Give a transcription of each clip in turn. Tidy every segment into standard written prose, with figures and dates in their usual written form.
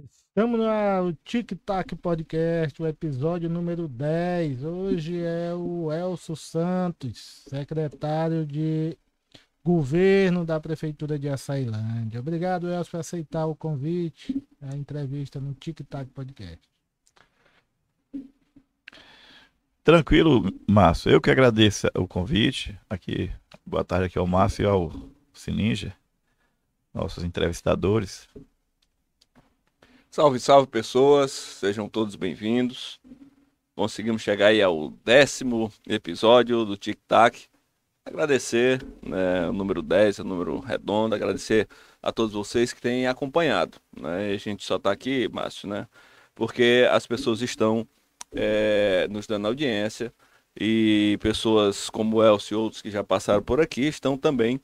Estamos no Tic-Tac Podcast, o episódio número 10. Hoje é o Elcio Santos, secretário de Governo da Prefeitura de Açailândia. Obrigado, Elcio, por aceitar o convite, a entrevista no Tic-Tac Podcast. Tranquilo, Márcio. Eu que agradeço o convite. Aqui, boa tarde aqui ao Márcio e ao Sininja, nossos entrevistadores. Salve, salve pessoas, sejam todos bem-vindos. Conseguimos chegar aí ao 10º episódio do Tic Tac. Agradecer, né, o número 10 é o número redondo, agradecer a todos vocês que têm acompanhado, né? A gente só está aqui, Márcio, né, porque as pessoas estão nos dando audiência e pessoas como o Elcio e outros que já passaram por aqui estão também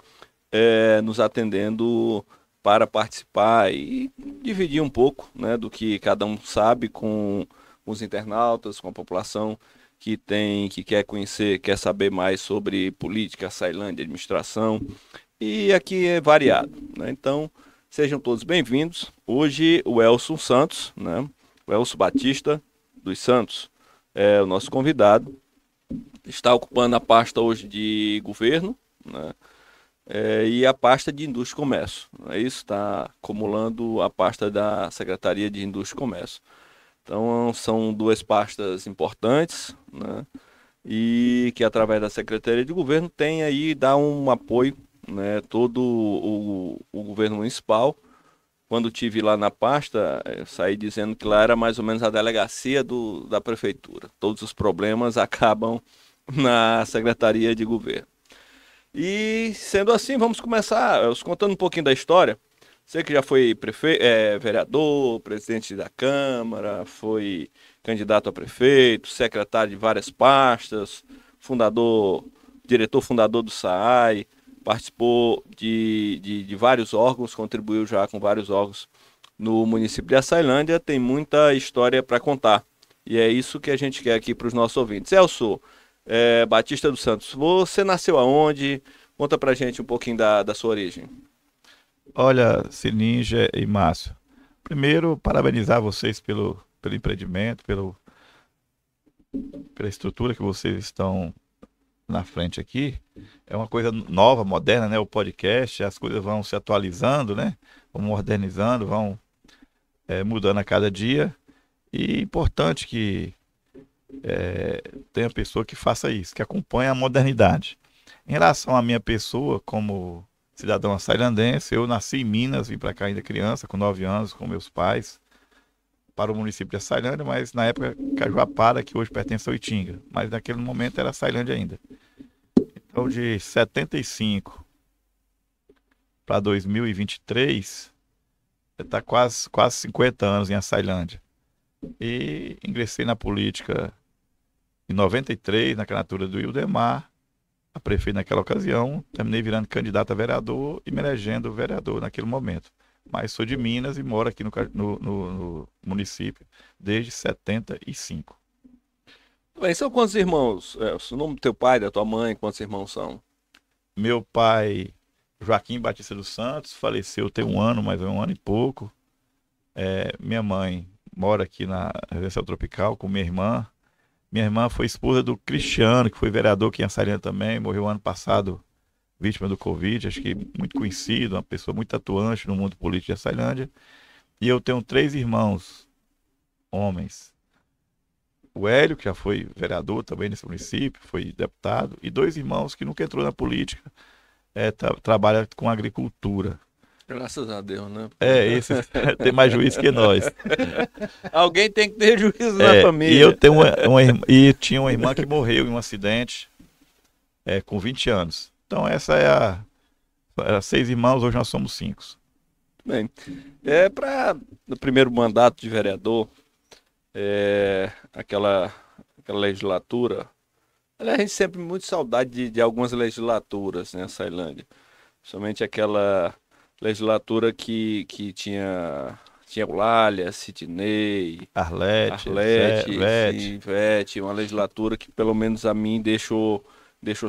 nos atendendo para participar e dividir um pouco, né, do que cada um sabe com os internautas, com a população que quer conhecer, quer saber mais sobre política, Açailândia, administração, e aqui é variado, né? Então, sejam todos bem-vindos. Hoje o Elcio Santos, né, o Elcio Batista dos Santos é o nosso convidado, está ocupando a pasta hoje de governo, né? E a pasta de Indústria e Comércio. É isso, está acumulando a pasta da Secretaria de Indústria e Comércio. Então, são duas pastas importantes, né? E que, através da Secretaria de Governo, tem aí, dá um apoio, né? Todo o governo municipal. Quando tive lá na pasta, eu saí dizendo que lá era mais ou menos a delegacia da prefeitura. Todos os problemas acabam na Secretaria de Governo. E sendo assim, vamos começar contando um pouquinho da história. Você que já foi vereador, presidente da Câmara, foi candidato a prefeito, secretário de várias pastas, fundador, diretor fundador do SAAI, participou de vários órgãos, contribuiu já com vários órgãos no município de Açailândia, tem muita história para contar. E é isso que a gente quer aqui para os nossos ouvintes. Elcio, Batista dos Santos, você nasceu aonde? Conta pra gente um pouquinho da sua origem. Olha, Sininja e Márcio. Primeiro, parabenizar vocês pelo empreendimento, pela estrutura que vocês estão na frente aqui. É uma coisa nova, moderna, né? O podcast, as coisas vão se atualizando, né? Vão modernizando, vão mudando a cada dia. E é importante que tenha pessoa que faça isso, que acompanhe a modernidade. Em relação à minha pessoa, como cidadão açailandense, eu nasci em Minas, vim para cá ainda criança, com 9 anos, com meus pais, para o município de Açailândia, mas na época Cajuapara, que hoje pertence ao Itinga, mas naquele momento era Açailândia ainda. Então, de 75 para 2023, está quase 50 anos em Açailândia. E ingressei na política em 93, na candidatura do Ildemar, a prefeito naquela ocasião, terminei virando candidato a vereador e me elegendo vereador naquele momento. Mas sou de Minas e moro aqui no município desde 75. Bem, são quantos irmãos? O nome do teu pai, da tua mãe, quantos irmãos são? Meu pai, Joaquim Batista dos Santos, faleceu tem um ano, mais um ano e pouco. Minha mãe mora aqui na Residencial Tropical com minha irmã. Minha irmã foi esposa do Cristiano, que foi vereador aqui em Açailândia também, morreu ano passado, vítima do Covid, acho que muito conhecido, uma pessoa muito atuante no mundo político de Açailândia. E eu tenho 3 irmãos, homens. O Hélio, que já foi vereador também nesse município, foi deputado, e 2 irmãos que nunca entrou na política, trabalha com agricultura. Graças a Deus, né? Esse tem mais juízo que nós. Alguém tem que ter juízo na E eu família. tenho e tinha uma irmã que morreu em um acidente com 20 anos. Então essa era 6 irmãos, hoje nós somos 5. Bem, no primeiro mandato de vereador, aquela legislatura. Aliás, a gente sempre muito saudade de algumas legislaturas, né, Açailândia. Principalmente aquela legislatura que tinha Eulália, Sidney, Arlete, Arlete, Vete. sim, Vete, uma legislatura que pelo menos a mim deixou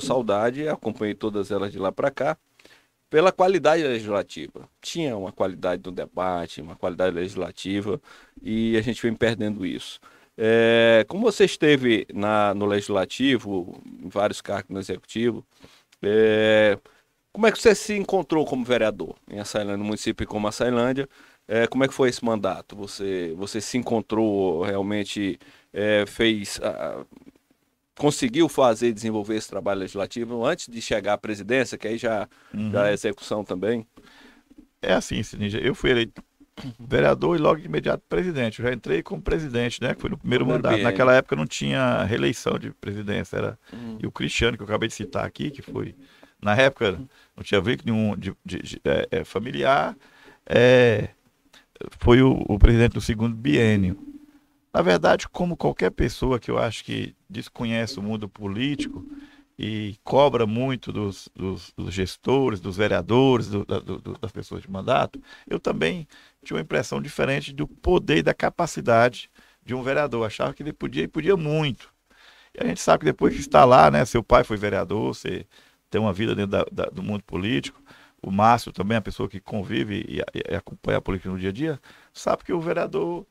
saudade, acompanhei todas elas de lá para cá. pela qualidade legislativa. Tinha uma qualidade no debate, uma qualidade legislativa, e a gente vem perdendo isso. Como você esteve no legislativo, em vários cargos no executivo, como é que você se encontrou como vereador em Açailândia, no município como Açailândia? Como é que foi esse mandato? Você se encontrou realmente, conseguiu fazer e desenvolver esse trabalho legislativo antes de chegar à presidência, que aí já é execução também? É assim, Sininja, eu fui eleito vereador e logo de imediato presidente. Eu já entrei como presidente, né? Que foi no primeiro mandato. biênio. Naquela época não tinha reeleição de presidência. E o Cristiano, que eu acabei de citar aqui, que foi, na época, não tinha vínculo nenhum familiar, foi o presidente do segundo biênio. Na verdade, como qualquer pessoa que eu acho que desconhece o mundo político e cobra muito dos gestores, dos vereadores, das pessoas de mandato, eu também tinha uma impressão diferente do poder e da capacidade de um vereador. Achava que ele podia e podia muito. E a gente sabe que depois que está lá, né, seu pai foi vereador, você tem uma vida dentro do mundo político, o Márcio também é uma pessoa que convive e acompanha a política no dia a dia, sabe que o vereador,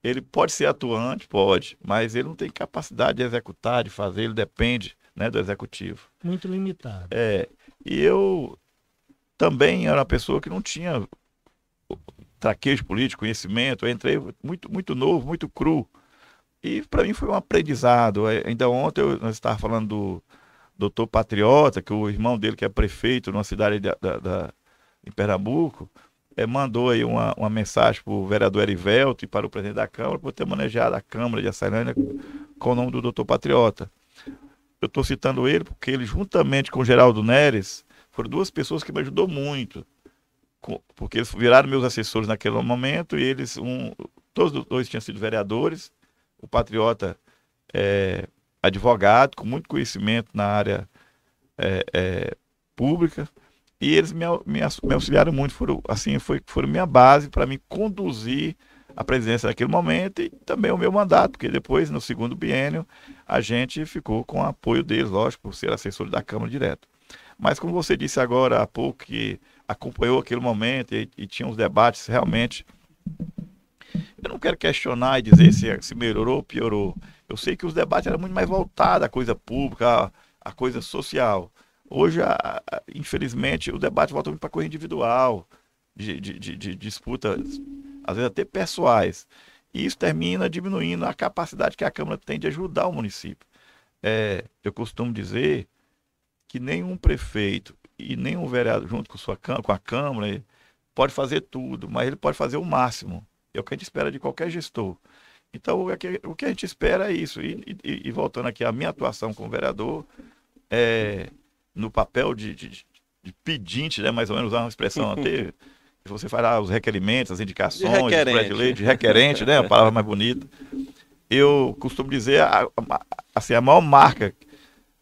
ele pode ser atuante, pode, mas ele não tem capacidade de executar, de fazer, ele depende, né, do executivo. Muito limitado. E eu também era uma pessoa que não tinha traquejo político, conhecimento, eu entrei muito, muito novo, muito cru. E para mim foi um aprendizado. Ainda ontem nós estávamos falando do doutor Patriota, que o irmão dele, que é prefeito numa cidade em Pernambuco, mandou aí uma mensagem para o vereador Erivelto e para o presidente da Câmara, por ter manejado a Câmara de Açailândia com o nome do doutor Patriota. Eu estou citando ele porque ele, juntamente com o Geraldo Neres, foram duas pessoas que me ajudou muito, porque eles viraram meus assessores naquele momento, e eles, todos os dois tinham sido vereadores, o Patriota advogado, com muito conhecimento na área pública, e eles me auxiliaram muito, foram minha base para me conduzir a presidência naquele momento e também o meu mandato, porque depois, no segundo biênio, a gente ficou com o apoio deles, lógico, por ser assessor da Câmara direto. Mas como você disse agora há pouco, que acompanhou aquele momento e tinha uns debates realmente, eu não quero questionar e dizer se melhorou ou piorou. Eu sei que os debates eram muito mais voltados à coisa pública, à coisa social. Hoje, infelizmente, o debate volta muito para a coisa individual, de disputas, às vezes até pessoais. E isso termina diminuindo a capacidade que a Câmara tem de ajudar o município. Eu costumo dizer que nenhum prefeito e nenhum vereador, junto com a Câmara, pode fazer tudo, mas ele pode fazer o máximo. É o que a gente espera de qualquer gestor. Então, o que a gente espera é isso. E voltando aqui à minha atuação como vereador, no papel de pedinte, né, mais ou menos, usar uma expressão até, que você faz lá os requerimentos, as indicações, de requerente, né, a palavra mais bonita. Eu costumo dizer, assim, a maior marca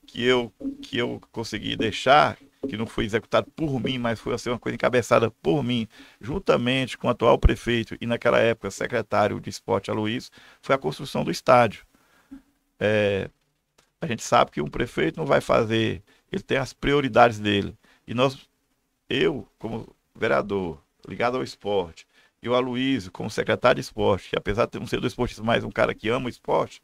que eu consegui deixar, que não foi executado por mim, mas foi assim, uma coisa encabeçada por mim, juntamente com o atual prefeito e naquela época secretário de esporte Aloysio, foi a construção do estádio. A gente sabe que um prefeito não vai fazer, ele tem as prioridades dele. E eu, como vereador, ligado ao esporte, e o Aloysio, como secretário de esporte, que apesar de não ser do esportista, mas um cara que ama o esporte,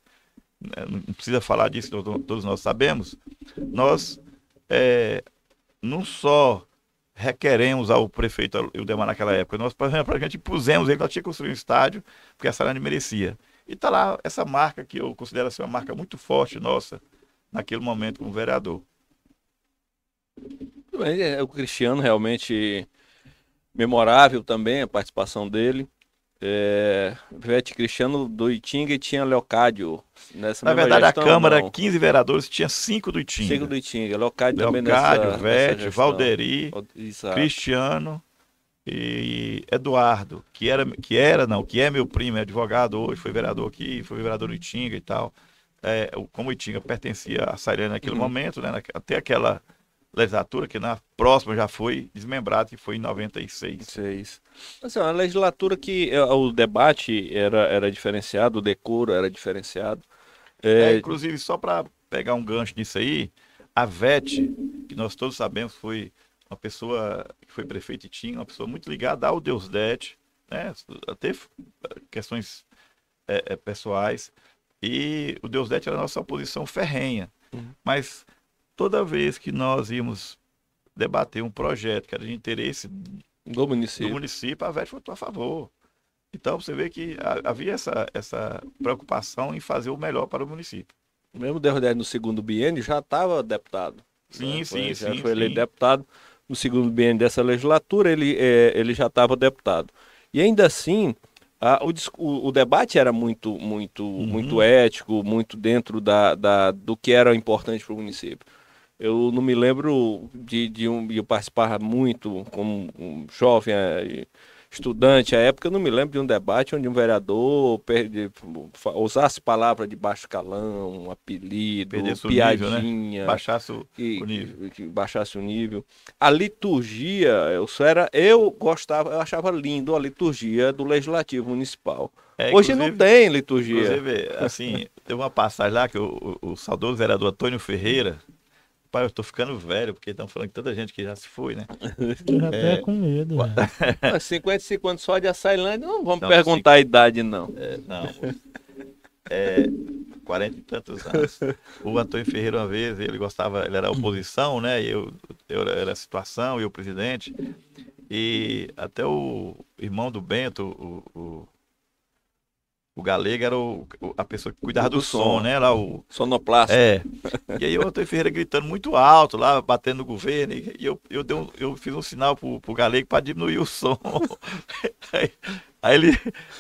né, não precisa falar disso, todos nós sabemos, nós não só requeremos ao prefeito Ildemar naquela época, nós, por exemplo, a gente impusemos ele, nós tínhamos que construir um estádio, porque a Açailândia merecia. E está lá essa marca que eu considero assim, uma marca muito forte nossa, naquele momento como vereador. O Cristiano realmente memorável também, a participação dele. Vete Cristiano do Itinga e tinha Leocádio nessa Na mesma verdade, gestão, a Câmara, não. 15 vereadores, tinha 5 do Itinga. 5 do Itinga, Leocádio também Leocádio, nessa Vete, gestão. Valderi, Exato. Cristiano e Eduardo, que é meu primo, é advogado hoje, foi vereador aqui, foi vereador do Itinga e tal. Como o Itinga pertencia a Açailândia naquele momento, né, até aquela legislatura, que na próxima já foi desmembrado, que foi em 96. Assim, uma legislatura que o debate era diferenciado, o decoro era diferenciado. Inclusive, só para pegar um gancho nisso aí, a VET, que nós todos sabemos foi uma pessoa que foi prefeito e tinha, uma pessoa muito ligada ao Deusdedit, né? Teve questões pessoais, e o Deusdedit era a nossa oposição ferrenha. Mas toda vez que nós íamos debater um projeto que era de interesse Do município. a VET votou a favor. Então você vê que havia essa preocupação em fazer o melhor para o município. Mesmo o Deusdedit no segundo biênio já estava deputado. Sim. Já foi eleito deputado. No segundo biênio dessa legislatura, ele já estava deputado. E ainda assim, o debate era muito ético, muito dentro do que era importante para o município. Eu não me lembro de eu participar muito como um jovem estudante à época, eu não me lembro de um debate onde um vereador usasse palavra de baixo calão, um apelido, Perdesse piadinha, o nível, né? Baixasse o nível. Que baixasse o nível. A liturgia, eu achava lindo a liturgia do Legislativo Municipal. Hoje não tem liturgia. Inclusive, assim, teve uma passagem lá que o saudoso vereador Antônio Ferreira, pai, eu tô ficando velho, porque estão falando que tanta gente que já se foi, né? Eu até com medo. 55 anos só de Açailândia, não vamos perguntar a idade, não. Não. 40 e tantos anos. O Antônio Ferreira, uma vez, ele era oposição, né? Eu era a situação, e o presidente. E até o irmão do Bento, o Galego, era a pessoa que cuidava do som, né? Lá o sonoplasta. E aí o Antônio Ferreira gritando muito alto lá, batendo no governo. E eu fiz um sinal pro Galego para diminuir o som. Aí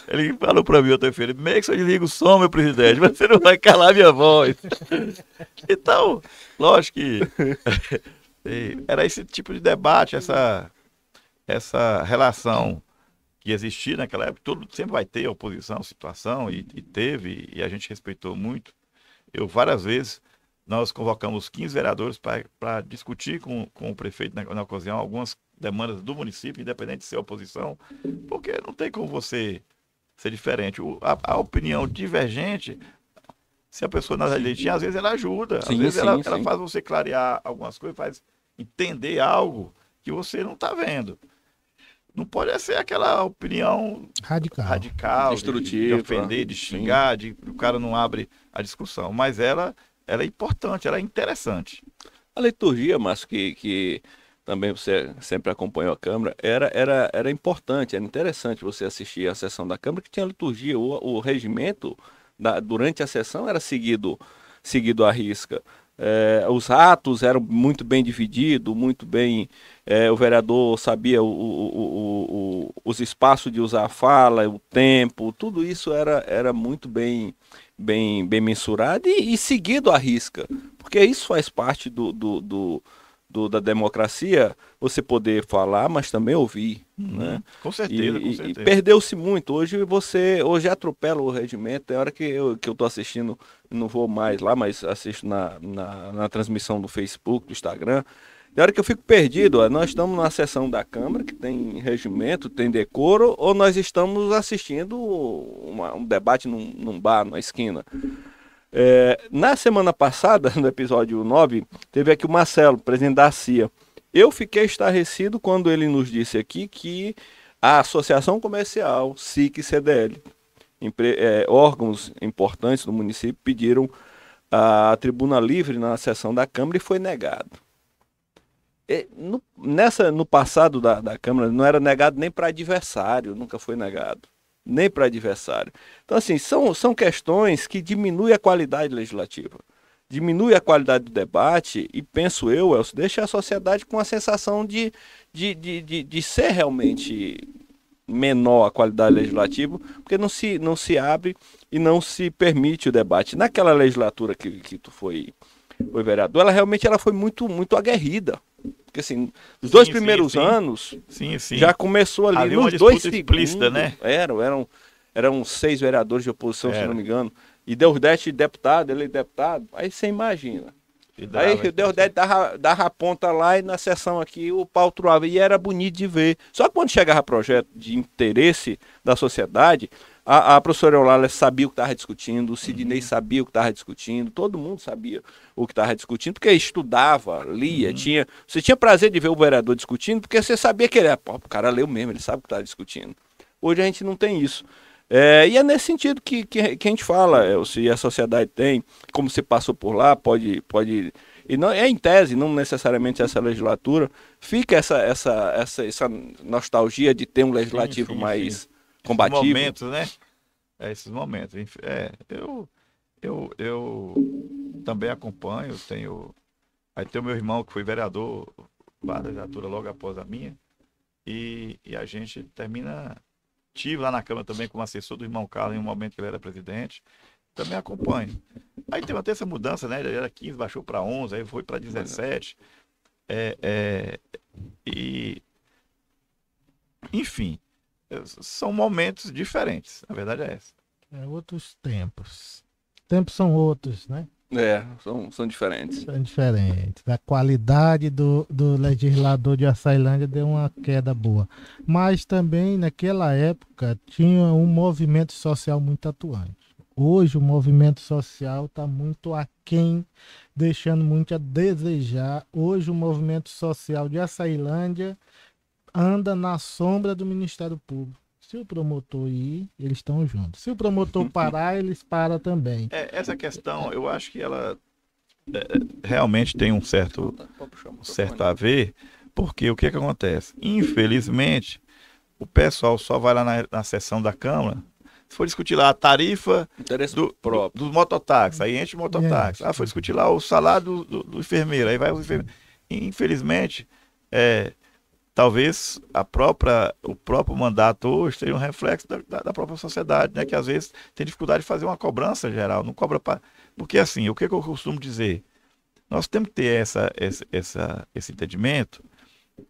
ele falou para mim, o Antônio Ferreira, meio que você desliga o som, meu presidente, mas você não vai calar minha voz. Então, lógico que era esse tipo de debate, essa relação que existia naquela época. Sempre vai ter oposição, situação, e teve, e a gente respeitou muito. Várias vezes, nós convocamos 15 vereadores para discutir com o prefeito na ocasião algumas demandas do município, independente de ser oposição, porque não tem como você ser diferente. A opinião divergente, se a pessoa nas eleitinhas, às vezes ela ajuda, às vezes ela faz você clarear algumas coisas, faz entender algo que você não está vendo. Não pode ser aquela opinião radical destrutiva, de ofender, de xingar, o cara não abre a discussão. Mas ela é importante, ela é interessante. A liturgia, Márcio, que também você sempre acompanhou a Câmara, era importante, era interessante você assistir a sessão da Câmara, que tinha liturgia. O regimento durante a sessão era seguido à risca. Os atos eram muito bem divididos, muito bem. O vereador sabia os espaços de usar a fala, o tempo, tudo isso era muito bem mensurado e seguido à risca, porque isso faz parte da democracia, você poder falar, mas também ouvir, né? Com certeza, com certeza. E perdeu-se muito. Hoje atropela o regimento. Tem hora que eu estou assistindo, não vou mais lá, mas assisto na transmissão do Facebook, do Instagram. Tem hora que eu fico perdido. Nós estamos na sessão da Câmara, que tem regimento, tem decoro, ou nós estamos assistindo um debate num bar, numa esquina. Na semana passada, no episódio 9, teve aqui o Marcelo, presidente da CIA. Eu fiquei estarrecido quando ele nos disse aqui que a Associação Comercial, SIC e CDL, órgãos importantes do município, pediram a tribuna livre na sessão da Câmara e foi negado. No passado da Câmara não era negado nem para adversário, nunca foi negado. Nem para adversário. Então, assim, são questões que diminuem a qualidade legislativa, diminui a qualidade do debate e, penso eu, Elcio, deixa a sociedade com a sensação de ser realmente menor a qualidade legislativa, porque não se abre e não se permite o debate. Naquela legislatura que tu foi vereador, ela foi muito, muito aguerrida. Porque assim, os dois primeiros anos já começou ali nos dois segundos, explícita, né? Eram 6 vereadores de oposição, se não me engano. E Deusdedit deputado, ele deputado. Aí você imagina. E Aí dava, o Deus 10 dava a ponta lá e na sessão aqui o pau troava. E era bonito de ver. Só que quando chegava projeto de interesse da sociedade, a professora Eulália sabia o que estava discutindo, o Sidney sabia o que estava discutindo, todo mundo sabia o que estava discutindo, porque estudava, lia, você tinha prazer de ver o vereador discutindo, porque você sabia que ele era, pô, o cara leu mesmo, ele sabe o que estava discutindo. Hoje a gente não tem isso. E é nesse sentido que a gente fala, se a sociedade tem, como você passou por lá, pode e não é em tese, não necessariamente essa legislatura, fica essa nostalgia de ter um legislativo mais combativo. Esses momentos, né? Esses momentos. Eu também acompanho, aí tem o meu irmão que foi vereador, da legislatura logo após a minha, e a gente tive lá na Câmara também como assessor do irmão Carlos em um momento que ele era presidente, também acompanho. Aí teve até essa mudança, né? Ele era 15, baixou para 11, aí foi para 17. Enfim, são momentos diferentes, a verdade é essa. Outros tempos. Tempos são outros, né? São diferentes. São diferentes. A qualidade do legislador de Açailândia deu uma queda boa. Mas também, naquela época, tinha um movimento social muito atuante. Hoje, o movimento social está muito aquém, deixando muito a desejar. Hoje, o movimento social de Açailândia anda na sombra do Ministério Público. Se o promotor ir, eles estão juntos. Se o promotor parar, eles param também. Essa questão, eu acho que ela realmente tem um certo a ver, porque o que acontece? Infelizmente, o pessoal só vai lá na sessão da Câmara, se for discutir lá a tarifa dos mototáxis, aí enche o mototáxi. Foi discutir lá o salário do enfermeiro, aí vai o enfermeiro. Infelizmente, talvez o próprio mandato hoje seja um reflexo da própria sociedade, né? Que às vezes tem dificuldade de fazer uma cobrança geral, não cobra porque assim, o que eu costumo dizer? Nós temos que ter esse entendimento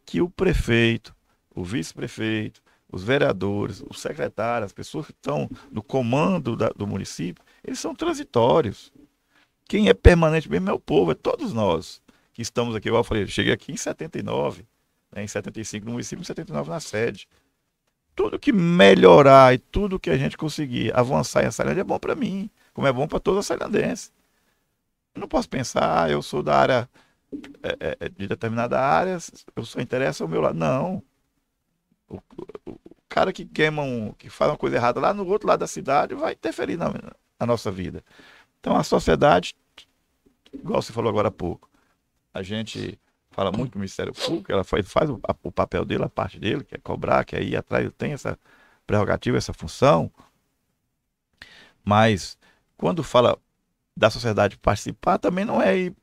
que o prefeito, o vice-prefeito, os vereadores, os secretários, as pessoas que estão no comando do município, eles são transitórios. Quem é permanente mesmo é o povo, é todos nós que estamos aqui. Igual eu falei, eu cheguei aqui em 79, em 75 no município, em 79 na sede. Tudo que melhorar e tudo que a gente conseguir avançar em Açailândia é bom para mim, como é bom para todos os açailandenses. Eu não posso pensar, eu sou da área, de determinada área, eu só interessa ao meu lado. Não. O cara que que faz uma coisa errada lá no outro lado da cidade vai interferir na nossa vida. Então a sociedade, igual você falou agora há pouco, a gente fala muito do Ministério Público, ela faz o papel dele, a parte dele, que é cobrar, que é ir atrás, tem essa prerrogativa, essa função. Mas quando fala da sociedade participar, também não é ir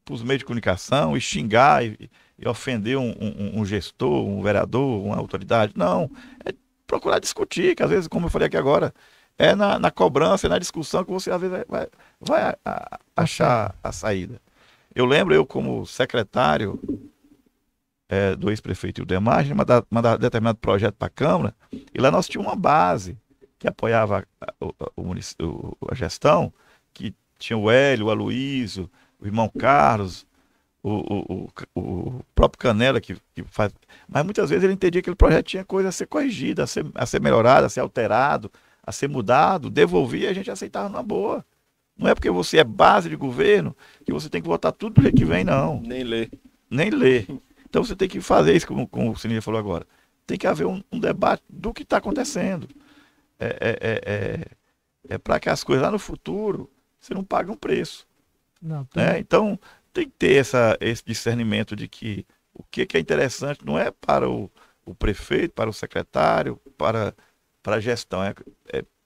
para os meios de comunicação e xingar e ofender um gestor, um vereador, uma autoridade. Não, é procurar discutir, que às vezes, como eu falei aqui agora, é na cobrança, é na discussão que você às vezes vai achar a saída. Eu lembro, eu como secretário do ex-prefeito Ildemar, mandar determinado projeto para a Câmara, e lá nós tínhamos uma base que apoiava a gestão, que tinha o Hélio, o Aloísio, o irmão Carlos, o próprio Canela, que faz. Mas muitas vezes ele entendia que aquele projeto tinha coisa a ser corrigida, a ser melhorado, a ser alterado, a ser mudado, devolvia e a gente aceitava numa boa. Não é porque você é base de governo que você tem que votar tudo do jeito que vem, não. Nem ler. Então você tem que fazer isso, como o Sininho falou agora. Tem que haver um debate do que está acontecendo. É para que as coisas lá no futuro você não pague um preço. Não, Então tem que ter esse discernimento de que o que é interessante não é para o prefeito, para o secretário, para a gestão. É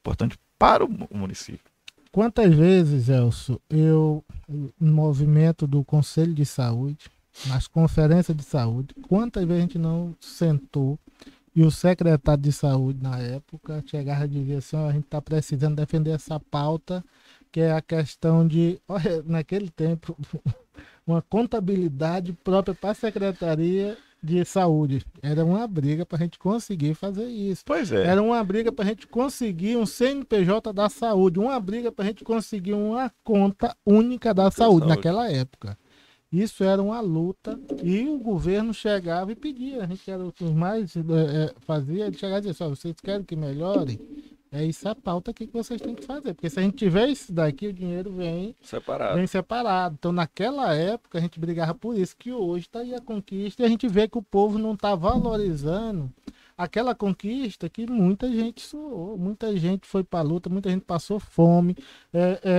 importante para o município. Quantas vezes, Elcio, no movimento do Conselho de Saúde, nas conferências de saúde, quantas vezes a gente não sentou e o secretário de saúde na época chegava e dizia assim, a gente está precisando defender essa pauta, que é a questão de, olha, naquele tempo, uma contabilidade própria para a Secretaria de Saúde. Era uma briga para a gente conseguir fazer isso. Pois é. Era uma briga para a gente conseguir um CNPJ da saúde, uma briga para a gente conseguir uma conta única da saúde naquela época. Isso era uma luta e o governo chegava e pedia. A gente era os mais fazia, ele chegava e dizia, só, vocês querem que melhore? É isso a pauta aqui que vocês têm que fazer. Porque se a gente tiver isso daqui, o dinheiro vem separado. Então, naquela época, a gente brigava por isso, que hoje está aí a conquista e a gente vê que o povo não está valorizando aquela conquista que muita gente suou, muita gente foi para a luta, muita gente passou fome,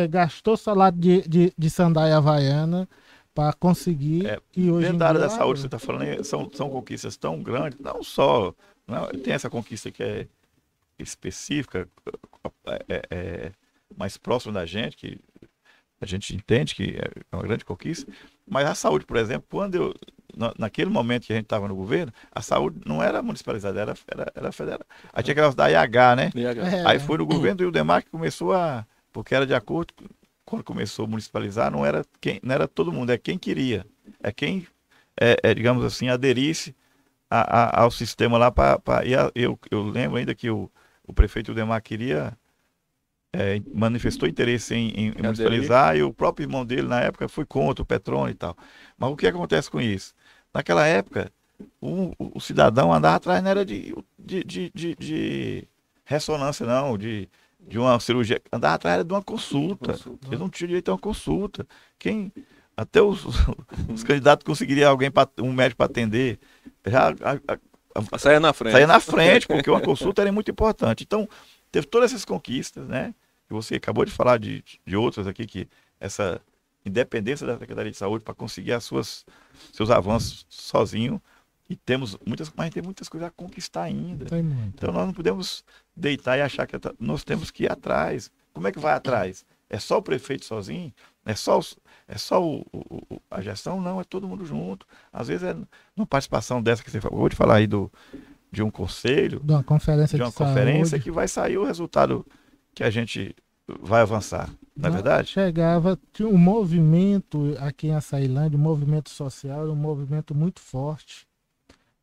gastou salário de sandália havaiana para conseguir. E hoje dentro da área da saúde, você está falando, são conquistas tão grandes, não só. Não, tem essa conquista que é específica, mais próxima da gente, que a gente entende que é uma grande conquista, mas a saúde, por exemplo, quando naquele momento que a gente estava no governo, a saúde não era municipalizada, era federal. Aí tinha aquelas da IH, né? Aí foi no governo do Ildemar que começou porque era de acordo, quando começou a municipalizar, não era todo mundo, é quem queria, é quem, digamos assim, aderisse ao sistema lá. Eu lembro ainda que o prefeito Ildemar queria, manifestou interesse em municipalizar, e o próprio irmão dele na época foi contra o Petrone e tal. Mas o que acontece com isso? Naquela época, o cidadão andava atrás, não era de ressonância, não, de uma cirurgia, andava atrás de uma consulta. Ele não tinha direito a uma consulta. Até os candidatos conseguiriam um médico para atender. Saia na frente. Saia na frente, porque uma consulta era muito importante. Então, teve todas essas conquistas, né? Que você acabou de falar de outras aqui, que essa independência da Secretaria de Saúde para conseguir seus avanços sozinho. E temos mas tem muitas coisas a conquistar ainda. Então, nós não podemos deitar e achar que nós temos que ir atrás. Como é que vai atrás? É só o prefeito sozinho? É só a gestão? Não, é todo mundo junto. Às vezes uma participação dessa que você acabou de falar aí de um conselho, de uma conferência que vai sair o resultado que a gente vai avançar, não é verdade? Tinha um movimento aqui em Açailândia, um movimento social, um movimento muito forte.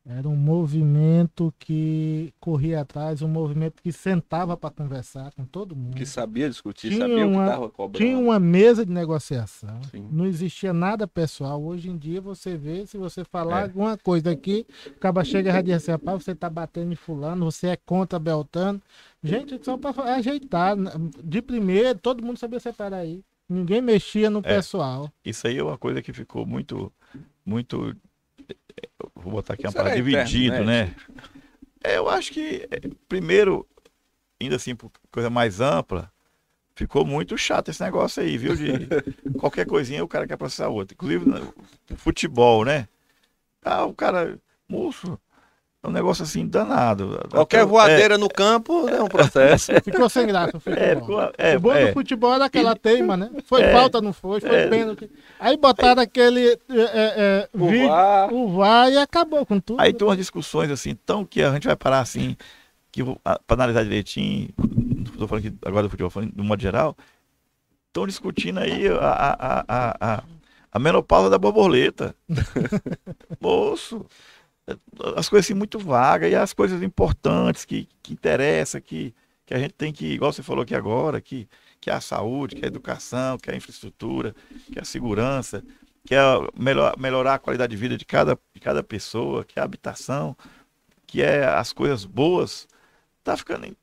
Era um movimento que corria atrás, um movimento que sentava para conversar com todo mundo. Que sabia discutir, sabia o que estava cobrando. Tinha uma mesa de negociação. Sim. Não existia nada pessoal. Hoje em dia você vê, se você falar alguma coisa aqui, o cara chega e diz assim, rapaz, você está batendo em fulano, você é contra Beltrano. Gente, só para ajeitar. De primeiro, todo mundo sabia separar aí. Ninguém mexia no pessoal. Isso aí é uma coisa que ficou muito... Vou botar aqui uma palavra, dividido, né? Eu acho que, primeiro, ainda assim, por coisa mais ampla, ficou muito chato esse negócio aí, viu? De qualquer coisinha o cara quer processar outro. Inclusive, futebol, né? O cara, moço, é um negócio assim danado. Qualquer voadeira no campo é um processo. Ficou sem graça o futebol. O bom do futebol era aquela teima, né? Foi falta, não foi pênalti. Aí botaram aquele o VAR e acabou com tudo. Aí tem umas discussões assim, então que a gente vai parar assim, para analisar direitinho, não estou falando aqui agora do futebol, falando de um modo geral, estão discutindo aí a menopausa da borboleta. Moço, as coisas assim muito vagas, e as coisas importantes que interessam, que a gente tem que, igual você falou aqui agora, que é a saúde, que é a educação, que é a infraestrutura, que é a segurança, que é melhorar a qualidade de vida de cada pessoa, que é a habitação, que é as coisas boas, tá ficando,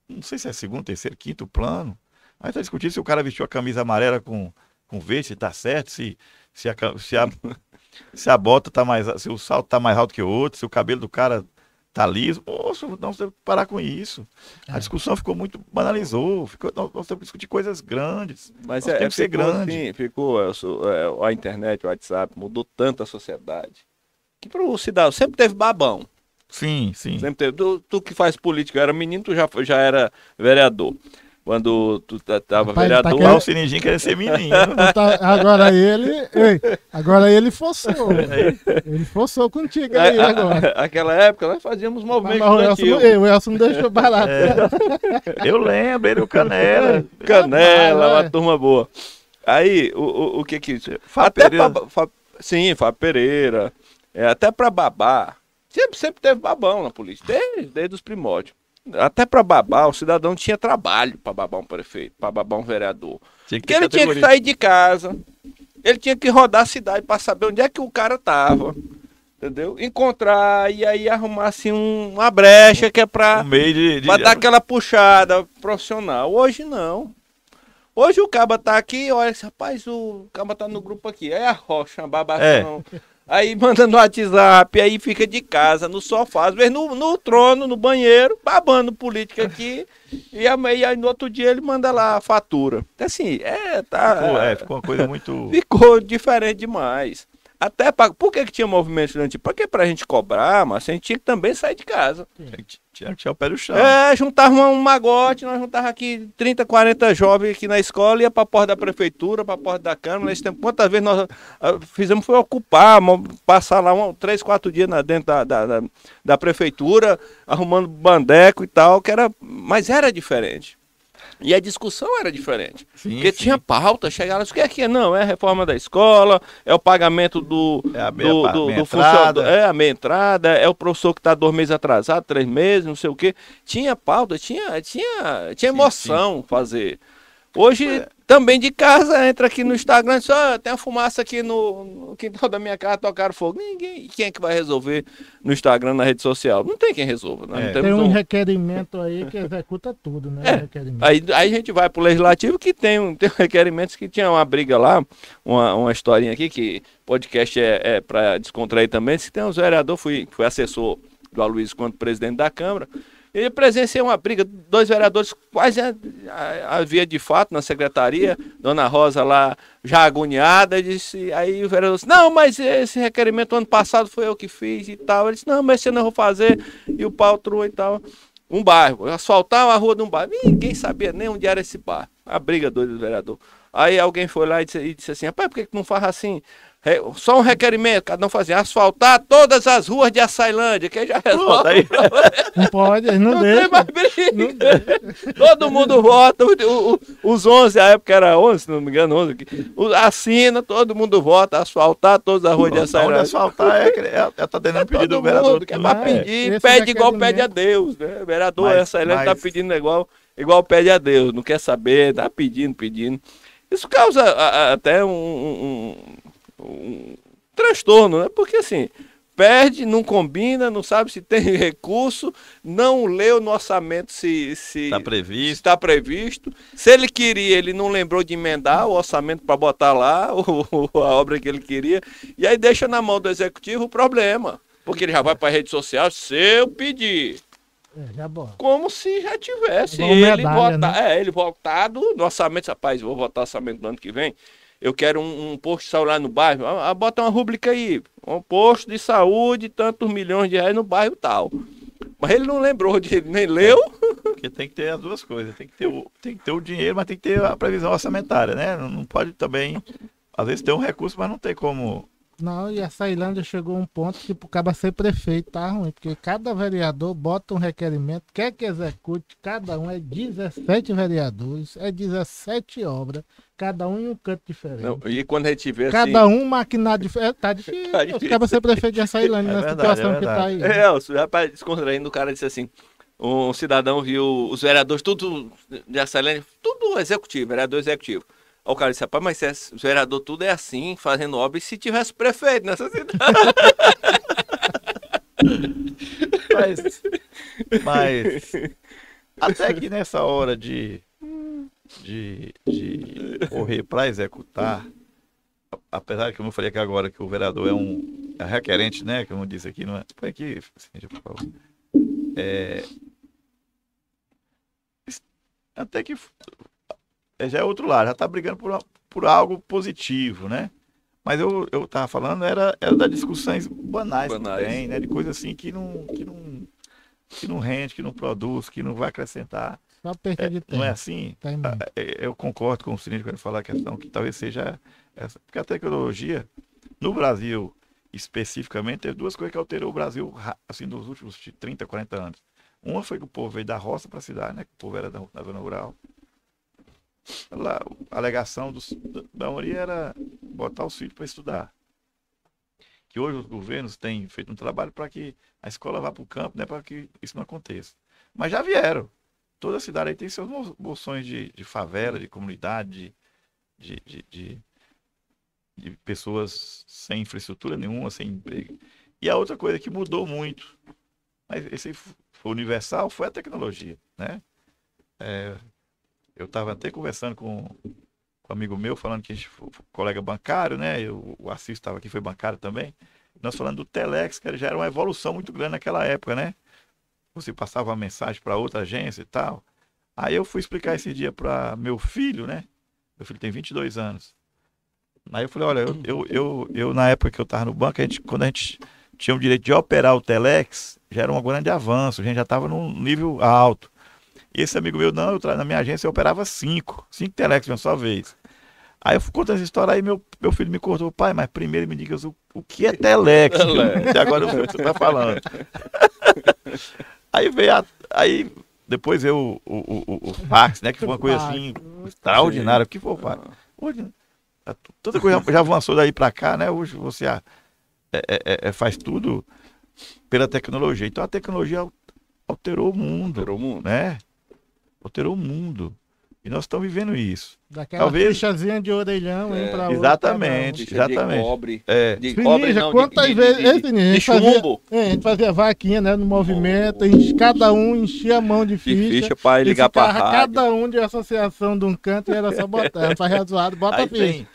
não sei se é segundo, terceiro, quinto plano. Aí tá discutindo se o cara vestiu a camisa amarela com verde, se tá certo, se a bota tá se o salto tá mais alto que o outro, se o cabelo do cara tá liso. Poxa, nós temos que parar com isso. A discussão banalizou. Nós temos que discutir coisas grandes. Mas tem que ser grande. Assim, a internet, o WhatsApp, mudou tanto a sociedade. Que para o cidadão sempre teve babão. Sim. Sempre teve. Tu que faz política, era menino, tu já era vereador. Quando tu tava vereador... Lá o Sininjinho queria ser menino. Agora ele forçou. Ele forçou contigo aí agora. Aquela época nós fazíamos movimentos o Elson não deixou barato. Eu lembro, ele, o Canela. Uma turma boa. Aí, o que que... Sim, Fábio Pereira. Até pra babar. Sempre teve babão na polícia, desde os primórdios. Até para babar, o cidadão tinha trabalho para babar um prefeito, para babar um vereador. Porque ele tinha que sair de casa, Ele tinha que rodar a cidade para saber onde é que o cara tava. Entendeu? Encontrar e aí arrumar assim uma brecha que é para dar aquela puxada profissional. Hoje não. Hoje o caba tá aqui, olha, rapaz, o caba tá no grupo aqui. Aí arrocha uma babação. Aí manda no WhatsApp, aí fica de casa, no sofá, às vezes no trono, no banheiro, babando política aqui. E aí no outro dia ele manda lá a fatura. Assim, ficou uma coisa muito... Ficou diferente demais. Até por que tinha movimento estudantil? Porque pra gente cobrar, mas a gente tinha que também sair de casa. Tinha o pé do chão. Juntava um magote, nós juntava aqui 30, 40 jovens aqui na escola, ia pra porta da prefeitura, pra porta da Câmara. Nesse tempo, quantas vezes nós fizemos foi ocupar, passar lá 3, 4 dias dentro da prefeitura, arrumando bandeco e tal, mas era diferente. E a discussão era diferente. Porque tinha pauta, chegava, o que é que é? Não, é a reforma da escola, é o pagamento do funcionário, é a meia entrada, é o professor que está 2 meses atrasado, 3 meses, não sei o quê. Tinha pauta, tinha emoção fazer. Hoje, também de casa, entra aqui no Instagram, só tem uma fumaça aqui no quintal da minha casa, tocaram fogo. Ninguém. Quem é que vai resolver no Instagram, na rede social? Não tem quem resolva. Né? Tem um requerimento aí que executa tudo, né? Aí a gente vai pro Legislativo que tem requerimentos que tinha uma briga lá, uma historinha aqui, que podcast é para descontrair também, que tem uns vereadores, fui assessor do Aloysio quanto presidente da Câmara. Eu presenciei uma briga, 2 vereadores quase havia de fato na secretaria, Dona Rosa lá já agoniada, disse, aí o vereador disse, não, mas esse requerimento ano passado foi eu que fiz e tal. Ele disse, não, mas esse ano eu vou fazer, e o pau trua e tal. Um bairro, asfaltar uma rua de um bairro, ninguém sabia nem onde era esse bairro, a briga do vereador. Aí alguém foi lá e disse assim, rapaz, por que não faz assim? Só um requerimento, cada um fazia asfaltar todas as ruas de Açailândia, que já resolve. Aí. Não pode, não deixa. Tem mais briga. Todo mundo vota, os 11, a época era 11, se não me engano, 11. Assina, todo mundo vota, asfaltar todas as ruas de Açailândia. Asfaltar tá dando pedido do vereador. Que é pra pedir, pede igual pede a Deus, né? O vereador Açailândia tá pedindo igual pede a Deus, não quer saber, tá pedindo. Isso causa até um transtorno, né? Porque assim, perde, não combina, não sabe se tem recurso, não leu no orçamento se está previsto. Se ele queria, ele não lembrou de emendar o orçamento para botar lá a obra que ele queria, e aí deixa na mão do executivo o problema, porque ele já vai para a rede social, se eu pedir. Como se já tivesse ele votado no orçamento. Rapaz, vou votar o orçamento do ano que vem. Eu quero um posto de saúde lá no bairro. Bota uma rúbrica aí. Um posto de saúde, tantos milhões de reais no bairro tal. Mas ele não lembrou, nem leu. Porque tem que ter as duas coisas. Tem que ter o dinheiro, mas tem que ter a previsão orçamentária, né? Não pode também... Às vezes tem um recurso, mas não tem como... Não, e a Açailândia chegou a um ponto que pro cara ser prefeito tá ruim, porque cada vereador bota um requerimento, quer que execute, cada um é 17 vereadores, é 17 obras, cada um em um canto diferente. Não, e quando a gente vê cada um maquinado diferente, tá difícil. Os caras ser prefeito de Açailândia nessa situação que tá aí. O rapaz descontraindo, o cara disse assim, um cidadão viu os vereadores, tudo de Açailândia, tudo executivo, vereador executivo. Aí o cara disse, rapaz, mas o vereador tudo é assim, fazendo obra, e se tivesse prefeito nessa cidade? mas até que nessa hora de correr para executar, apesar que eu não falei aqui agora que o vereador é requerente, né? Que eu não disse aqui, não é? Põe aqui, por favor. Até que já é outro lado, já está brigando por algo positivo, né? Mas eu tava falando, era das discussões banais também, né? De coisa assim que não rende, que não produz, que não vai acrescentar. Só perca de tempo. Não é assim? Eu concordo com o Sininho quando falar a questão que talvez seja essa. Porque a tecnologia, no Brasil especificamente, teve 2 coisas que alterou o Brasil assim, nos últimos 30, 40 anos. Uma foi que o povo veio da roça para a cidade, né? Que o povo era da zona rural. Lá, a alegação da maioria era botar os filhos para estudar. Que hoje os governos têm feito um trabalho para que a escola vá para o campo, né, para que isso não aconteça. Mas já vieram. Toda a cidade aí tem seus bolsões de favela, de comunidade, de de pessoas sem infraestrutura nenhuma, sem emprego. E a outra coisa que mudou muito, mas esse foi universal, foi a tecnologia, né? Eu estava até conversando com um amigo meu, falando que a gente foi colega bancário, né? O Assis estava aqui, foi bancário também. Nós falando do Telex, que já era uma evolução muito grande naquela época, né? Você passava uma mensagem para outra agência e tal. Aí eu fui explicar esse dia para meu filho, né? Meu filho tem 22 anos. Aí eu falei, olha, eu na época que eu estava no banco, quando a gente tinha o direito de operar o Telex, já era um grande avanço, a gente já estava num nível alto. E esse amigo meu, não, na minha agência eu operava 5 Telex de uma só vez. Aí eu fui contando essa história, aí meu filho me cortou, pai, mas primeiro me diga o que é Telex? Até agora eu sei o que você está falando. Aí veio, aí depois veio o fax, né, que foi uma coisa assim, extraordinária. O que foi o fax? Hoje, toda coisa já avançou daí para cá, né, hoje você faz tudo pela tecnologia. Então a tecnologia alterou o mundo, né? Alterou o mundo. E nós estamos vivendo isso. Daquela fichazinha de orelhão, hein, pra exatamente, outra, exatamente. De cobre. De cobre, não, quantas vezes de chumbo. A gente fazia vaquinha, né, no movimento, cada um enchia a mão de ficha para ligar para rádio. Cada um de associação de um canto e era só botar, faz zoado, bota a ficha.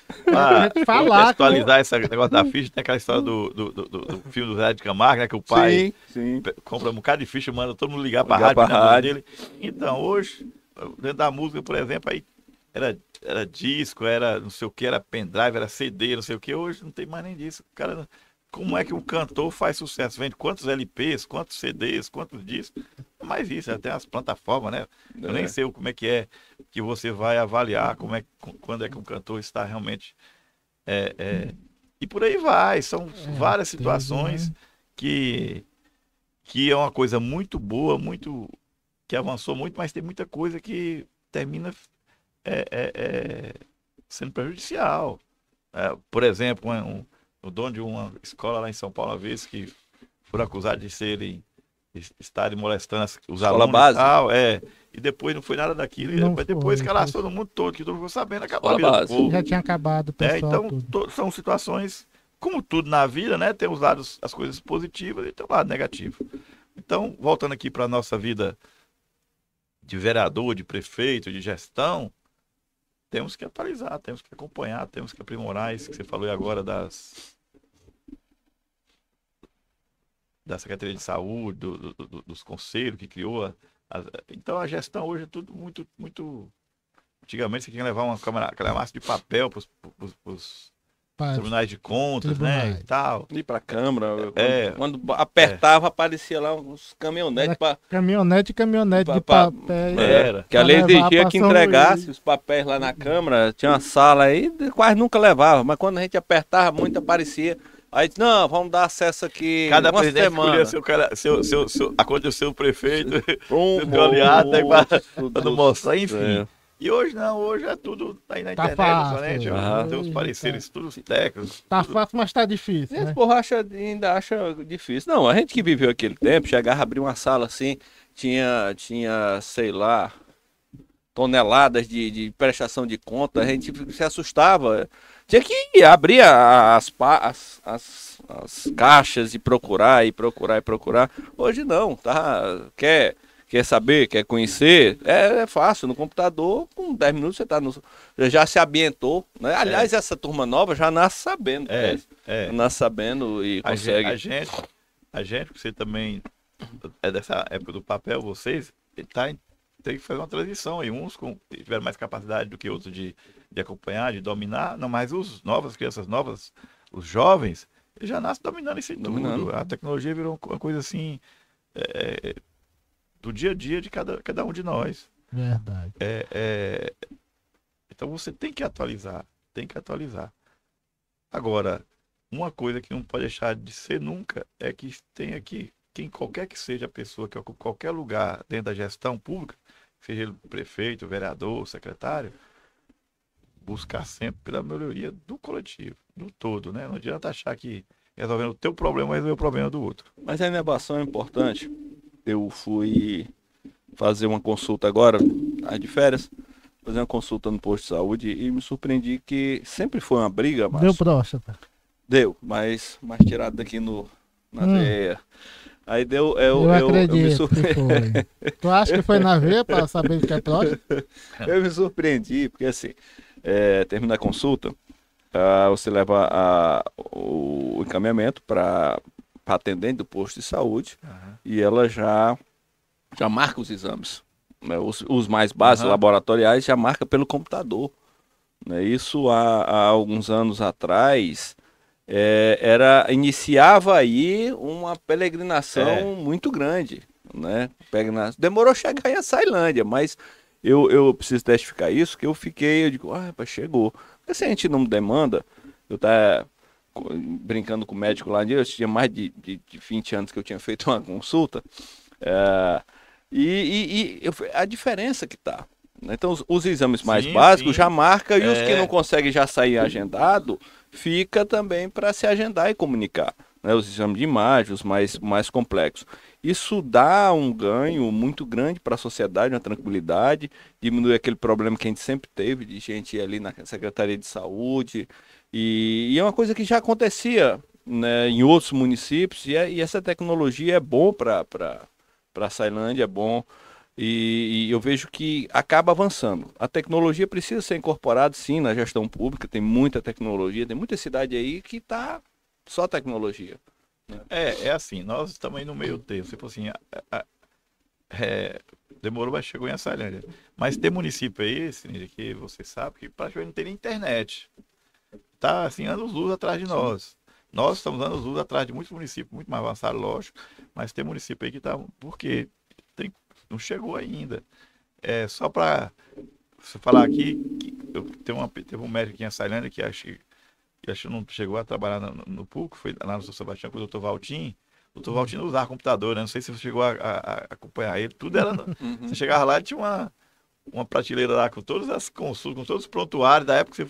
Para atualizar esse negócio da ficha, tem aquela história do filme do Zé de Camargo, né, que o pai compra um bocado de ficha e manda todo mundo ligar para a rádio dele. Então, hoje, dentro da música, por exemplo, aí era disco, era não sei o que, era pendrive, era CD, não sei o que. Hoje não tem mais nem disso. Cara, como é que um cantor faz sucesso? Vende quantos LPs, quantos CDs, quantos discos? Mais isso, até as plataformas, né? Eu nem sei como é que você vai avaliar quando é que um cantor está realmente... E por aí vai. São várias situações que é uma coisa muito boa, que avançou muito, mas tem muita coisa que termina sendo prejudicial. Por exemplo, o dono de uma escola lá em São Paulo, uma vez que foram acusados de estarem molestando os alunos base. E tal, e depois não foi nada daquilo, e depois que alastrou no mundo todo, que todo mundo ficou sabendo, acabou a vida do povo. Já tinha acabado, pessoal. Então, são situações, como tudo na vida, né? Tem os lados, as coisas positivas e tem o lado negativo. Então, voltando aqui para a nossa vida de vereador, de prefeito, de gestão, temos que atualizar, temos que acompanhar, temos que aprimorar isso que você falou agora da Secretaria de Saúde, dos conselhos que criou. Então a gestão hoje é tudo muito, muito... Antigamente você tinha que levar aquela massa de papel para os tribunais de contas, né, e tal. Ir para a Câmara, quando apertava, aparecia lá uns caminhonetes. Caminhonete de papel. Que a lei exigia que entregasse os papéis lá na Câmara, tinha uma sala aí, quase nunca levava, mas quando a gente apertava muito, aparecia. Aí disse, não, vamos dar acesso aqui cada uma semana. Escolhia seu prefeito, seu aliado, para não mostrar, enfim. E hoje não, hoje é tudo aí na internet, fácil, tem os pareceres, tudo técnicos. Tá fácil, mas tá difícil, né? Ainda acha difícil. Não, a gente que viveu aquele tempo, chegava a abrir uma sala assim, tinha sei lá, toneladas de prestação de conta, a gente se assustava. Tinha que abrir as caixas e procurar. Hoje não, tá? Quer saber, quer conhecer? É fácil, no computador, com 10 minutos você já se ambientou, né? Aliás, essa turma nova já nasce sabendo. Nasce sabendo e consegue. A gente, você também é dessa época do papel, vocês, tem que fazer uma transição aí. Uns tiveram mais capacidade do que outros de acompanhar, de dominar. Não, mas as crianças novas, os jovens, eles já nascem dominando isso tudo. A tecnologia virou uma coisa assim... do dia a dia de cada um de nós. Verdade. Então você tem que atualizar. Agora, uma coisa que não pode deixar de ser nunca é que tenha que, quem qualquer que seja a pessoa que ocupe qualquer lugar dentro da gestão pública, seja ele prefeito, vereador, secretário, buscar sempre pela melhoria do coletivo, do todo, né? Não adianta achar que resolvendo o teu problema vai resolver o problema do outro. Mas a inovação é importante. Eu fui fazer uma consulta agora, de férias, fazer uma consulta no posto de saúde e me surpreendi que sempre foi uma briga, Deu Márcio. próstata. Deu, mas mais tirado daqui na veia. Aí deu, Eu eu me acredito que surpreendi. foi. Tu acha que foi na veia pra saber o que é próstata? Eu me surpreendi, porque assim, termina a consulta, você leva o encaminhamento para atendente do posto de saúde e ela já marca os exames. Né? Os mais básicos, laboratoriais, já marca pelo computador. Né? Isso há alguns anos atrás iniciava aí uma peregrinação muito grande. Né? Demorou a chegar em Açailândia, mas eu preciso testificar isso, que eu digo, rapaz, chegou. Porque se a gente não demanda, eu tava brincando com o médico lá, eu tinha mais de 20 anos que eu tinha feito uma consulta, a diferença que tá. Então, os exames mais básicos já marca e os que não conseguem já sair agendado, fica também para se agendar e comunicar. Né? Os exames de imagem, os mais complexos. Isso dá um ganho muito grande para a sociedade, uma tranquilidade, diminui aquele problema que a gente sempre teve de gente ir ali na Secretaria de Saúde. E é uma coisa que já acontecia, né, em outros municípios, e essa tecnologia é bom para a Açailândia, é bom. E eu vejo que acaba avançando. A tecnologia precisa ser incorporada, sim, na gestão pública. Tem muita tecnologia, tem muita cidade aí que está só tecnologia. É assim, nós estamos aí no meio termo. Se for assim, demorou, mas chegou em Açailândia. Mas tem município aí, Sininja, que você sabe que praticamente não tem nem internet. Tá assim, anos-luz atrás de nós. Nós estamos anos-luz atrás de muitos municípios, muito mais avançados, lógico. Mas tem município aí que está. Por quê? Não chegou ainda. Só para você falar aqui, teve um médico aqui em Açailândia que acho que não chegou a trabalhar no PUC, foi lá no São Sebastião com o Dr. Valtim. O Dr. Valtim não usava computador, né? Não sei se você chegou a acompanhar ele. Tudo era. Você chegava lá e tinha uma prateleira lá com todas as consultas, com todos os prontuários da época.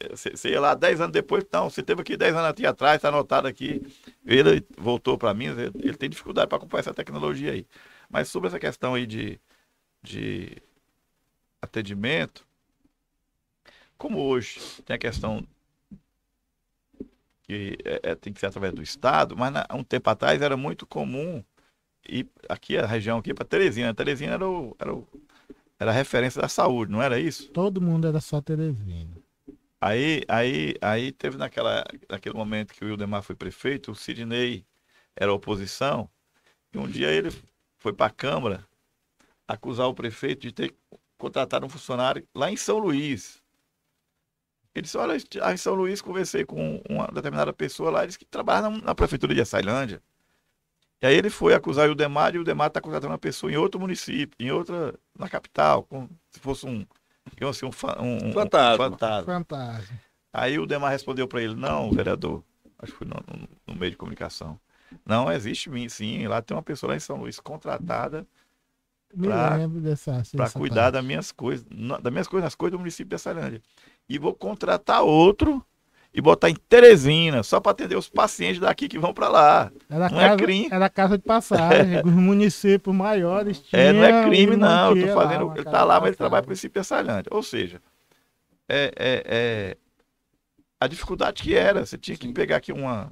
Você ia lá 10 anos depois, não, você teve aqui 10 anos aqui atrás, está anotado aqui. Ele voltou para mim, ele tem dificuldade para acompanhar essa tecnologia aí. Mas sobre essa questão aí de atendimento, como hoje tem a questão que tem que ser através do Estado, mas há um tempo atrás era muito comum ir aqui, a região aqui para Teresina. Teresina era a referência da saúde, não era isso? Todo mundo era só Teresina. Aí teve naquele momento que o Wildemar foi prefeito, o Sidney era oposição, e um dia ele foi para a Câmara acusar o prefeito de ter contratado um funcionário lá em São Luís. Ele disse, olha, em São Luís conversei com uma determinada pessoa lá, ele disse que trabalha na prefeitura de Açailândia. E aí ele foi acusar o Wildemar, e o Wildemar está contratando uma pessoa em outro município, na capital, se fosse um fantasma. Aí o Wildemar respondeu para ele, não, vereador, acho que foi no meio de comunicação. Não, existe sim, lá tem uma pessoa lá em São Luís contratada para cuidar das minhas coisas, nas coisas do município de Açailândia. E vou contratar outro e botar em Teresina, só para atender os pacientes daqui que vão para lá. É crime. Era casa de passagem, os municípios maiores tinham... não é crime não, eu tô fazendo, ele tá lá, mas ele trabalha para o município de Açailândia. Ou seja, a dificuldade que era, você tinha que pegar aqui uma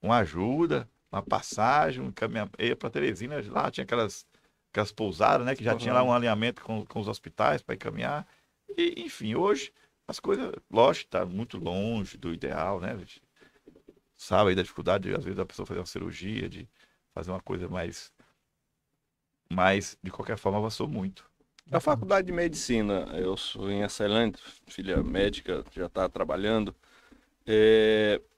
ajuda, uma passagem, um caminhamento para Teresina, lá tinha aquelas pousadas, né, que já tinha lá um alinhamento com os hospitais para encaminhar. E, enfim, hoje as coisas, lógico, está muito longe do ideal, né? A gente sabe aí da dificuldade, às vezes, da pessoa fazer uma cirurgia, de fazer uma coisa mais, de qualquer forma, avançou muito. A faculdade de medicina, eu sou em Açailândia, filha médica, já está trabalhando,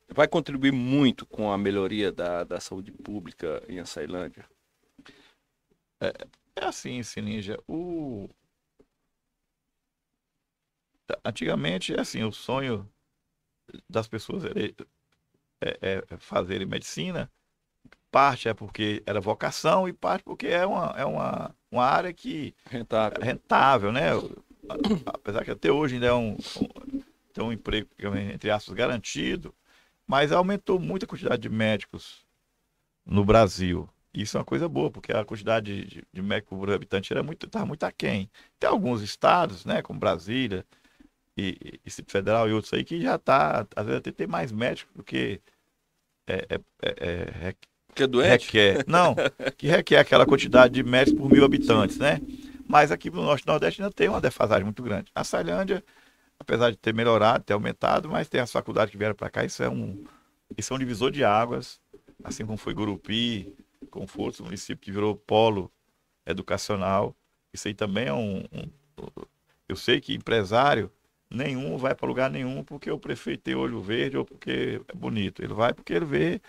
vai contribuir muito com a melhoria da saúde pública em Açailândia? É assim, Sininja, antigamente, assim, o sonho das pessoas era fazerem medicina, parte é porque era vocação e parte porque é uma área que é rentável, né? Apesar que até hoje ainda tem um emprego, entre aspas, garantido, mas aumentou muito a quantidade de médicos no Brasil. Isso é uma coisa boa, porque a quantidade de médico por habitante estava muito aquém. Tem alguns estados, né, como Brasília e Distrito Federal e outros aí, que já está, às vezes até tem mais médicos do que Que é doente? requer. Não, que requer aquela quantidade de médicos por 1.000 habitantes, né? Mas aqui no Norte e Nordeste ainda tem uma defasagem muito grande. A Ceilândia, apesar de ter melhorado, ter aumentado, mas tem as faculdades que vieram para cá, isso é um divisor de águas, assim como foi Gurupi, como foi outro município que virou polo educacional. Isso aí também é eu sei que empresário nenhum vai para lugar nenhum porque o prefeito tem olho verde ou porque é bonito. Ele vai porque ele vê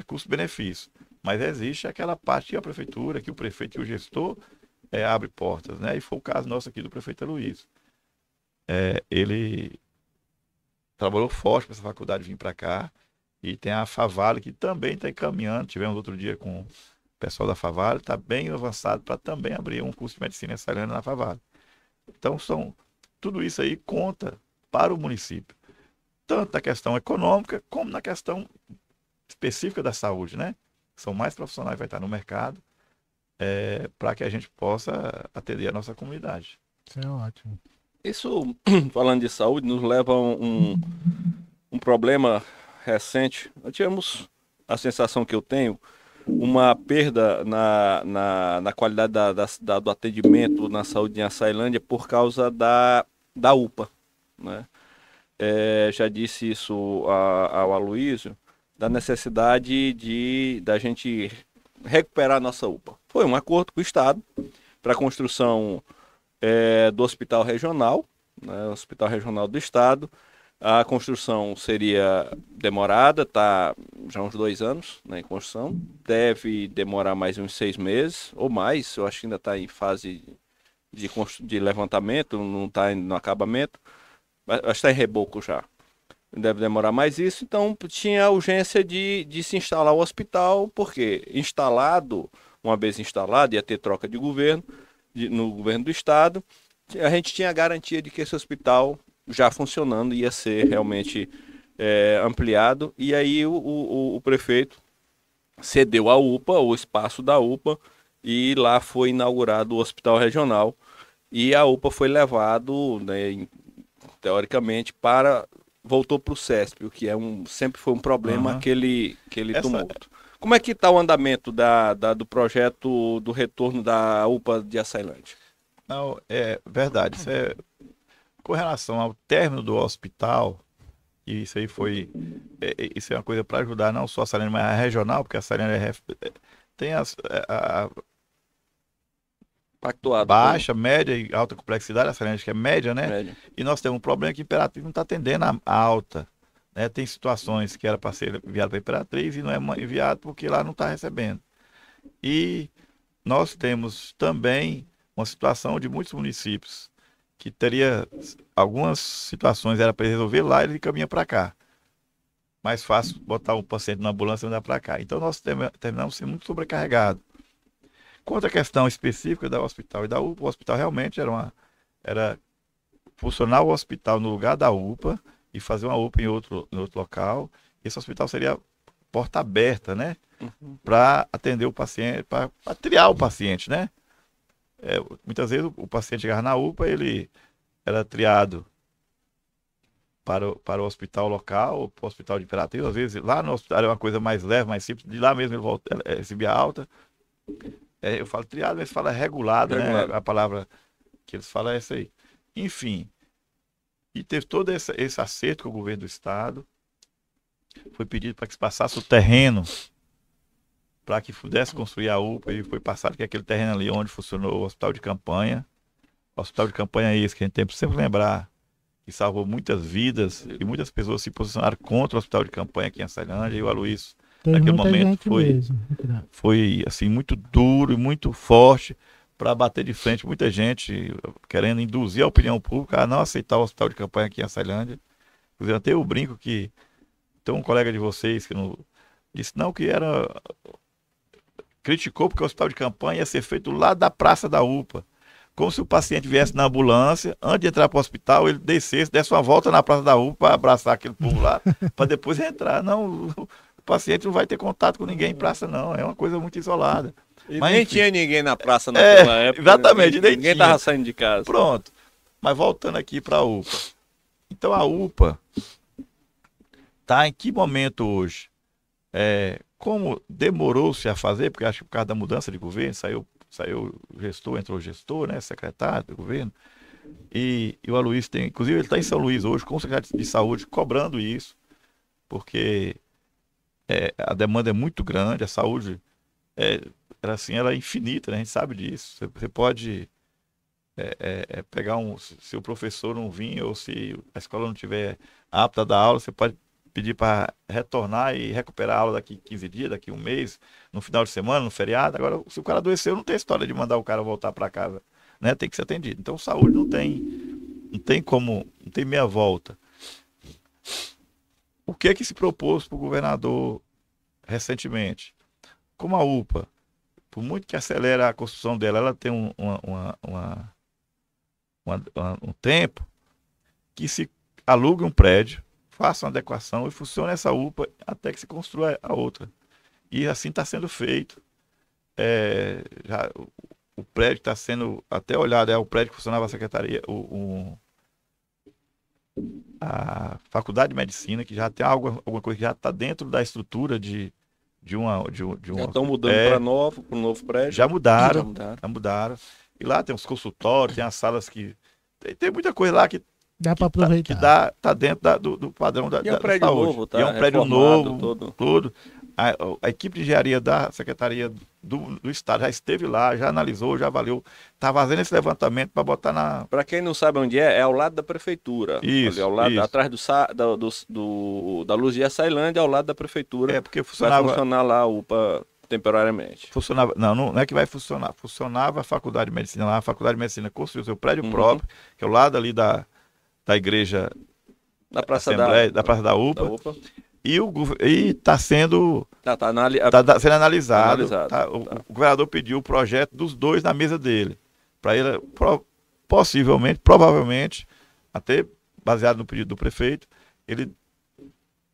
custo-benefício. Mas existe aquela parte que a prefeitura, que o prefeito, que o gestor abre portas, né? E foi o caso nosso aqui do prefeito Luiz. Ele trabalhou forte para essa faculdade vir para cá. E tem a Favale, que também está encaminhando. Tivemos outro dia com o pessoal da Favale, está bem avançado para também abrir um curso de medicina em Ceilândia na Favale. Então, tudo isso aí conta para o município, tanto na questão econômica, como na questão específica da saúde, né? São mais profissionais que vai estar no mercado para que a gente possa atender a nossa comunidade. Isso é ótimo. Isso, falando de saúde, nos leva a um problema recente. Nós tivemos a sensação que eu tenho, uma perda na qualidade do atendimento na saúde em Ceilândia por causa da UPA, né? Já disse isso ao Aloysio, da necessidade da gente recuperar a nossa UPA. Foi um acordo com o Estado para a construção do Hospital Regional, né, Hospital Regional do Estado. A construção seria demorada, está já uns 2 anos, né, em construção. Deve demorar mais uns 6 meses ou mais. Eu acho que ainda está em fase de levantamento, não está no acabamento. Mas acho que está em reboco já. Deve demorar mais isso. Então tinha a urgência de se instalar o hospital, porque uma vez instalado, ia ter troca de governo, no governo do Estado. A gente tinha a garantia de que esse hospital, já funcionando, ia ser realmente ampliado. E aí o prefeito cedeu à UPA, o espaço da UPA, e lá foi inaugurado o Hospital Regional. E a UPA foi levado, né, teoricamente, voltou para o CESP, o que sempre foi um problema, aquele tumulto. Como é que está o andamento do projeto do retorno da UPA de Ceilândia? Não, é verdade. Com relação ao término do hospital, e isso aí isso é uma coisa para ajudar não só a Ceilândia, mas a regional, porque a Ceilândia tem Pactuado baixa, média e alta complexidade, a Ceilândia que é média, né? Média. E nós temos um problema que a Imperatriz não está atendendo a alta. Né? Tem situações que era para ser enviado para a Imperatriz e não é enviado porque lá não está recebendo. E nós temos também uma situação de muitos municípios que teria algumas situações era para resolver lá e ele caminha para cá. Mais fácil botar um paciente na ambulância e mandar para cá. Então nós terminamos sendo muito sobrecarregados. Quanto à questão específica do hospital e da UPA, o hospital realmente era funcionar o hospital no lugar da UPA e fazer uma UPA em outro local. Esse hospital seria porta aberta, né? Para atender o paciente, para triar o paciente, né? Muitas vezes o paciente chegava na UPA, ele era triado para o hospital local, para o hospital de Imperatriz. Às vezes lá no hospital é uma coisa mais leve, mais simples. De lá mesmo ele recebia alta. Eu falo triado, mas fala regulado, né? A palavra que eles falam é essa aí. Enfim, e teve todo esse acerto com o governo do estado. Foi pedido para que se passasse o terreno para que pudesse construir a UPA, e foi passado que aquele terreno ali onde funcionou o hospital de campanha. O hospital de campanha é esse que a gente tem que sempre lembrar, que salvou muitas vidas e muitas pessoas se posicionaram contra o hospital de campanha aqui em Ceilândia. E o Aloysio, naquele momento, foi assim, muito duro e muito forte para bater de frente muita gente querendo induzir a opinião pública a não aceitar o hospital de campanha aqui em Ceilândia. Inclusive, até eu brinco que tem um colega de vocês que disse não, que criticou porque o hospital de campanha ia ser feito lá da praça da UPA. Como se o paciente viesse na ambulância, antes de entrar para o hospital, ele desse uma volta na praça da UPA para abraçar aquele povo lá, para depois entrar. Não, paciente não vai ter contato com ninguém em praça, não. É uma coisa muito isolada. E Mas, nem enfim. tinha ninguém na praça naquela época. Exatamente, nem Ninguém tinha. tava saindo de casa. Pronto. Mas voltando aqui para a UPA. Então a UPA está em que momento hoje? Como demorou-se a fazer, porque acho que por causa da mudança de governo, saiu o gestor, entrou o gestor, né, secretário do governo, e o Aloysio tem, inclusive ele está em São Luís hoje, com o secretário de saúde, cobrando isso, porque a demanda é muito grande, a saúde ela é infinita, né, a gente sabe disso. Você pode pegar se o professor não vir, ou se a escola não tiver apta a dar aula, você pode pedir para retornar e recuperar a aula daqui 15 dias, daqui um mês, no final de semana, no feriado. Agora, se o cara adoeceu, não tem história de mandar o cara voltar para casa, né? Tem que ser atendido. Então, saúde não tem como, não tem meia volta. O que é que se propôs para o governador recentemente? Como a UPA, por muito que acelere a construção dela, ela tem um tempo que se alugue um prédio, faça uma adequação e funcione essa UPA até que se construa a outra. E assim está sendo feito. O prédio está sendo até olhado, o prédio que funcionava a secretaria, a Faculdade de Medicina, que já tem alguma coisa que já está dentro da estrutura de uma. Já estão mudando para um novo prédio. Já mudaram. E lá tem os consultórios, tem as salas que. Tem muita coisa lá que dá para aproveitar. Que tá dentro do padrão da E é um prédio saúde. novo, tá? E é um prédio novo, todo. tudo. A equipe de engenharia da Secretaria do Estado já esteve lá, já analisou, já avaliou. Está fazendo esse levantamento para botar na... Para quem não sabe onde é ao lado da prefeitura. Isso, ali, ao lado, isso. Atrás da Luz de Açailândia, ao lado da prefeitura. Porque funcionava... Vai funcionar lá a UPA temporariamente. Funcionava... Não é que vai funcionar. Funcionava a Faculdade de Medicina lá. A Faculdade de Medicina construiu seu prédio próprio, que é ao lado ali da igreja... Da Praça da Praça da UPA. E está sendo... Tá sendo analisado. O governador pediu o projeto dos dois na mesa dele. Para ele, provavelmente, até baseado no pedido do prefeito, ele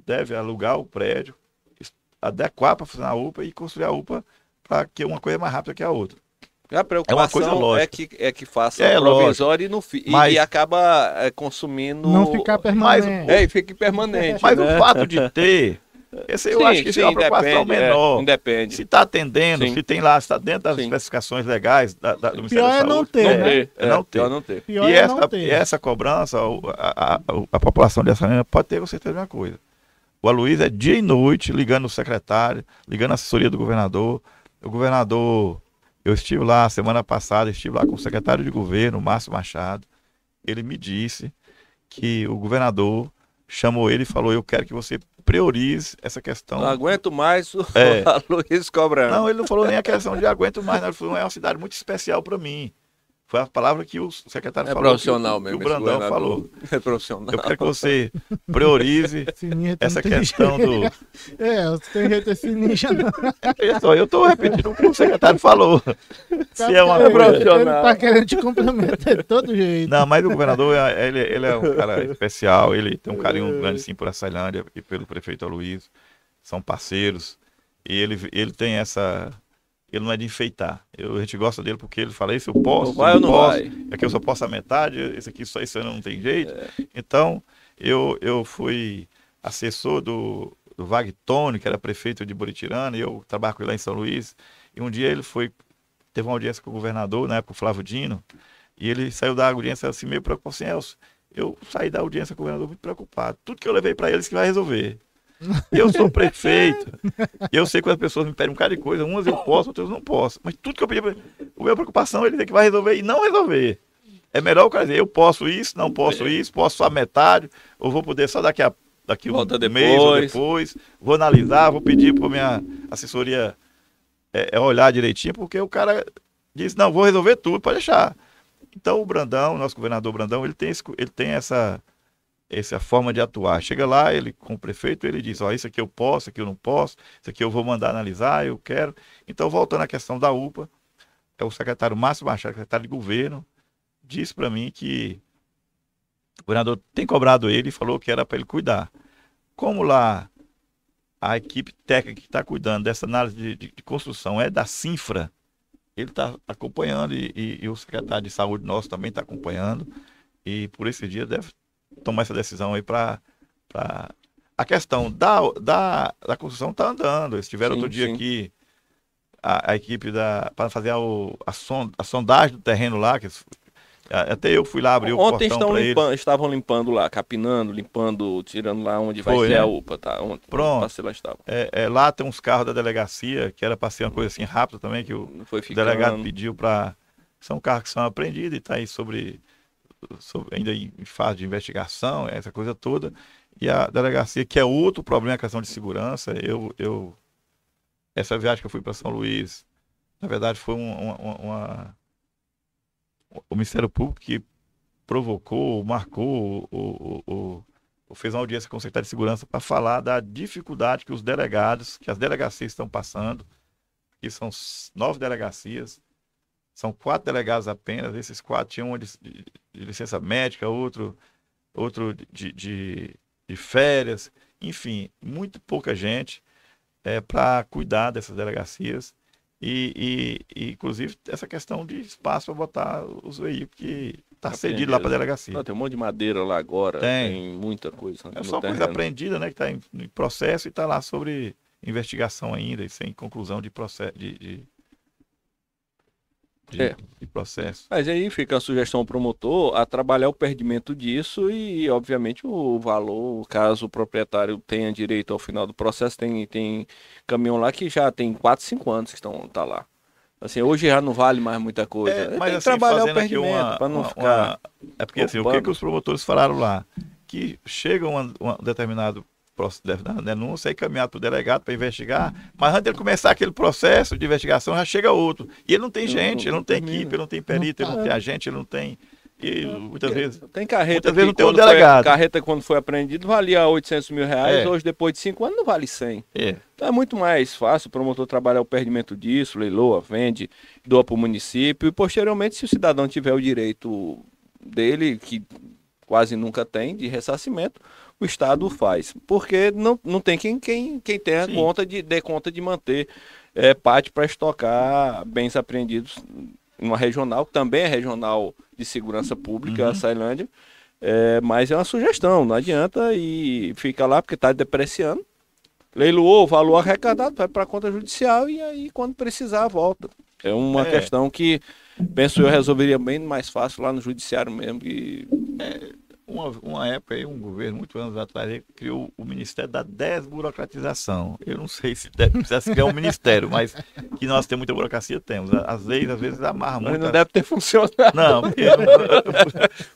deve alugar o prédio, adequar para funcionar a UPA e construir a UPA para que uma coisa é mais rápida que a outra. A preocupação é que faça provisório e acaba consumindo... Não ficar permanente. E fique permanente. Mas o fato de ter... eu acho que isso é uma preocupação menor. Independe. Se está atendendo, Sim. se tem lá, se está dentro das especificações legais do Ministério da Saúde. Não ter. Não ter. E essa cobrança, a população dessa linha pode ter com certeza uma coisa. O Aloysio é dia e noite ligando o secretário, ligando a assessoria do governador. O governador... Eu estive lá semana passada, com o secretário de governo, Márcio Machado. Ele me disse que o governador chamou ele e falou: eu quero que você priorize essa questão. Não aguento mais o Aloysio cobrando. Não, ele não falou nem a questão de aguento mais, não. Ele falou: é uma cidade muito especial para mim. Foi a palavra que o secretário falou. Profissional mesmo. Que o Brandão falou. É profissional. Eu quero que você priorize essa questão do... Você tem jeito assim, ninja não. Eu estou repetindo o que o secretário falou. Se é uma profissional. Ele tá querendo te complementar de todo jeito. Não, mas o governador, ele é um cara especial, ele tem um carinho grande sim por Açailândia e pelo prefeito Aloysio. São parceiros. E ele tem essa... Ele não é de enfeitar. A gente gosta dele porque ele fala: isso eu posso, vai ou não posso. vai? Aqui eu só posso a metade, esse aqui só isso não tem jeito. Então, eu fui assessor do Wagtônio, que era prefeito de Buritirana, e eu trabalho com ele lá em São Luís. E um dia ele teve uma audiência com o governador, na época o Flávio Dino, e ele saiu da audiência assim, meio preocupado assim: Elcio, eu saí da audiência com o governador muito preocupado. Tudo que eu levei para eles que vai resolver. Eu sou prefeito, eu sei que as pessoas me pedem um bocado de coisa, umas eu posso, outras eu não posso. Mas tudo que eu pedi, a minha preocupação é ele dizer que vai resolver e não resolver. É melhor o cara dizer: eu posso isso, não posso isso, posso só a metade, ou vou poder só daqui um mês ou depois, vou analisar, vou pedir para minha assessoria olhar direitinho, porque o cara diz: não, vou resolver tudo, pode deixar. Então o Brandão, nosso governador Brandão, ele tem essa forma de atuar. Chega lá, ele com o prefeito, ele diz: isso aqui eu posso, isso aqui eu não posso, isso aqui eu vou mandar analisar, eu quero. Então, voltando à questão da UPA, o secretário Márcio Machado, secretário de governo, disse para mim que o governador tem cobrado ele e falou que era para ele cuidar. Como lá a equipe técnica que está cuidando dessa análise de construção é da Cinfra. Ele está acompanhando e o secretário de saúde nosso também está acompanhando. E por esse dia deve tomar essa decisão aí para... A questão da construção está andando. Eles tiveram outro dia aqui a equipe para fazer a sondagem do terreno lá, que até eu fui lá abrir o portão para eles. Estavam limpando lá, capinando, limpando, tirando lá onde vai ser a UPA, tá? Pronto. Lá tem uns carros da delegacia, que era para ser uma coisa assim rápida também, que o delegado pediu para... São carros que são apreendidos e está aí ainda em fase de investigação, essa coisa toda. E a delegacia, que é outro problema, a questão de segurança. Essa viagem que eu fui para São Luís, na verdade, foi o Ministério Público que provocou, marcou, fez uma audiência com o secretário de Segurança para falar da dificuldade que os delegados, que as delegacias estão passando, que são 9 delegacias, são 4 delegados apenas, esses 4 tinham um de licença médica, outro de férias, enfim, muito pouca gente para cuidar dessas delegacias e inclusive essa questão de espaço para botar os veículos que está cedido lá para a delegacia. Não, tem um monte de madeira lá agora, tem muita coisa. É só coisa apreendida, né, que está em processo e está lá sobre investigação ainda e sem conclusão de processo. De processo. Mas aí fica a sugestão ao promotor a trabalhar o perdimento disso e, obviamente, o valor, caso o proprietário tenha direito ao final do processo, tem caminhão lá que já tem 4, 5 anos que tá lá. Assim, hoje já não vale mais muita coisa. Mas tem assim, que trabalhar o perdimento para não ficar... É porque assim, o que os promotores falaram lá? Que chega um determinado da denúncia e caminhado para o delegado para investigar, mas antes de ele começar aquele processo de investigação já chega outro. E ele não tem gente, ele não tem equipe, ele não tem perito, ele não tem agente, ele não tem... E muitas vezes... Tem carreta muitas vezes não tem um delegado. Carreta quando foi apreendido valia 800 mil reais, hoje depois de 5 anos não vale 100. Então é muito mais fácil o promotor trabalhar o perdimento disso, leiloa, vende, doa para o município e posteriormente, se o cidadão tiver o direito dele, que quase nunca tem, de ressarcimento, o Estado faz, porque não tem quem tenha dê conta de manter pátio para estocar bens apreendidos numa regional, que também é regional de segurança pública, a Ceilândia, mas é uma sugestão, não adianta e fica lá porque está depreciando, leiloou, valor arrecadado, vai para a conta judicial e aí quando precisar volta. É uma questão que, penso eu, resolveria bem mais fácil lá no judiciário mesmo. Uma época aí, um governo, muitos anos atrás, ele criou o Ministério da Desburocratização. Eu não sei se precisasse criar um ministério, mas que nós temos muita burocracia, temos. As leis, às vezes, amarram muito. Mas não deve ter funcionado. Não, porque...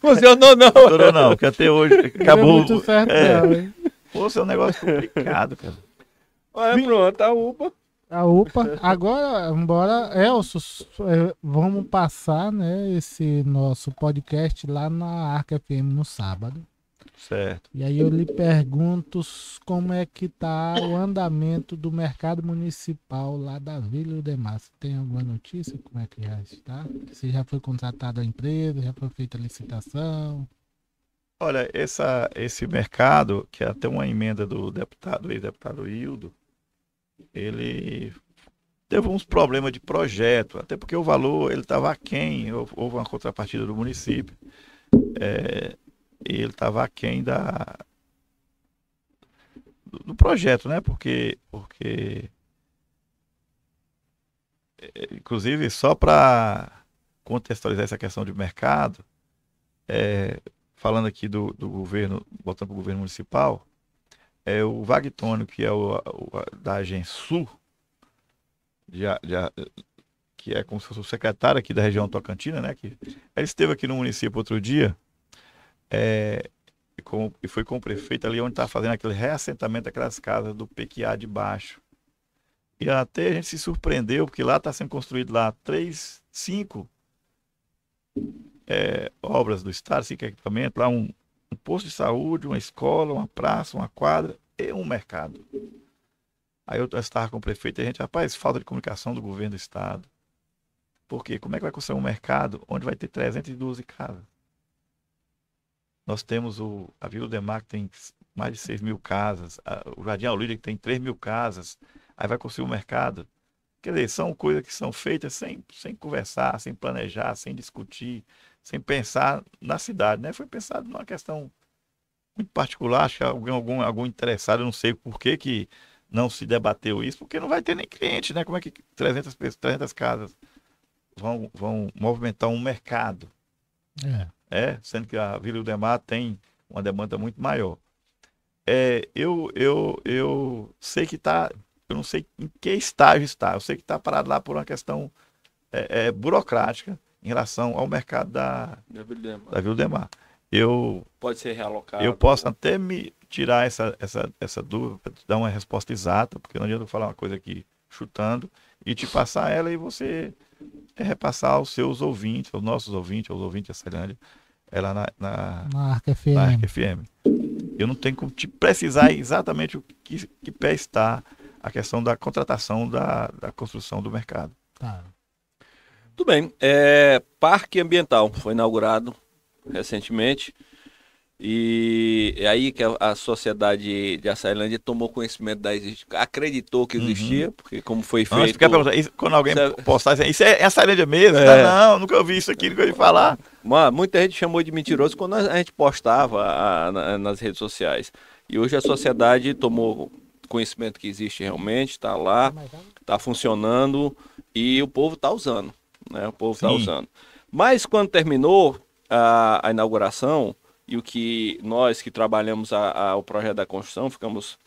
Funcionou não. Funcionou não, porque até hoje acabou... Não é muito certo, não, hein? Pô, isso é um negócio complicado, cara. Pronto, a UPA. A UPA. Agora, embora, Elcio, vamos passar, né, esse nosso podcast lá na Arca FM no sábado. Certo. E aí eu lhe pergunto como é que tá o andamento do mercado municipal lá da Vila Udemar. Você tem alguma notícia? Como é que já está? Se já foi contratada a empresa, já foi feita a licitação? Olha, esse mercado, que é até uma emenda do ex-deputado Hildo, ele teve uns problemas de projeto, até porque o valor ele estava aquém, houve uma contrapartida do município, e ele estava aquém do projeto, né? Porque inclusive, só para contextualizar essa questão de mercado, falando aqui do governo, voltando para o governo municipal, o Wagtônio, que é da Agensul, que é como se fosse o secretário aqui da região Tocantina, né? Ele esteve aqui no município outro dia, e foi com o prefeito ali onde está fazendo aquele reassentamento daquelas casas do PQA de baixo. E até a gente se surpreendeu, porque lá está sendo construído lá 5 obras do Estado, 5 equipamentos, lá um posto de saúde, uma escola, uma praça, uma quadra e um mercado. Aí eu estava com o prefeito e a gente, rapaz, falta de comunicação do governo do Estado. Por quê? Como é que vai construir um mercado onde vai ter 312 casas? Nós temos a Vila Udemar, que tem mais de 6 mil casas. O Jardim Aurélio que tem 3 mil casas. Aí vai construir um mercado. Quer dizer, são coisas que são feitas sem conversar, sem planejar, sem discutir, sem pensar na cidade, né? Foi pensado numa questão muito particular, acho que algum interessado, eu não sei por que não se debateu isso, porque não vai ter nem cliente, né? Como é que 300 casas vão movimentar um mercado? Sendo que a Vila Ildemar tem uma demanda muito maior. Eu sei que está, eu não sei em que estágio está, eu sei que está parado lá por uma questão burocrática em relação ao mercado da Vila Ildemar. Pode ser realocado. Eu posso até me tirar essa dúvida, dar uma resposta exata, porque não adianta eu falar uma coisa aqui chutando e te passar ela e você repassar aos seus ouvintes, aos nossos ouvintes, aos ouvintes da Ceilândia, ela na Arca FM. Na Arca FM. Eu não tenho como te precisar exatamente o que pé está a questão da contratação da construção do mercado. Tá. Tudo bem. Parque Ambiental foi inaugurado recentemente. E é aí que a sociedade de Açailândia tomou conhecimento da existência, acreditou que existia, porque como foi feito... Quando alguém postar isso é Açailândia mesmo? Não, nunca ouvi isso aqui, nunca ouvi falar. Muita gente chamou de mentiroso quando a gente postava nas redes sociais. E hoje a sociedade tomou conhecimento que existe realmente, está lá, está funcionando e o povo está usando, né? O povo está usando. Mas quando terminou a inauguração... E o que nós que trabalhamos o projeto da construção ficamos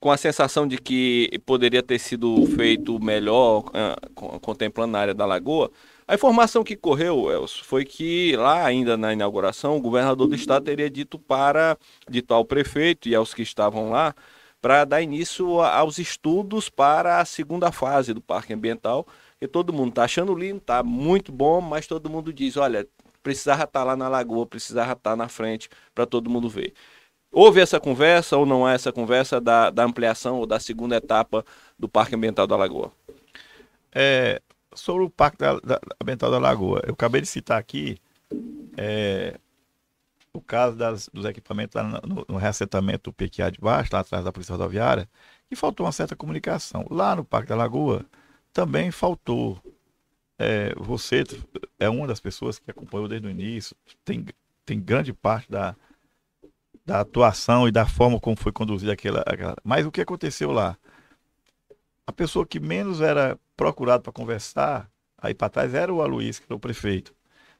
com a sensação de que poderia ter sido feito melhor contemplando a área da lagoa. A informação que correu, Elcio, foi que lá ainda na inauguração o governador do estado teria dito ao prefeito e aos que estavam lá para dar início aos estudos para a segunda fase do Parque Ambiental, que todo mundo está achando lindo, está muito bom, mas todo mundo diz, olha... precisava estar lá na lagoa, precisava estar na frente para todo mundo ver. Houve essa conversa ou não há essa conversa da ampliação ou da segunda etapa do Parque Ambiental da Lagoa? Sobre o Parque Ambiental da Lagoa, eu acabei de citar aqui o caso dos equipamentos lá no reassentamento do PQA de baixo, lá atrás da Polícia Rodoviária, que faltou uma certa comunicação. Lá no Parque da Lagoa também faltou. Você é uma das pessoas que acompanhou desde o início, tem grande parte da atuação e da forma como foi conduzida aquela... Mas o que aconteceu lá? A pessoa que menos era procurada para conversar, aí para trás era o Aloysio, que era o prefeito.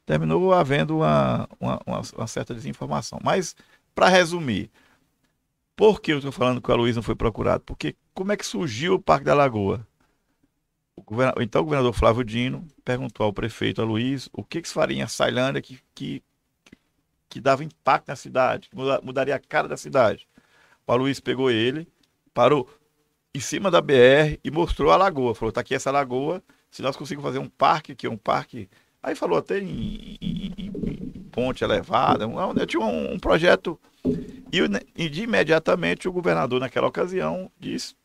Terminou havendo uma certa desinformação. Mas, para resumir, por que eu estou falando que o Aloysio não foi procurado? Porque como é que surgiu o Parque da Lagoa? Então o governador Flávio Dino perguntou ao prefeito Aloysio o que se faria em Açailândia que dava impacto na cidade, que mudaria a cara da cidade. O Aloysio pegou ele, parou em cima da BR e mostrou a lagoa. Falou, tá aqui essa lagoa, se nós conseguirmos fazer um parque, que é um parque... Aí falou até em ponte elevada, tinha um projeto... E de imediatamente o governador naquela ocasião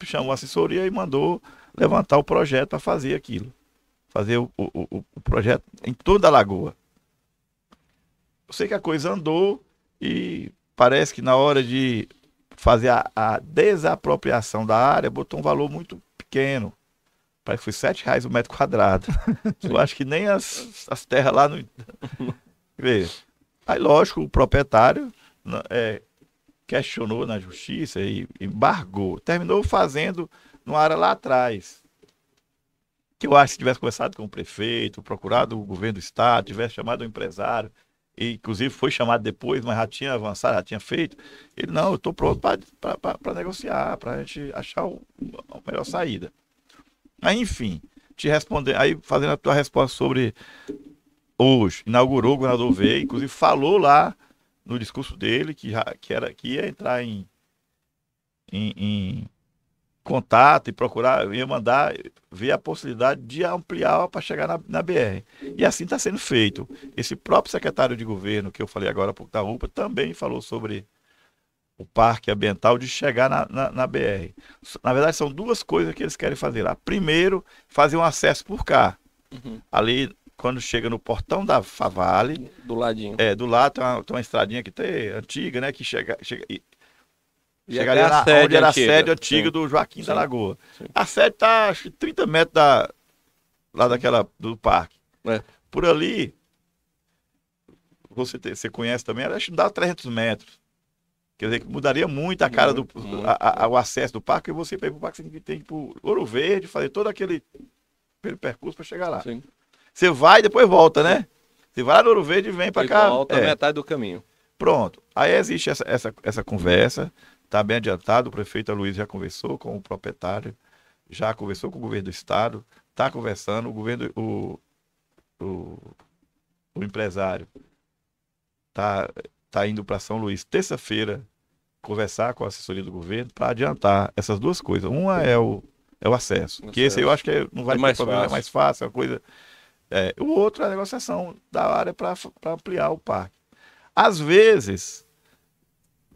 chamou a assessoria e mandou levantar o projeto para fazer aquilo. Fazer o projeto em toda a lagoa. Eu sei que a coisa andou e parece que na hora de fazer a desapropriação da área, botou um valor muito pequeno. Parece que foi R$7 o metro quadrado. Eu acho que nem as terras lá no... Aí, lógico, o proprietário questionou na justiça e embargou. Terminou fazendo numa área lá atrás. Que eu acho que se tivesse conversado com o prefeito, procurado o governo do estado, tivesse chamado o empresário, e inclusive foi chamado depois, mas já tinha avançado, já tinha feito. Ele, não, eu estou pronto para negociar, para a gente achar a melhor saída. Aí, enfim, te responder, aí fazendo a tua resposta sobre hoje, inaugurou, o governador veio, inclusive falou lá no discurso dele que ia entrar em contato e procurar, ia mandar ver a possibilidade de ampliar para chegar na BR. E assim está sendo feito. Esse próprio secretário de governo, que eu falei agora há pouco da UPA, também falou sobre o parque ambiental de chegar na BR. Na verdade, são duas coisas que eles querem fazer lá. Primeiro, fazer um acesso por cá. Ali quando chega no portão da Favale, Do ladinho. do lado tem uma estradinha que tem, antiga, né? Que chega E ali até a sede onde era a antiga. sede antiga Sim. do Joaquim da Sim. Lagoa. Sim. A sede tá, acho que 30 metros lá do parque. É. Por ali, você conhece também, acho que dá 300 metros. Quer dizer, que mudaria muito a cara Muito. o acesso do parque, e você para ir pro parque, você tem que ir pro Ouro Verde, fazer todo aquele percurso para chegar lá. Sim. Você vai e depois volta, né? Você vai no Ouro Verde e vem para E cá. volta metade do caminho. Pronto. Aí existe essa conversa, está bem adiantado, o prefeito Aloysio já conversou com o proprietário, já conversou com o governo do estado, está conversando, o empresário tá indo para São Luís terça-feira conversar com a assessoria do governo para adiantar essas duas coisas. Uma é o acesso, que esse aí eu acho que não vai ter mais problema, é fácil. mais fácil, é uma coisa. O outro é a negociação da área para ampliar o parque. Às vezes,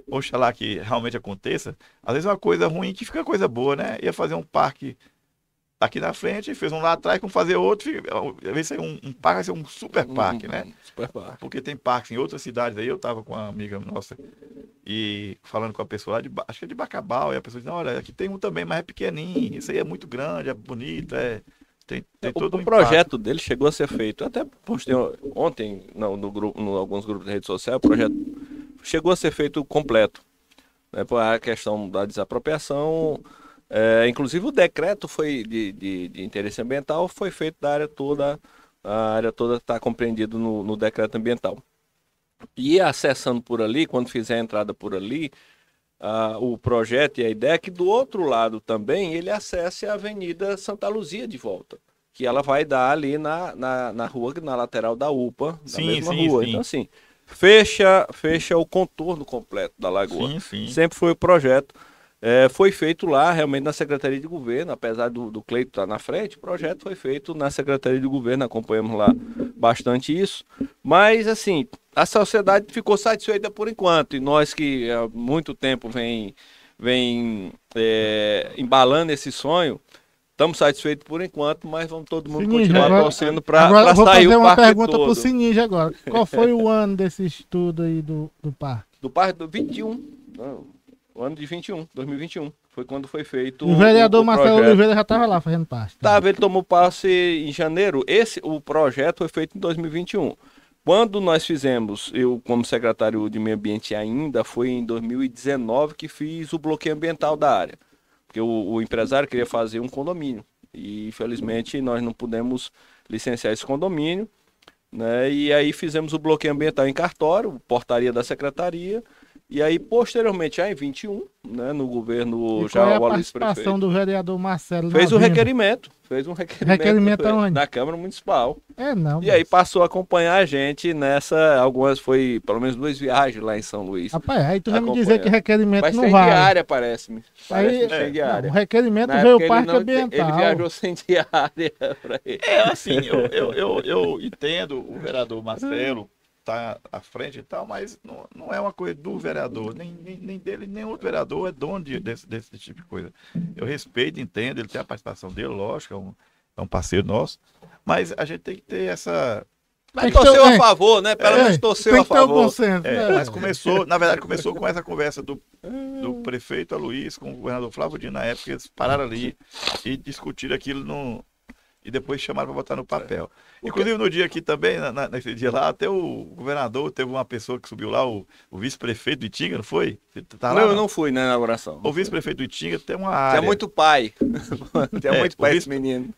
oxalá que realmente aconteça, às vezes é uma coisa ruim que fica coisa boa, né? Ia fazer um parque aqui na frente, fez um lá atrás, como fazer outro, às vezes um parque vai ser um super parque, né? Super parque. Porque tem parques em outras cidades aí, eu tava com uma amiga nossa e falando com a pessoa lá, acho que é de Bacabal, e a pessoa disse, olha, aqui tem um também, mas é pequenininho, isso aí é muito grande, é bonito, tem todo O projeto dele chegou a ser feito, até postei ontem alguns grupos de rede social, o projeto chegou a ser feito completo. Né, por a questão da desapropriação, inclusive o decreto foi de interesse ambiental foi feito da área toda, a área toda está compreendido no decreto ambiental. E acessando por ali, quando fizer a entrada por ali, o projeto e a ideia é que do outro lado também ele acesse a Avenida Santa Luzia de volta, que ela vai dar ali na rua, na lateral da UPA, na mesma rua. Sim. Então assim, fecha o contorno completo da lagoa. Sim. Sempre foi o projeto. Foi feito lá, realmente, na Secretaria de Governo, apesar do Cleito estar na frente, o projeto foi feito na Secretaria de Governo, acompanhamos lá bastante isso. Mas, assim, a sociedade ficou satisfeita por enquanto, e nós que há muito tempo vem embalando esse sonho, estamos satisfeitos por enquanto, mas vamos todo mundo continuar torcendo para sair o parque todo. Vou fazer uma pergunta pro Sininja agora. Qual foi o ano desse estudo aí do parque? Do parque do 21, o ano de 2021, foi quando foi feito o vereador o Marcelo projeto. Oliveira já estava lá fazendo parte. Tá, ele tomou passe em janeiro. O projeto foi feito em 2021. Quando nós fizemos, eu como secretário de Meio Ambiente ainda, foi em 2019 que fiz o bloqueio ambiental da área. Porque o empresário queria fazer um condomínio. E infelizmente nós não pudemos licenciar esse condomínio, né? E aí fizemos o bloqueio ambiental em cartório, portaria da secretaria. E aí, posteriormente, já em 21, né, no governo, já o a participação prefeito do vereador Marcelo fez um Venda? requerimento. Requerimento aonde? Na Câmara Municipal. Não. E aí passou a acompanhar a gente foi pelo menos 2 viagens lá em São Luís. Rapaz, aí tu vai me dizer que requerimento Mas não sem vale. diária, parece-me. Aí, sem diária. O requerimento Na veio o época parque ele ambiental. Ele viajou sem diária pra ele. Assim, eu entendo o vereador Marcelo tá à frente e tal, mas não é uma coisa do vereador, nem dele, nem outro vereador é dono desse tipo de coisa. Eu respeito, entendo, ele tem a participação dele, lógico, é um parceiro nosso, mas a gente tem que ter essa... Mas torceu a favor, né? Pelo menos torceu a favor. Tem que ter o consenso, né? Mas começou com essa conversa do prefeito Aloysio com o governador Flávio Dino na época, eles pararam ali e discutiram aquilo e depois chamaram para botar no papel. Inclusive no dia aqui também, nesse dia lá, até o governador teve uma pessoa que subiu lá, o vice-prefeito de Itinga, não foi? Tá lá, eu não fui na inauguração. O vice-prefeito de Itinga tem uma área. Tem muito pai. Tem muito pai esse menino.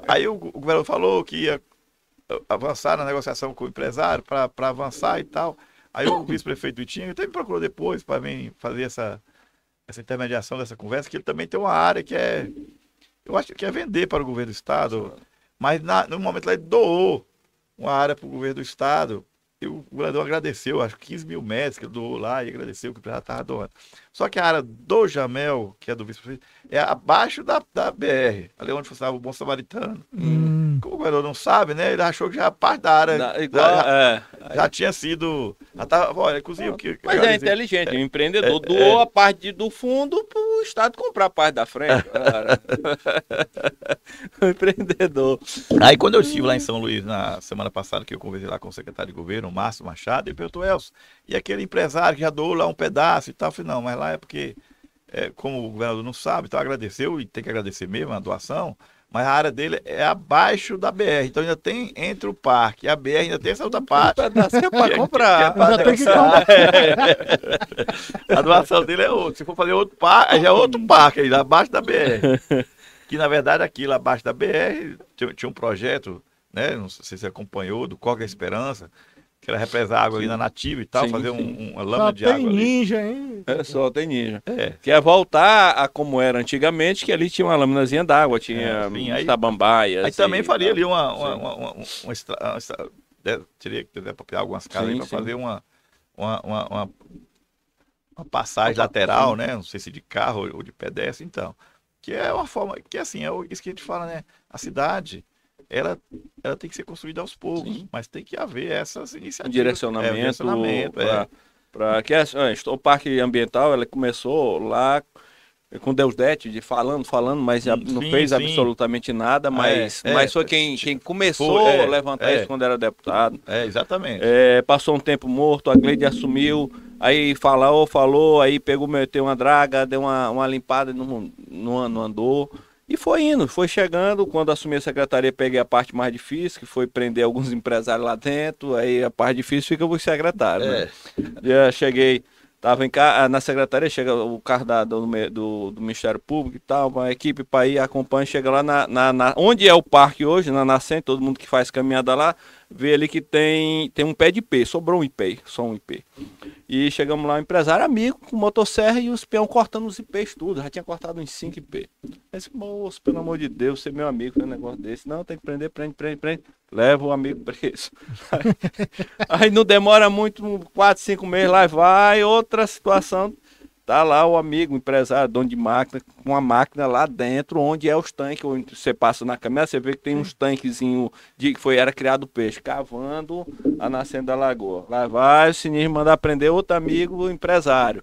Aí o governador falou que ia avançar na negociação com o empresário para avançar e tal. Aí o vice-prefeito do Itinga até me procurou depois para vir fazer essa intermediação dessa conversa, que ele também tem uma área que eu acho que é vender para o governo do estado, mas no momento lá ele doou uma área para o governo do estado, e o governador agradeceu, acho que 15 mil metros que ele doou lá, e agradeceu que o empresário estava doando. Só que a área do Jamel, que é do vice-prefeito, é abaixo da BR, ali onde funcionava o Bom Samaritano. Como o governador não sabe, né, ele achou que já a parte da área já tinha sido... Já tava, olha, inclusive... Mas é inteligente, o empreendedor doou a parte do fundo o Estado comprar parte da frente. Cara. O empreendedor. Aí quando eu estive lá em São Luís na semana passada, que eu conversei lá com o secretário de governo, o Márcio Machado, ele perguntou, Elcio, e aquele empresário que já doou lá um pedaço e tal? Eu falei, não, mas lá é porque, como o governador não sabe, então agradeceu, e tem que agradecer mesmo a doação, mas a área dele é abaixo da BR, então ainda tem entre o parque e a BR, ainda tem essa outra parte. Um pedacinho pra comprar. Ainda tem que comprar. A doação dele é outra. Se for fazer outro parque, aí já é outro parque, aí abaixo da BR. Que na verdade aquilo abaixo da BR tinha um projeto, né? Não sei se você acompanhou, do Corga Esperança, que era represar água ali na Nativa e tal, Sim, fazer sim. uma Só lâmina de tem água ali. ninja, hein? Só tem ninja. É. Que é voltar a como era antigamente, que ali tinha uma lâminazinha d'água, tinha sim, aí- sabambaias. Aí também faria ali sim. teria que ter algumas casas Sim, para sim. fazer uma passagem lateral, né? Não sei se de carro ou de pedestre, então. Que é uma forma, que assim, isso que a gente fala, né? A cidade, ela tem que ser construída aos poucos, Sim. mas tem que haver essas Um iniciativas. direcionamento, Direcionamento, para que o parque ambiental ele começou lá com Deus Dete, de falando, mas não Sim, fez sim. absolutamente nada, mas foi quem começou Foi, a levantar isso quando era deputado. Exatamente. Passou um tempo morto, a Gleide assumiu, aí falou, aí meteu uma draga, deu uma limpada, não andou. E foi indo, foi chegando. Quando assumi a secretaria, peguei a parte mais difícil, que foi prender alguns empresários lá dentro. Aí a parte difícil fica para os secretários, né? Já cheguei, tava na secretaria, chega o carro do Ministério Público e tal, uma equipe para ir, acompanha, chega lá onde é o parque hoje, na Nascente, todo mundo que faz caminhada lá, vê ali que tem um pé de ipê, sobrou um ipê, só um ipê. E chegamos lá, um empresário amigo, com motosserra e os peão cortando os ipês tudo, já tinha cortado uns 5 ipê. Eu disse, moço, pelo amor de Deus, você é meu amigo, faz um negócio desse. Não, tem que prender, prende. Leva o amigo preso. Aí não demora muito, 4, 5 meses, lá vai, outra situação. Tá lá o amigo, o empresário, dono de máquina, com uma máquina lá dentro, onde é os tanques, onde você passa na caminhada, você vê que tem uns tanquezinhos de que era criado o peixe, cavando a nascente da lagoa. Lá vai o sinistro mandar prender outro amigo, o empresário.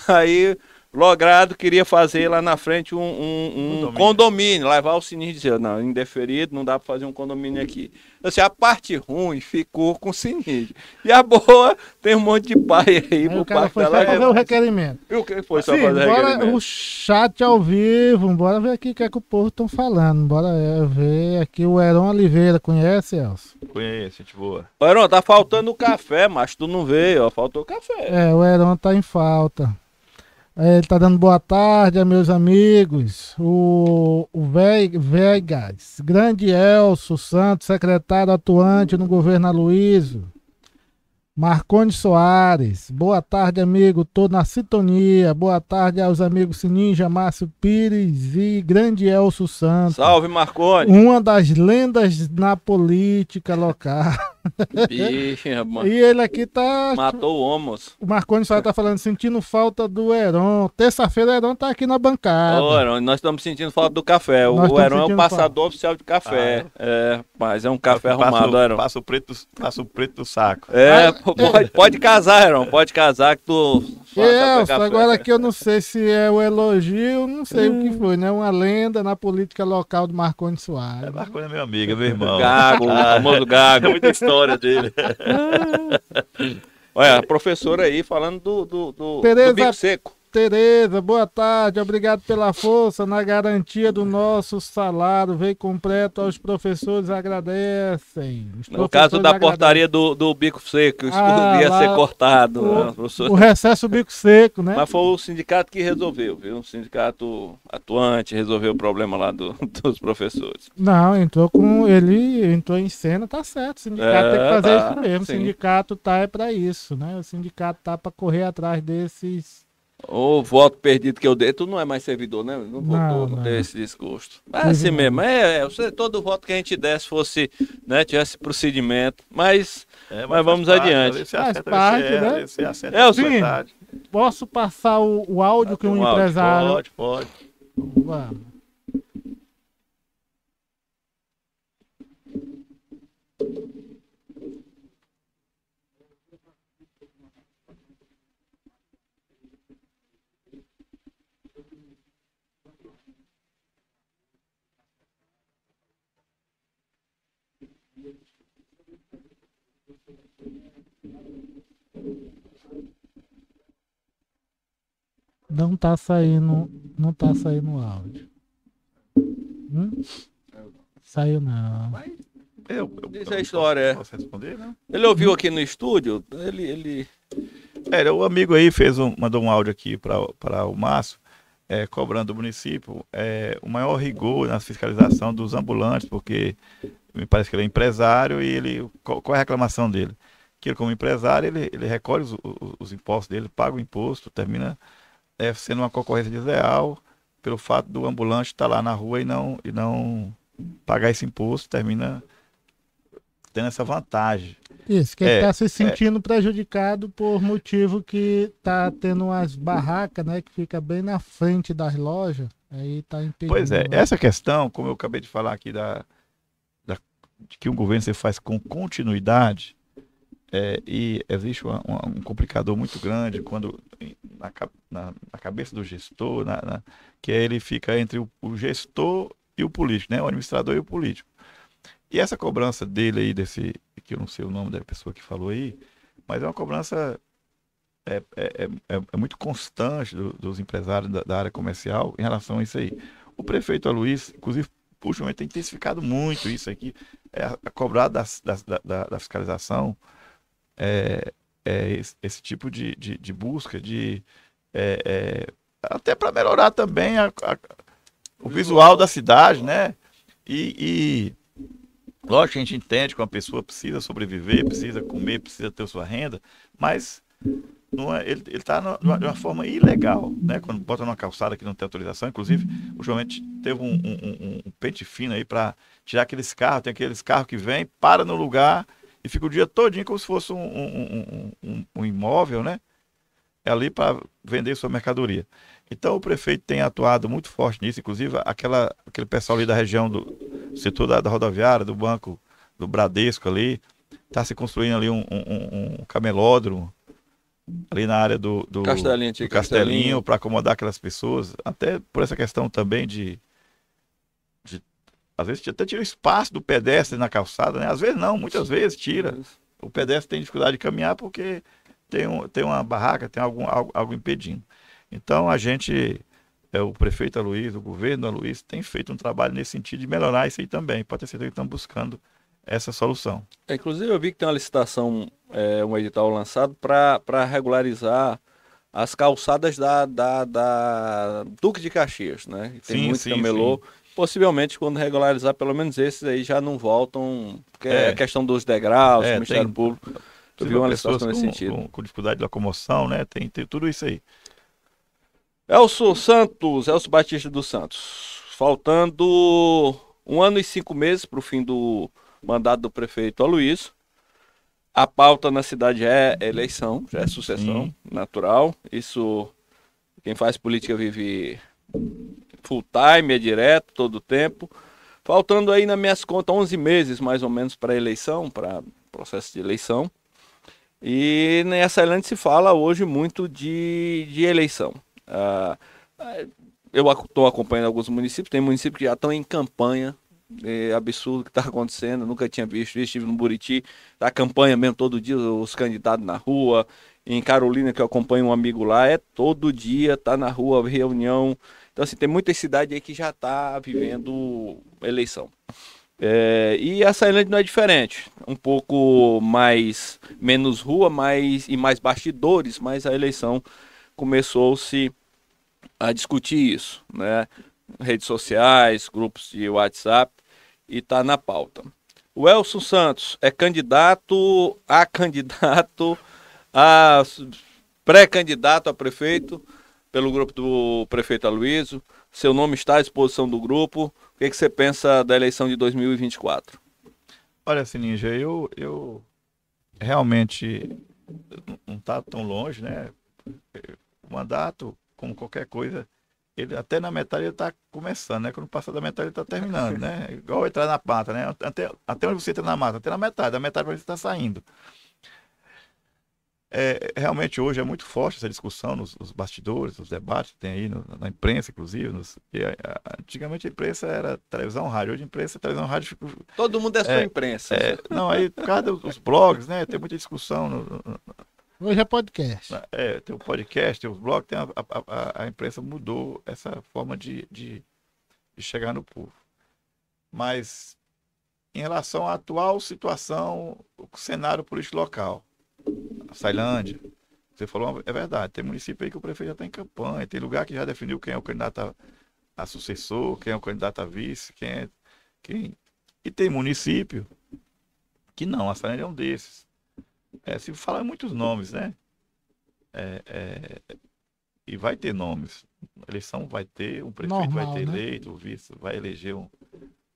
Aí, logrado, queria fazer lá na frente um condomínio, levar o sinistro e dizer, não, indeferido, não dá para fazer um condomínio aqui. Assim, a parte ruim ficou com o sinistro. E a boa, tem um monte de pai aí O pro cara parque foi da só fazer o lagoa. requerimento. E o que foi só Sim, fazer bora requerimento? o chat ao vivo, bora ver aqui o que é que o povo estão falando. Bora ver aqui o Heron Oliveira, conhece, Elcio? Conheço, gente boa. Ô, Heron, tá faltando café, mas tu não veio, ó, faltou café. É, o Heron tá em falta. Ele tá dando boa tarde a meus amigos. O Vegas, grande Elcio Santos, secretário atuante no governo Aloysio. Marcone Soares, boa tarde, amigo, tô na sintonia. Boa tarde aos amigos Sininja, Márcio Pires e grande Elcio Santos. Salve, Marcone. Uma das lendas na política local. Bicha, mano. E ele aqui tá... Matou o homos. O Marcone Soares tá falando, sentindo falta do Heron. Terça-feira o Heron tá aqui na bancada. Ô, Heron, nós estamos sentindo falta do café. Nós O estamos Heron é o sentindo passador oficial de café. Mas é um café arrumado, Heron. Passa o preto do saco. Pode casar, Heron. Pode casar que tu Elcio, agora que eu não sei se é o elogio, não sei o que foi, né? Uma lenda na política local do Marcone Soares. Marconi é meu amigo, meu irmão. Gago, o famoso Gago. É muita história dele. Olha, a professora aí falando do Tereza bico seco. Tereza, boa tarde, obrigado pela força na garantia do nosso salário. Veio completo aos professores, agradecem. No caso da portaria do bico seco, isso poderia ser cortado. O recesso bico seco, né? Mas foi o sindicato que resolveu, viu? O sindicato atuante resolveu o problema lá dos professores. Não, ele entrou em cena, tá certo. O sindicato tem que fazer isso mesmo. Sim. O sindicato tá para isso, né? O sindicato tá para correr atrás desses. O voto perdido que eu dei, tu não é mais servidor, né? Não votou, não teve esse desgosto. É assim mesmo, todo voto que a gente desse fosse, né, tivesse procedimento, mas vamos adiante. Faz parte, né? Sim. Posso passar o áudio que um empresário... Pode. Vamos. Não tá saindo o áudio. Saiu não. Diz a história. Posso responder, não? Ele ouviu aqui no estúdio, ele... O amigo aí mandou um áudio aqui para o Márcio, cobrando do município o maior rigor na fiscalização dos ambulantes, porque me parece que ele é empresário e qual é a reclamação dele? Que ele, como empresário, ele recolhe os impostos dele, paga o imposto, termina sendo uma concorrência desleal pelo fato do ambulante estar lá na rua e não pagar esse imposto, termina tendo essa vantagem. Isso, que ele está se sentindo prejudicado por motivo que tá tendo umas barracas, né, que fica bem na frente das lojas, aí tá impedindo. Pois é, essa questão, como eu acabei de falar aqui, de que o governo se faz com continuidade, e existe um complicador muito grande quando na cabeça do gestor, que ele fica entre o gestor e o político, né, o administrador e o político. E essa cobrança dele aí, que eu não sei o nome da pessoa que falou aí, mas é uma cobrança muito constante dos empresários da área comercial em relação a isso aí. O prefeito Aloysio, inclusive, ultimamente tem intensificado muito isso aqui, a cobrar da fiscalização, esse tipo de busca, até para melhorar também o visual da cidade, né? Lógico que a gente entende que uma pessoa precisa sobreviver, precisa comer, precisa ter sua renda, mas ele está de uma forma ilegal, né? Quando bota numa calçada que não tem autorização, inclusive, ultimamente teve um pente fino aí para tirar aqueles carros, tem aqueles carros que vêm, para no lugar e fica o dia todinho como se fosse um imóvel, né? Ali para vender sua mercadoria. Então o prefeito tem atuado muito forte nisso, inclusive aquele pessoal ali da região do setor da rodoviária, do banco, do Bradesco ali, está se construindo ali um camelódromo ali na área do Castelinho para acomodar aquelas pessoas, até por essa questão também às vezes até tira o espaço do pedestre na calçada, né? Às vezes não, muitas vezes tira. O pedestre tem dificuldade de caminhar porque tem uma barraca, tem algo impedindo. Então a gente, o prefeito Aloysio, o governo Aloysio, tem feito um trabalho nesse sentido de melhorar isso aí também. Pode ter certeza que estão buscando essa solução. Inclusive eu vi que tem uma licitação, um edital lançado para regularizar as calçadas da Duque de Caxias, né? Tem muito camelô. Sim. Possivelmente quando regularizar, pelo menos esses aí já não voltam, porque é questão dos degraus, do Ministério Público. Eu vi uma licitação nesse sentido. Com dificuldade de locomoção, né? Tem tudo isso aí. Elcio Batista dos Santos, faltando 1 ano e 5 meses para o fim do mandato do prefeito Aloysio. A pauta na cidade é eleição, já é sucessão natural. Isso, quem faz política vive full time, é direto, todo o tempo. Faltando aí, nas minhas contas, 11 meses mais ou menos para a eleição, para processo de eleição. E nessa Açailândia se fala hoje muito de eleição. Eu estou acompanhando alguns municípios, tem municípios que já estão em campanha. É absurdo o que está acontecendo, eu nunca tinha visto isso. Estive no Buriti, a campanha mesmo, todo dia, os candidatos na rua. Em Carolina, que eu acompanho um amigo lá, todo dia, tá na rua, reunião. Então, assim, tem muita cidade aí que já está vivendo eleição. E a Açailândia não é diferente. Um pouco menos rua, e mais bastidores, mas a eleição começou-se a discutir isso, né? Redes sociais, grupos de WhatsApp, e está na pauta. O Elcio Santos é candidato, pré-candidato a prefeito pelo grupo do prefeito Aloysio. Seu nome está à disposição do grupo. O que você pensa da eleição de 2024? Olha, Sininja, eu realmente não está tão longe, né? O mandato, como qualquer coisa, ele até na metade ele está começando, né? Quando passa da metade ele está terminando, né? Igual entrar na mata, né? Até onde você entra na mata, até na metade, da metade você está saindo. Realmente hoje é muito forte essa discussão nos bastidores, nos debates que tem aí na imprensa, inclusive. Antigamente a imprensa era televisão, rádio. Hoje a imprensa, televisão, rádio... Todo mundo é sua imprensa. Não, aí por causa dos blogs, né? Tem muita discussão Hoje é podcast. Tem o podcast, tem os blogs, a imprensa mudou essa forma de chegar no povo. Mas em relação à atual situação, o cenário político local, a Ceilândia, você falou, é verdade, tem município aí que o prefeito já está em campanha, tem lugar que já definiu quem é o candidato a sucessor, quem é o candidato a vice, quem. E tem município que não, a Ceilândia é um desses. Se fala em muitos nomes, né? E vai ter nomes. A eleição vai ter, um prefeito Normal, vai ter né? eleito, o vice vai eleger um.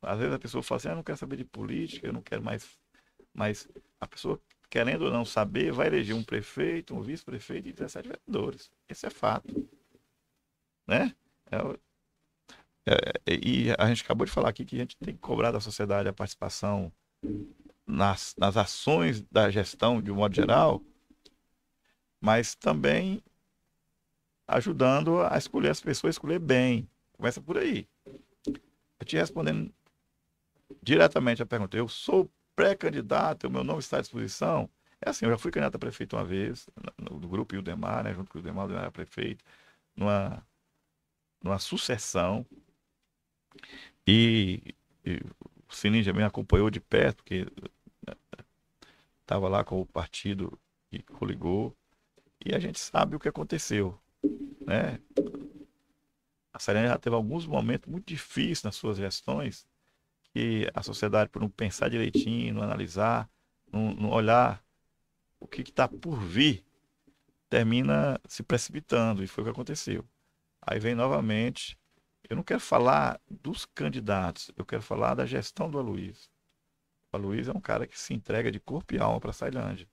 Às vezes a pessoa fala assim, eu não quero saber de política, eu não quero mais. Mas a pessoa, querendo ou não saber, vai eleger um prefeito, um vice-prefeito e 17 vereadores. Esse é fato. Né? E a gente acabou de falar aqui que a gente tem que cobrar da sociedade a participação nas ações da gestão, de um modo geral, mas também ajudando a escolher as pessoas, a escolher bem. Começa por aí. Eu te respondendo diretamente a pergunta, eu sou pré-candidato, o meu nome está à disposição. É assim, eu já fui candidato a prefeito uma vez, no grupo Ildemar, né, junto com o Ildemar era prefeito, numa sucessão, e o Sininho já me acompanhou de perto, porque estava lá com o partido que coligou, e a gente sabe o que aconteceu, né? A Ceilândia já teve alguns momentos muito difíceis nas suas gestões, que a sociedade, por não pensar direitinho, não analisar, não olhar o que está por vir, termina se precipitando, e foi o que aconteceu. Aí vem novamente, eu não quero falar dos candidatos, eu quero falar da gestão do Aloysio. O Aloysio é um cara que se entrega de corpo e alma para a Ceilândia.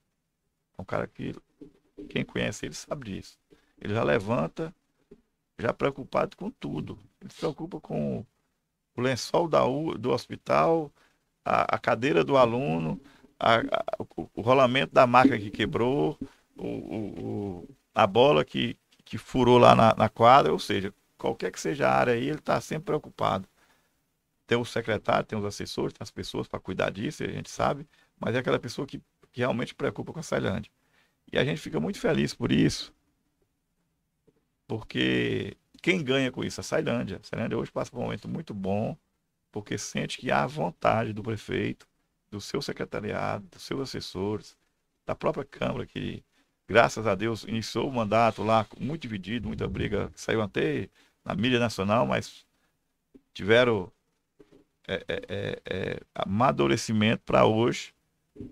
É um cara que, quem conhece ele sabe disso. Ele já levanta, já preocupado com tudo. Ele se preocupa com o lençol do hospital, a cadeira do aluno, o rolamento da máquina que quebrou, a bola que furou lá na quadra, ou seja, qualquer que seja a área aí, ele está sempre preocupado. Tem o secretário, tem os assessores, tem as pessoas para cuidar disso, a gente sabe, mas é aquela pessoa que realmente preocupa com a Ceilândia. E a gente fica muito feliz por isso, porque quem ganha com isso? A Ceilândia. A Ceilândia hoje passa por um momento muito bom, porque sente que há vontade do prefeito, do seu secretariado, dos seus assessores, da própria Câmara, que, graças a Deus, iniciou o mandato lá muito dividido, muita briga, saiu até na mídia nacional, mas tiveram amadurecimento para hoje.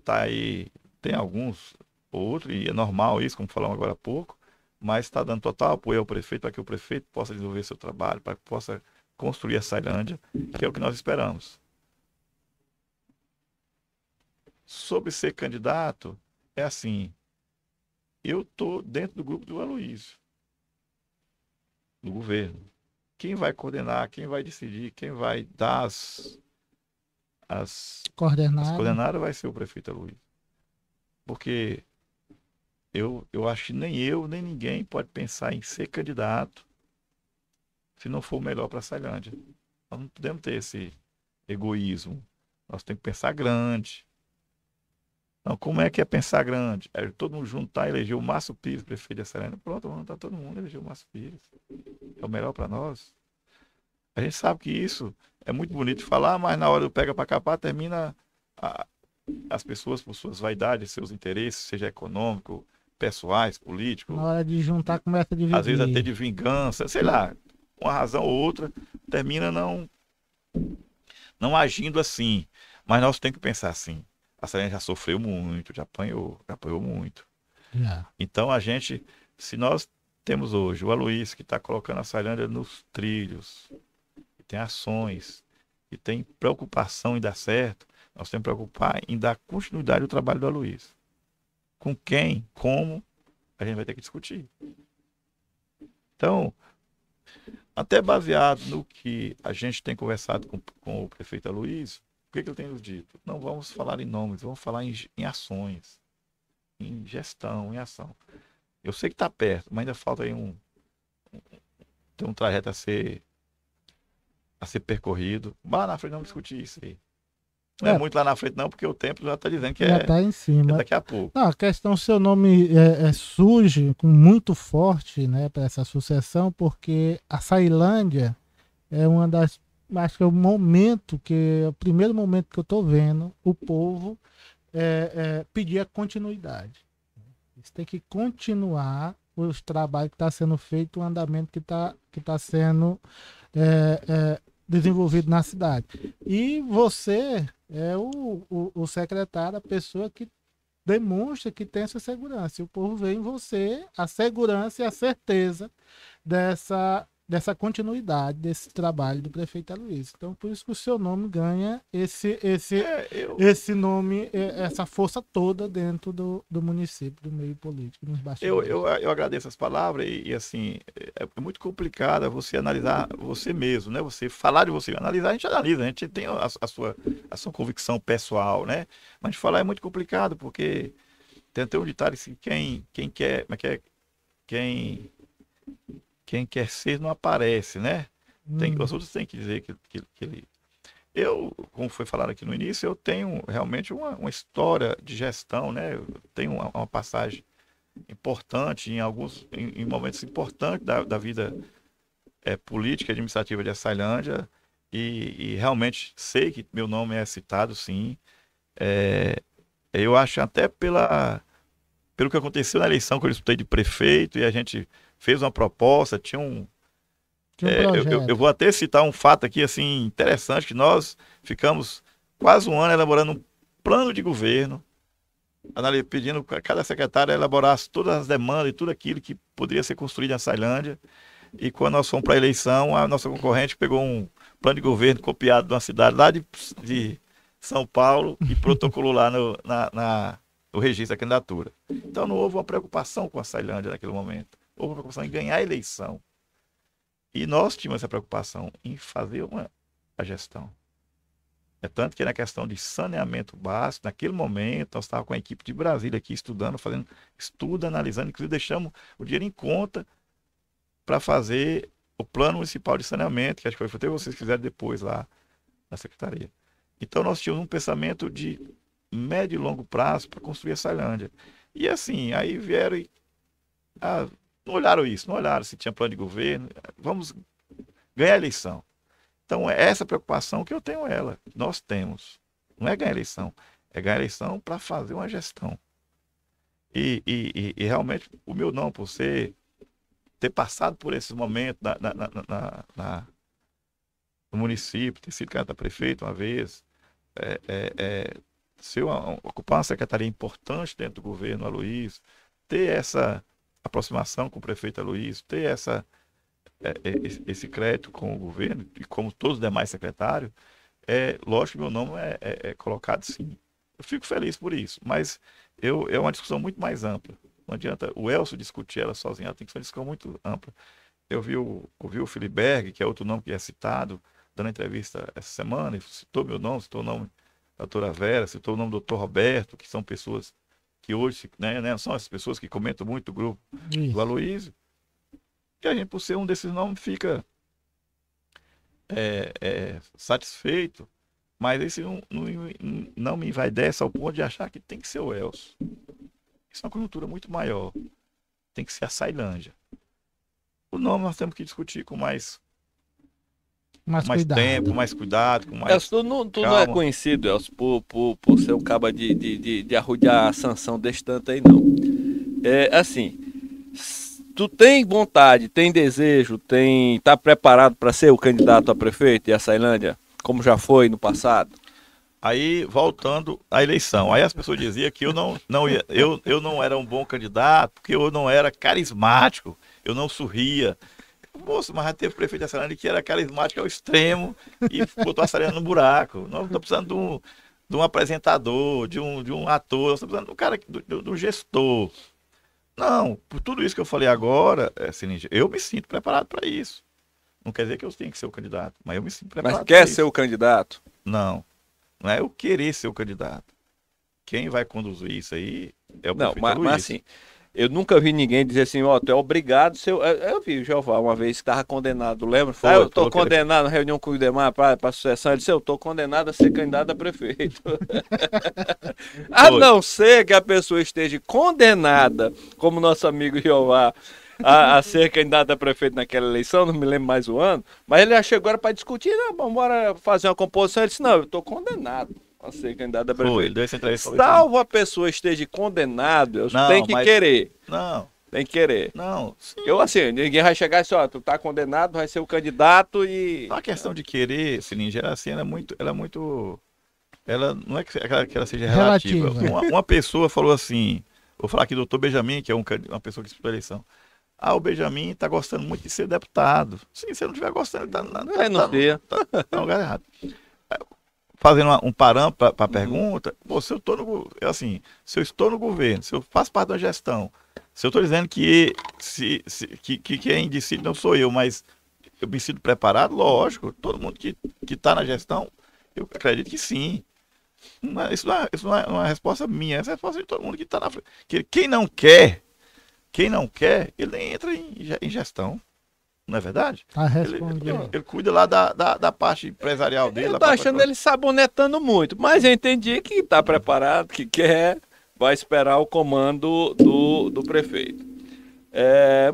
Tá aí, tem alguns outros, e é normal isso, como falamos agora há pouco, mas está dando total apoio ao prefeito para que o prefeito possa desenvolver seu trabalho, para que possa construir a Ceilândia, que é o que nós esperamos. Sobre ser candidato, é assim, eu estou dentro do grupo do Aloysio, do governo. Quem vai coordenar, quem vai decidir, quem vai dar as coordenadas vai ser o prefeito Aloysio. Porque eu acho que nem eu, nem ninguém pode pensar em ser candidato se não for o melhor para a Ceilândia. Nós não podemos ter esse egoísmo. Nós temos que pensar grande. Não, como é que é pensar grande? É todo mundo juntar e eleger o Márcio Pires, prefeito da Ceilândia. Pronto, vamos juntar todo mundo e eleger o Márcio Pires. É o melhor para nós. A gente sabe que isso é muito bonito de falar, mas na hora do pega para capar, termina as pessoas, por suas vaidades, seus interesses, seja econômico, pessoais, políticos. Na hora de juntar, começa a dividir. Às vezes até de vingança, sei lá, uma razão ou outra, termina não agindo assim. Mas nós temos que pensar assim. A Ceilândia já sofreu muito, já apanhou muito. Já. Então a gente, se nós temos hoje o Aloysio que está colocando a Ceilândia nos trilhos, que tem ações, que tem preocupação em dar certo, nós temos que preocupar em dar continuidade ao trabalho do Aloysio. Com quem, como, a gente vai ter que discutir. Então, até baseado no que a gente tem conversado com o prefeito Aloysio, o que ele tem nos dito? Não vamos falar em nomes, vamos falar em ações, em gestão, em ação. Eu sei que está perto, mas ainda falta aí tem um trajeto a ser percorrido. Mas na frente vamos discutir isso aí. Não é muito lá na frente, não, porque o tempo já está dizendo que já é, está em é cima. daqui a pouco. Não, a questão, seu nome surge com muito forte, né, para essa sucessão, porque a Sailândia é uma das, acho que é o primeiro momento que eu estou vendo o povo pedir a continuidade. Eles têm que continuar os trabalhos que está sendo feito, o andamento que tá sendo desenvolvido na cidade. E você é o secretário, a pessoa que demonstra que tem essa segurança. E o povo vê em você a segurança e a certeza dessa continuidade desse trabalho do prefeito Aloysio. Então, por isso que o seu nome ganha esse nome, essa força toda dentro do município, do meio político, nos bastidores. Eu agradeço as palavras e assim, é muito complicado você analisar você mesmo, né? Você falar de você, analisar, a gente tem a sua convicção pessoal, né? Mas falar é muito complicado, porque tem até um ditado assim, quem quer ser não aparece, né? Os outros têm que dizer que ele... Eu, como foi falado aqui no início, eu tenho realmente uma história de gestão, né? Eu tenho uma passagem importante em momentos importantes da vida política e administrativa de Açailândia e realmente sei que meu nome é citado, sim. Eu acho até pelo que aconteceu na eleição que eu disputei de prefeito e a gente fez uma proposta, tinha um projeto. eu vou até citar um fato aqui assim interessante, que nós ficamos quase um ano elaborando um plano de governo, pedindo a cada secretário elaborasse todas as demandas e tudo aquilo que poderia ser construído na Açailândia. E quando nós fomos para a eleição, a nossa concorrente pegou um plano de governo copiado de uma cidade lá de São Paulo e protocolou lá no registro da candidatura. Então não houve uma preocupação com a Açailândia naquele momento. Houve uma preocupação em ganhar a eleição. E nós tínhamos essa preocupação em fazer a gestão. É tanto que na questão de saneamento básico, naquele momento, nós estávamos com a equipe de Brasília aqui estudando, fazendo estudo, analisando, inclusive deixamos o dinheiro em conta para fazer o plano municipal de saneamento, que acho que foi até vocês que fizeram depois lá na secretaria. Então nós tínhamos um pensamento de médio e longo prazo para construir a Açailândia. E assim, aí vieram e não olharam isso, não olharam se tinha plano de governo, vamos ganhar a eleição. Então é essa preocupação que eu tenho nós temos. Não é ganhar a eleição, é ganhar a eleição para fazer uma gestão. E realmente o meu não, por ter passado por esse momento no município, ter sido candidato a prefeito uma vez, se eu ocupar uma secretaria importante dentro do governo Aloysio, ter essa aproximação com o prefeito Aloysio, ter esse crédito com o governo e como todos os demais secretários, lógico que meu nome é colocado sim. Eu fico feliz por isso, mas é uma discussão muito mais ampla. Não adianta o Elcio discutir ela sozinho, ela tem que ser uma discussão muito ampla. Eu ouvi o Filiberg, que é outro nome que é citado, dando entrevista essa semana, ele citou meu nome, citou o nome da doutora Vera, citou o nome do doutor Roberto, que são pessoas que hoje, né, são as pessoas que comentam muito o grupo do Aloysio. E a gente, por ser um desses nomes, fica satisfeito, mas esse não me vai dessa ao ponto de achar que tem que ser o Elcio. Isso é uma conjuntura muito maior. Tem que ser a Açailândia. O nome nós temos que discutir com mais tempo, mais cuidado, com mais Elcio, tu não é conhecido, Elcio, por ser um caba de arrodear a sanção desse tanto aí, não. Assim, tu tem vontade, tem desejo, tá preparado para ser o candidato a prefeito de Açailândia, como já foi no passado? Aí, voltando à eleição, aí as pessoas diziam que eu não era um bom candidato, porque eu não era carismático, eu não sorria. Moço, mas já teve prefeito de Açailândia que era carismático ao extremo e botou a Açailândia no buraco. Nós estamos precisando de um apresentador, de um ator, nós estamos precisando de um cara, de um gestor. Não, por tudo isso que eu falei agora, Sininja, eu me sinto preparado para isso. Não quer dizer que eu tenho que ser o candidato, mas eu me sinto preparado. Mas quer ser o candidato? Não. Não é eu querer ser o candidato. Quem vai conduzir isso aí é o prefeito Aloysio. Mas assim, Eu nunca vi ninguém dizer assim, ó, tu é obrigado, eu vi o Jeová uma vez que estava condenado, lembra? Foi, Eu tô falou que ele- condenado na reunião com o Idemar para sucessão, ele disse, eu tô condenado a ser candidato a prefeito. A Foi. não ser que a pessoa esteja condenada, como nosso amigo Jeová, a ser candidato a prefeito naquela eleição, não me lembro mais o ano, mas ele já chegou para discutir, não, vamos embora fazer uma composição, ele disse, não, eu tô condenado a ser candidato a Foi, ele prefeito. deu essa entrevista. Falou isso. Salvo a pessoa esteja condenado, Não, tem que mas- querer. Não, Tem que querer. não. Sim. Eu assim, ninguém vai chegar e assim, ó, tu tá condenado, vai ser o candidato e. Só a questão de querer, Sininja, ela não é que ela seja relativa. Relativa. Uma pessoa falou assim, vou falar aqui do doutor Benjamin, que é uma pessoa que disputou a eleição. Ah, o Benjamin tá gostando muito de ser deputado. Sim, se ele não estiver gostando, ele tá não sei. tá no lugar errado. Fazendo um parâmetro para a pergunta, pô, se eu tô se eu estou no governo, se eu faço parte da gestão, se eu estou dizendo que quem decide não sou eu, mas eu me sinto preparado, lógico, todo mundo que está na gestão, eu acredito que sim. Isso não é uma resposta minha, essa é a resposta de todo mundo que está na frente. Quem não quer, ele nem entra em gestão. Não é verdade? Tá respondido. Ele cuida lá da parte empresarial dele. Eu tô achando ele sabonetando muito, mas eu entendi que tá preparado, que quer, vai esperar o comando do prefeito.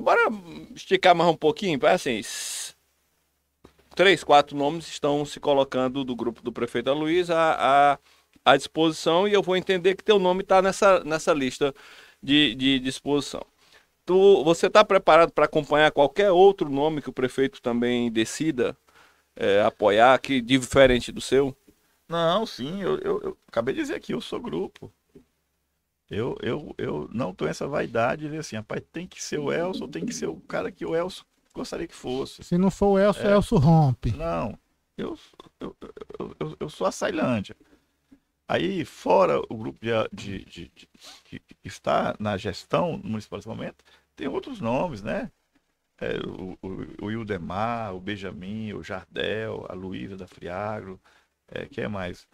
Bora esticar mais um pouquinho, assim, 3, 4 nomes estão se colocando do grupo do prefeito Aloysio à disposição e eu vou entender que teu nome está nessa lista de disposição. Você está preparado para acompanhar qualquer outro nome que o prefeito também decida apoiar, que diferente do seu? Não, sim, eu acabei de dizer aqui, eu sou grupo. Eu não tenho essa vaidade de dizer assim, rapaz, tem que ser o Elcio, tem que ser o cara que o Elcio gostaria que fosse. Se não for o Elcio, o Elcio rompe. Não, eu sou a Sailândia. Aí, fora o grupo que está na gestão municipal nesse momento, tem outros nomes, né? O Ildemar, o Benjamin, o Jardel, a Luísa da Friagro, quem é mais?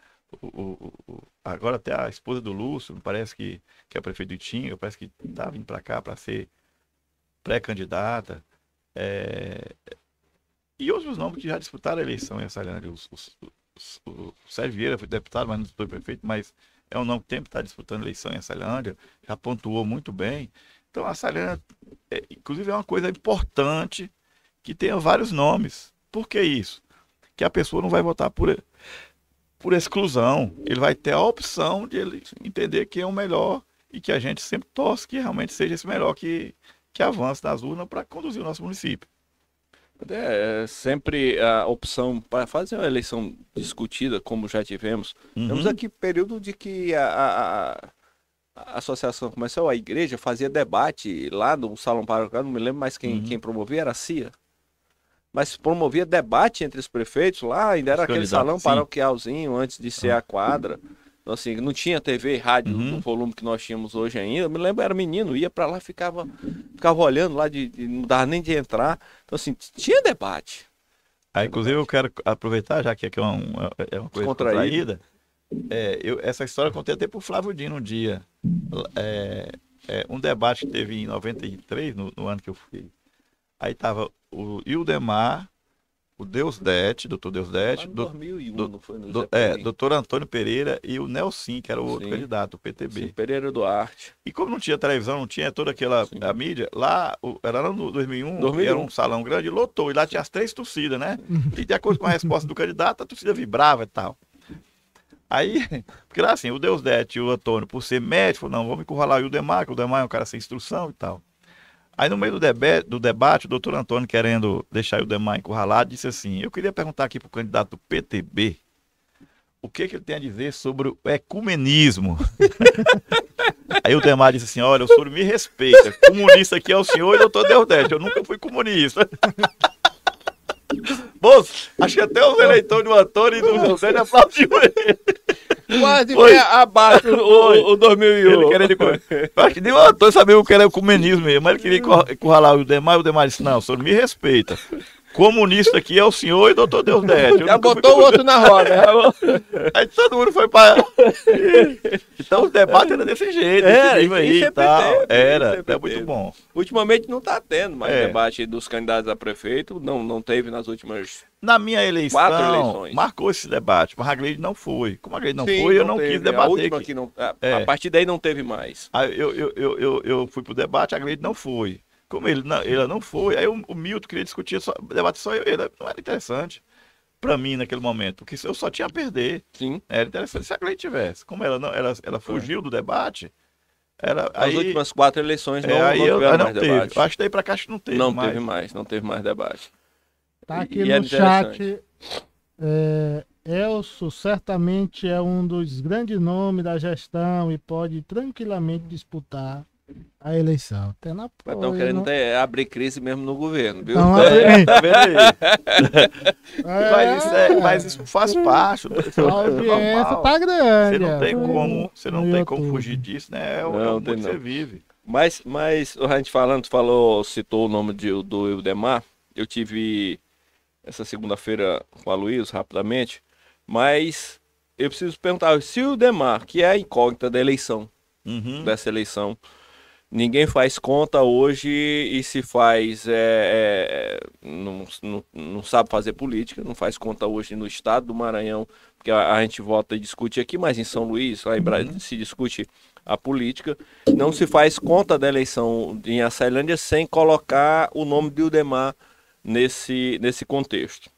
Agora até a esposa do Lúcio, parece que é prefeito de Itinga, parece que está vindo para cá para ser pré-candidata. E outros nomes que já disputaram a eleição em Açailândia. O Sérgio Vieira foi deputado, mas não foi prefeito, mas é um nome que sempre está disputando a eleição em Açailândia, já pontuou muito bem. Então, a Açailândia, inclusive, é uma coisa importante que tenha vários nomes. Por que isso? Que a pessoa não vai votar por exclusão. Ele vai ter a opção de ele entender quem é o melhor e que a gente sempre torce que realmente seja esse melhor que avance nas urnas para conduzir o nosso município. Sempre a opção para fazer uma eleição discutida, como já tivemos. Temos aqui período de que a associação comercial, a igreja, fazia debate lá no salão paroquial, não me lembro mais quem promovia, era a CIA. Mas promovia debate entre os prefeitos lá, ainda era aquele salão paroquialzinho antes de ser a quadra. Então, assim, não tinha TV e rádio no volume que nós tínhamos hoje ainda. Eu me lembro, era menino, ia pra lá, ficava olhando lá, não dava nem de entrar. Então, assim, tinha debate. Inclusive, eu quero aproveitar, já que aqui é uma coisa contraída. Essa história eu contei até pro Flávio Dino um dia. Um debate que teve em 93, no ano que eu fui. Aí tava o Ildemar, o Deusdete, doutor Deusdete, 2001, não foi no doutor Antônio Pereira e o Nelson, que era o outro candidato, o PTB. Sim, Pereira Duarte. E como não tinha televisão, não tinha toda aquela a mídia, era lá no 2001, era um salão grande, lotou, e lá tinha as 3 torcidas, né? E de acordo com a resposta do candidato, a torcida vibrava e tal. Aí, porque lá assim, o Deusdete e o Antônio, por ser médico, não, vamos encurralar o Ildemar, que o Ildemar é um cara sem instrução e tal. Aí no meio do debate, o doutor Antônio, querendo deixar o Ildemar encurralado, disse assim, eu queria perguntar aqui para o candidato do PTB, o que ele tem a dizer sobre o ecumenismo. Aí o Ildemar disse assim, olha, o senhor me respeita, comunista aqui é o senhor e o doutor Deusdete, eu nunca fui comunista. Moço, acho que até os eleitores do Antônio e do Deusdete aplaudiu ele. Quase foi abaixo o 2001. Acho que nem o Antônio sabia o que era o ecumenismo mesmo, mas ele queria encurralar o Ildemar, e o Ildemar disse, não, o senhor me respeita. Comunista aqui é o senhor e o doutor Deusdedio. Já botou o outro na roda. Aí todo mundo foi para. Então o debate era desse jeito, É, desse nível aí e tal. Era sempre muito teve. bom. Ultimamente não está tendo mais É. debate dos candidatos a prefeito. Não teve nas últimas. Na minha 4 eleição, eleições. marcou esse debate, mas a Gleide não foi. Como a Gleide não Sim, foi, eu não teve. quis debater A última aqui. que não. É. A partir daí não teve mais. Aí eu fui pro debate, a Gleide não foi. Como ele não foi, aí o Milton queria discutir, debater só eu, ele não era interessante pra mim naquele momento, porque eu só tinha a perder. Sim. Era interessante se a Gleide tivesse. Como ela fugiu do debate, Nas aí, últimas 4 eleições não, aí não eu tiveram não mais teve. debate. Eu acho que daí pra cá acho que não teve Não mais. teve mais debate. Tá aqui E é no chat. Elcio certamente é um dos grandes nomes da gestão e pode tranquilamente disputar a eleição. Até na Estão querendo abrir crise mesmo no governo, viu? Então, Tá vendo aí? é, Mas isso faz parte. a audiência tá grande. Você não tem no- como, você não no tem como YouTube. fugir disso, né? É o Não, mundo tem que não. você vive. Mas a gente citou o nome do Ildemar. Eu tive essa segunda-feira com a Luiz, rapidamente. Mas eu preciso perguntar, se o Ildemar, que é a incógnita da eleição, Uhum. dessa eleição, ninguém faz conta hoje e se faz, não sabe fazer política, não faz conta hoje no estado do Maranhão, porque a gente vota e discute aqui, mas em São Luís, lá em Brasília, se discute a política. Não se faz conta da eleição em Açailândia sem colocar o nome de Ildemar nesse contexto.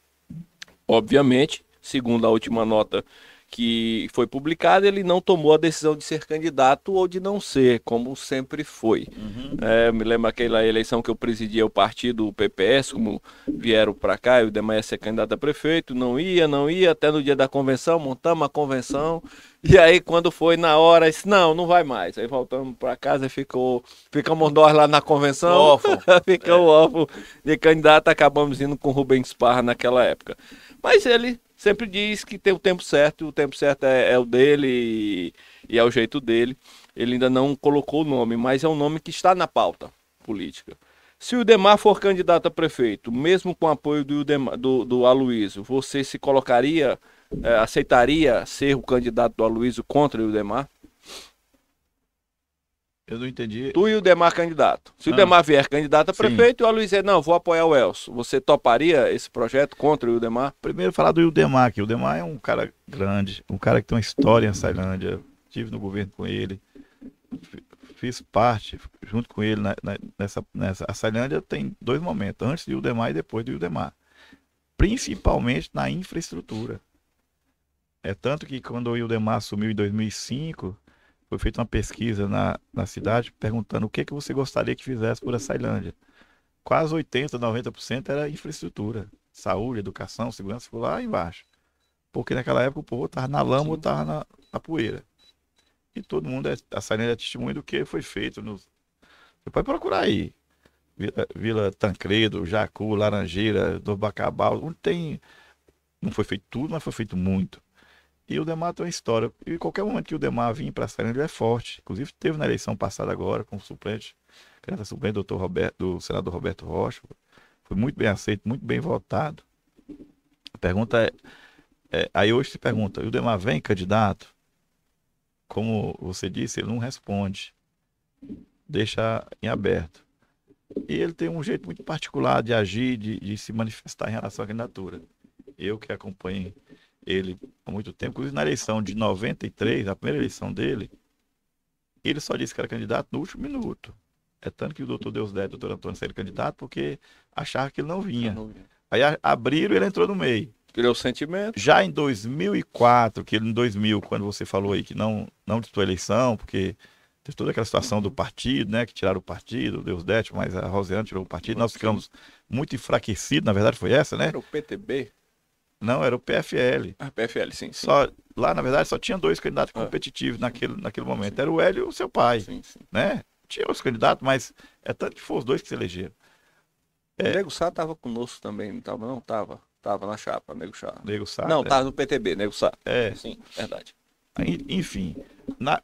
Obviamente, segundo a última nota que foi publicada, ele não tomou a decisão de ser candidato ou de não ser, como sempre foi. Eu me lembro aquela eleição que eu presidia o partido, o PPS, como vieram para cá, e o Ildemar ia ser candidato a prefeito, não ia, até no dia da convenção, montamos a convenção, e aí quando foi na hora, disse, não vai mais. Aí voltamos para casa e ficamos nós lá na convenção, Órfão. ficamos órfãos de candidato, acabamos indo com o Rubens Parra naquela época. Mas ele sempre diz que tem o tempo certo é o dele e é o jeito dele. Ele ainda não colocou o nome, mas é um nome que está na pauta política. Se o Ildemar for candidato a prefeito, mesmo com o apoio do Aloysio, você se colocaria, aceitaria ser o candidato do Aloysio contra o Ildemar? Eu não entendi. Tu e o Ildemar candidato. Se o Ildemar vier candidato a Sim. prefeito e o Aloysio não, vou apoiar o Elcio. Você toparia esse projeto contra o Ildemar? Primeiro falar do Ildemar, que o Ildemar é um cara grande, um cara que tem uma história em Açailândia. Estive no governo com ele, fiz parte junto com ele nessa Açailândia tem 2 momentos, antes do Ildemar e depois do Ildemar. Principalmente na infraestrutura. É tanto que quando o Ildemar assumiu em 2005, foi feita uma pesquisa na cidade perguntando o que você gostaria que fizesse por Açailândia. Quase 80%, 90% era infraestrutura. Saúde, educação, segurança, ficou lá embaixo. Porque naquela época o povo estava na lama ou estava na poeira. E todo mundo, Açailândia é testemunho do que foi feito. Você pode procurar aí. Vila Tancredo, Jacu, Laranjeira, Dobacabal, onde tem... Não foi feito tudo, mas foi feito muito. E o Ildemar tem uma história. E qualquer momento que o Ildemar vir para a Açailândia, ele é forte. Inclusive, teve na eleição passada agora, com o suplente, candidato suplente do senador Roberto Rocha. Foi muito bem aceito, muito bem votado. A pergunta aí hoje se pergunta, o Ildemar vem candidato? Como você disse, ele não responde. Deixa em aberto. E ele tem um jeito muito particular de agir, de se manifestar em relação à candidatura. Eu que acompanho ele há muito tempo, inclusive na eleição de 93, a primeira eleição dele, ele só disse que era candidato no último minuto. É tanto que o doutor Deusdedio e o doutor Antônio saíram candidato porque achavam que ele não vinha. Aí abriram e ele entrou no meio. Criou sentimento. Já em 2004, em 2000, quando você falou aí que não disputou a eleição, porque teve toda aquela situação do partido, né, que tiraram o partido, o Deusdedio, mas a Rosiane tirou o partido, nós ficamos muito enfraquecidos, na verdade foi essa, né? Era o PTB? Não, era o PFL. Ah, PFL, sim. Lá, na verdade, só tinha 2 candidatos competitivos naquele momento. Era o Hélio e o seu pai, Sim. né? Tinha os candidatos, mas é tanto que foram os 2 que se elegeram. O Nego Sá estava conosco também, não estava? Não, estava. Estava na chapa, Nego Sá. Nego Sá. Não, estava no PTB, Nego Sá. É. Sim, verdade. Enfim,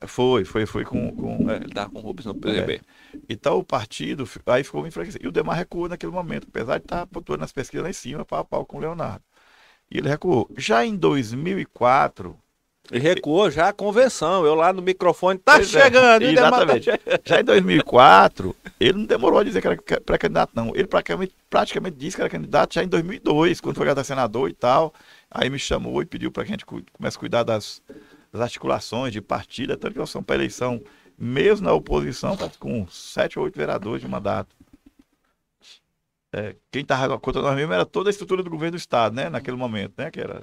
Foi com Ele estava com o Rubens no PDB. Então o partido aí ficou enfraquecido. E o Demar recuou naquele momento, apesar de estar pontuando nas pesquisas lá em cima, pau a pau com o Leonardo. E ele recuou. Já em 2004... Ele recuou já a convenção. Eu lá no microfone, tá Pois chegando. é, exatamente. Já em 2004, ele não demorou a dizer que era pré-candidato, não. Ele praticamente disse que era candidato já em 2002, quando foi candidato a senador e tal. Aí me chamou e pediu para que a gente comece a cuidar das articulações de partido, tanto que nós somos para eleição, mesmo na oposição, tá com 7 ou 8 vereadores de mandato. Quem estava contra nós mesmo era toda a estrutura do governo do Estado, né? Naquele momento, né? Que era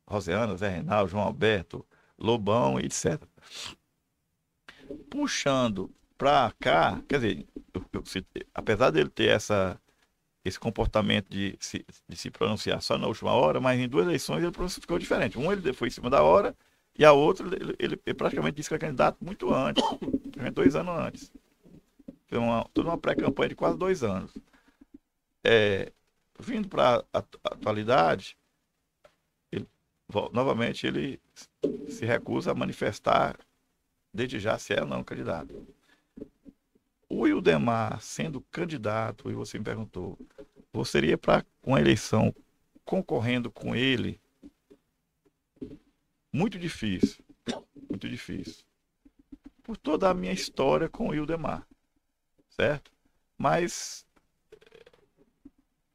Roseana, Zé Reinaldo, João Alberto, Lobão, etc. Puxando para cá, quer dizer, apesar dele ter esse comportamento de se pronunciar só na última hora, mas em 2 eleições ele ficou diferente. Ele foi em cima da hora e a outra ele praticamente disse que era candidato muito antes, 2 anos antes. Foi toda uma pré-campanha de quase 2 anos. Vindo para a atualidade, novamente ele se recusa a manifestar desde já se é ou não candidato. O Ildemar sendo candidato, e você me perguntou, você iria para uma eleição concorrendo com ele? Muito difícil, muito difícil. Por toda a minha história com o Ildemar, certo? Mas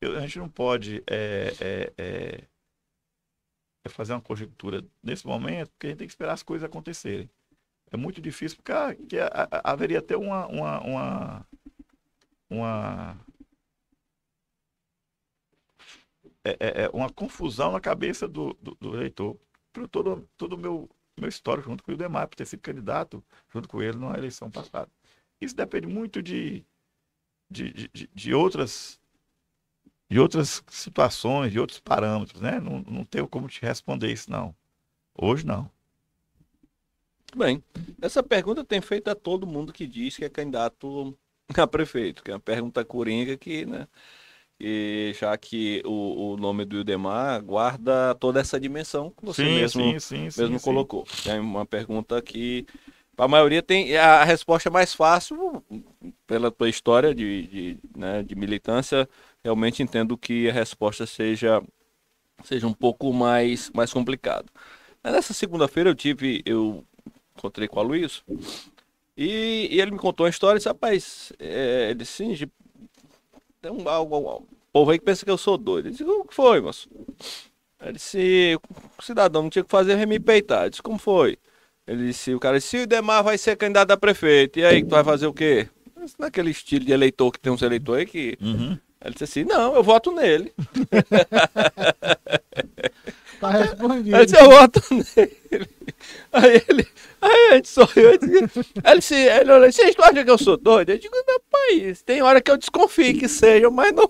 a gente não pode fazer uma conjectura nesse momento, porque a gente tem que esperar as coisas acontecerem. É muito difícil, porque haveria até uma confusão na cabeça do eleitor, por todo o meu histórico junto com o Ildemar, por ter sido candidato junto com ele na eleição passada. Isso depende muito de outras situações, de outros parâmetros, né? Não tenho como te responder isso, não. Hoje, não. Bem, essa pergunta tem feito a todo mundo que diz que é candidato a prefeito, que é uma pergunta coringa que, né? E já que o nome do Ildemar guarda toda essa dimensão que você mesmo colocou. É uma pergunta que a maioria tem a resposta mais fácil pela tua história de militância. Realmente entendo que a resposta seja um pouco mais complicado. Mas nessa segunda-feira eu encontrei com a Luiz e ele me contou uma história e disse, rapaz, ele disse, tem um povo aí que pensa que eu sou doido. Ele disse, o que foi, moço? Ele disse, o cidadão não tinha que fazer, me peitar. Eu disse, como foi? Ele disse, o cara disse, o Ildemar vai ser candidato a prefeito, e aí, tu vai fazer o quê? Naquele estilo de eleitor que tem uns eleitores aí que... Uhum. Ele disse assim, não, eu voto nele. Tá respondido. Ele disse, eu voto nele. Aí a gente sorriu. Ele olhou, vocês acham que eu sou doido? Eu digo, não, país, tem hora que eu desconfio que seja, mas não.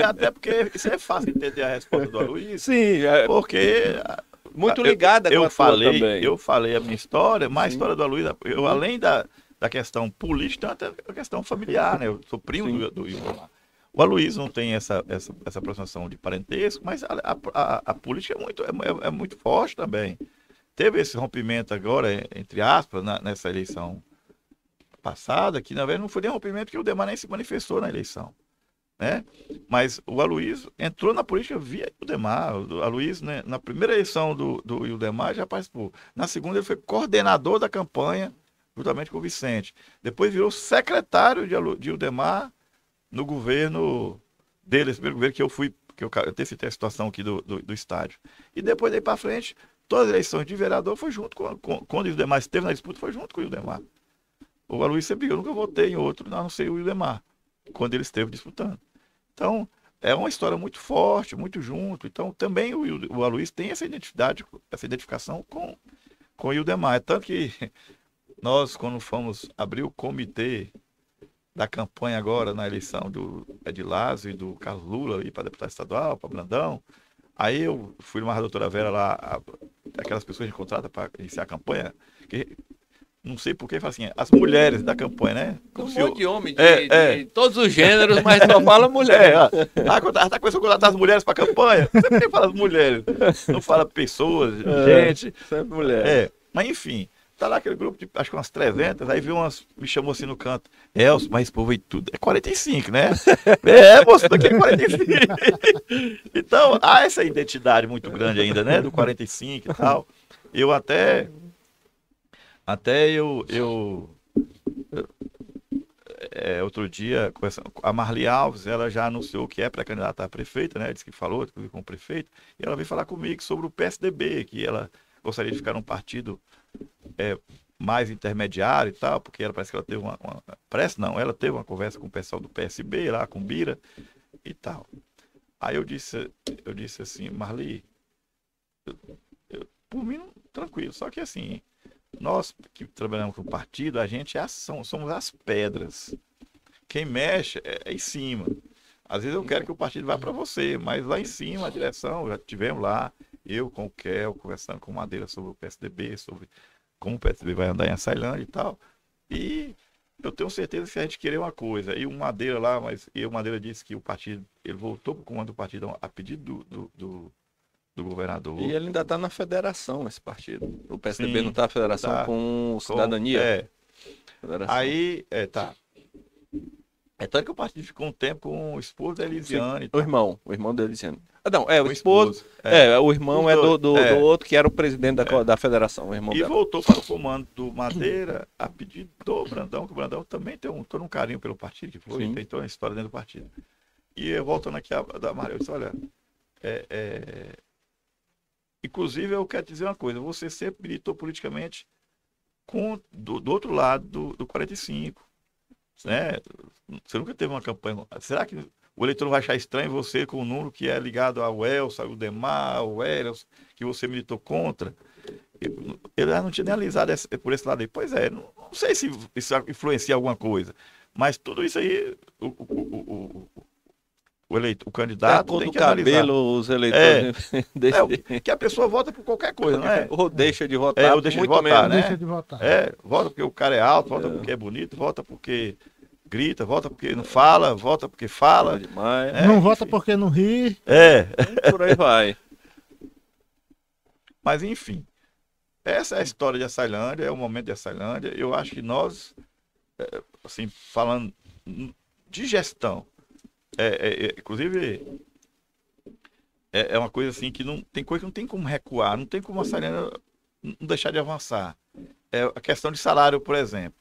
Até porque isso é fácil entender a resposta do Aloysio. Sim, porque... muito ligada com a tua também. Eu falei a minha história, mas a história do Aloysio, além da questão política, tem até a questão familiar, né? Eu sou primo do Ildemar. O Aloysio não tem essa aproximação de parentesco, mas a política é muito forte também. Teve esse rompimento agora, entre aspas, nessa eleição passada, que na verdade não foi nem um rompimento, que o Ildemar nem se manifestou na eleição, né? Mas o Aloysio entrou na política via Ildemar. O Aloysio, né, na primeira eleição do Ildemar já participou. Na segunda ele foi coordenador da campanha, juntamente com o Vicente. Depois virou secretário de Ildemar no governo dele, esse primeiro governo que eu até citei a situação aqui do estádio. E depois daí para frente, todas as eleições de vereador foi junto quando o Ildemar esteve na disputa, foi junto com o Ildemar. O Aloysio sempre eu nunca votei em outro, a não ser o Ildemar, quando ele esteve disputando. Então, é uma história muito forte, muito junto. Então, também o Aloysio tem essa identificação com o Ildemar. É tanto que nós, quando fomos abrir o comitê da campanha agora na eleição do Edilásio e do Carlos Lula ali para deputado estadual, para Brandão, aí eu fui numa doutora Vera lá, aquelas pessoas que a gente contrata para iniciar a campanha, que não sei porquê, fala assim, as mulheres da campanha, né? Como monte de homem, de todos os gêneros, mas só fala mulher. Tá começando a contratar as mulheres para a campanha, sempre fala as mulheres, não fala pessoas, gente. Sempre mulher. Mas enfim, tá lá aquele grupo de, acho que umas 300, aí viu umas, me chamou assim no canto, Elcio, mas esse povo aí tudo é 45, né? Moço, daqui é 45. Então, há essa identidade muito grande ainda, né, do 45 e tal. Eu até outro dia, a Marli Alves, ela já anunciou que é pré-candidata a prefeita, né? Disse que falou, inclusive com o prefeito, e ela veio falar comigo sobre o PSDB, que ela gostaria de ficar num partido mais intermediário e tal, porque ela parece que ela teve ela teve uma conversa com o pessoal do PSB lá, com o Bira e tal. Aí eu disse assim, Marli, por mim, tranquilo, só que assim, nós que trabalhamos com o partido, a gente somos as pedras. Quem mexe é em cima. Às vezes eu quero que o partido vá para você, mas lá em cima, a direção, já tivemos lá, eu com o Kel, conversando com o Madeira sobre o PSDB, sobre como o PSDB vai andar em Açailândia e tal. E eu tenho certeza que se a gente querer uma coisa, e o Madeira lá, o Madeira disse que o partido, ele voltou para o comando do partido a pedido do governador. E ele ainda está na federação, esse partido. O PSDB Sim, não está na federação tá, com Cidadania? Federação. Aí, tá. É tanto que o partido ficou um tempo com o esposo da Elisiane. O irmão da Elisiane. Não, o esposo. O irmão é do outro que era o presidente da federação, o irmão e dela. Voltou para o comando do Madeira a pedido do Brandão, que o Brandão também tem todo um carinho pelo partido, que foi, tem toda uma história dentro do partido. E eu voltando aqui da Maria, eu disse, olha, inclusive eu quero te dizer uma coisa, você sempre militou politicamente do outro lado do 45. Né? Você nunca teve uma campanha. Será que o eleitor não vai achar estranho você com o número que é ligado ao Elcio, ao Demar, ao Helios, que você militou contra? Ele não tinha nem analisado por esse lado aí. Pois é, não sei se isso influencia alguma coisa, mas tudo isso aí o candidato tem que analisar. Cabelo, os eleitores que a pessoa vota por qualquer coisa, não é? Ou deixa de votar, ou deixa de votar, né? Deixa de votar. Vota porque o cara é alto, vota porque é bonito, vota porque grita, vota porque não fala, vota porque fala. Demais. Não vota porque não ri. Por aí vai. Mas enfim, essa é a história de Açailândia, é o momento de Açailândia. Eu acho que nós, assim, falando de gestão, inclusive, é uma coisa assim que tem coisa que não tem como recuar, não tem como Açailândia não deixar de avançar. A questão de salário, por exemplo.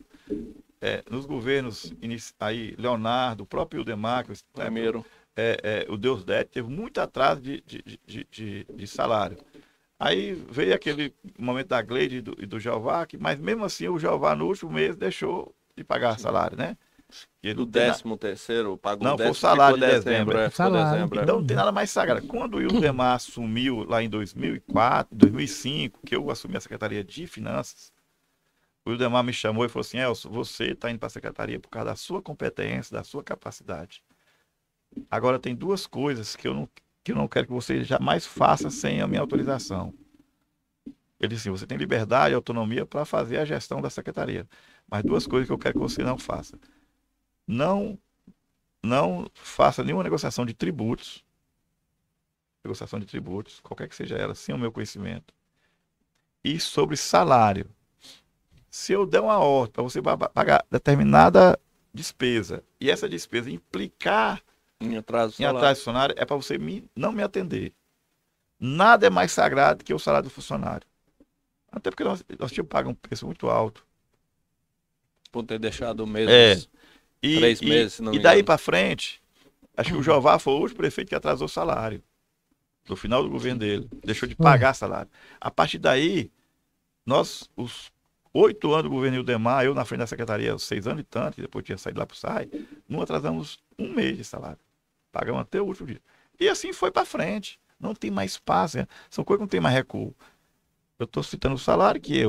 Nos governos aí, Leonardo, o próprio Udemar, primeiro, o Deus Dete, teve muito atraso de salário. Aí veio aquele momento da Gleide e do Jeová, mas mesmo assim o Jeová no último mês deixou de pagar salário, né? E do 13º pagou não, o foi o salário de dezembro. Então não tem nada mais sagrado. Quando o Ildemar assumiu lá em 2004, 2005, que eu assumi a Secretaria de Finanças, o Ildemar me chamou e falou assim, Elcio, você está indo para a Secretaria por causa da sua competência, da sua capacidade. Agora tem duas coisas que eu não quero que você jamais faça sem a minha autorização. Ele disse assim, você tem liberdade e autonomia para fazer a gestão da Secretaria. Mas duas coisas que eu quero que você não faça. Não faça nenhuma negociação de tributos, qualquer que seja ela, sem o meu conhecimento. E sobre salário. Se eu der uma ordem para você pagar determinada despesa, e essa despesa implicar em atraso de funcionário, é para você não me atender. Nada é mais sagrado que o salário do funcionário. Até porque nós tínhamos pago um preço muito alto. Por ter deixado o mesmo 3 meses, se não me engano. E daí para frente, acho que o Jeová foi o último prefeito que atrasou o salário. No final do governo dele. Deixou de pagar salário. A partir daí, nós, os 8 anos do governo Ildemar, eu na frente da secretaria, 6 anos e tanto, que depois tinha saído lá para o SAI, não atrasamos um mês de salário. Pagamos até o último dia. E assim foi para frente. Não tem mais espaço. São coisas que não tem mais recuo. Eu estou citando o salário que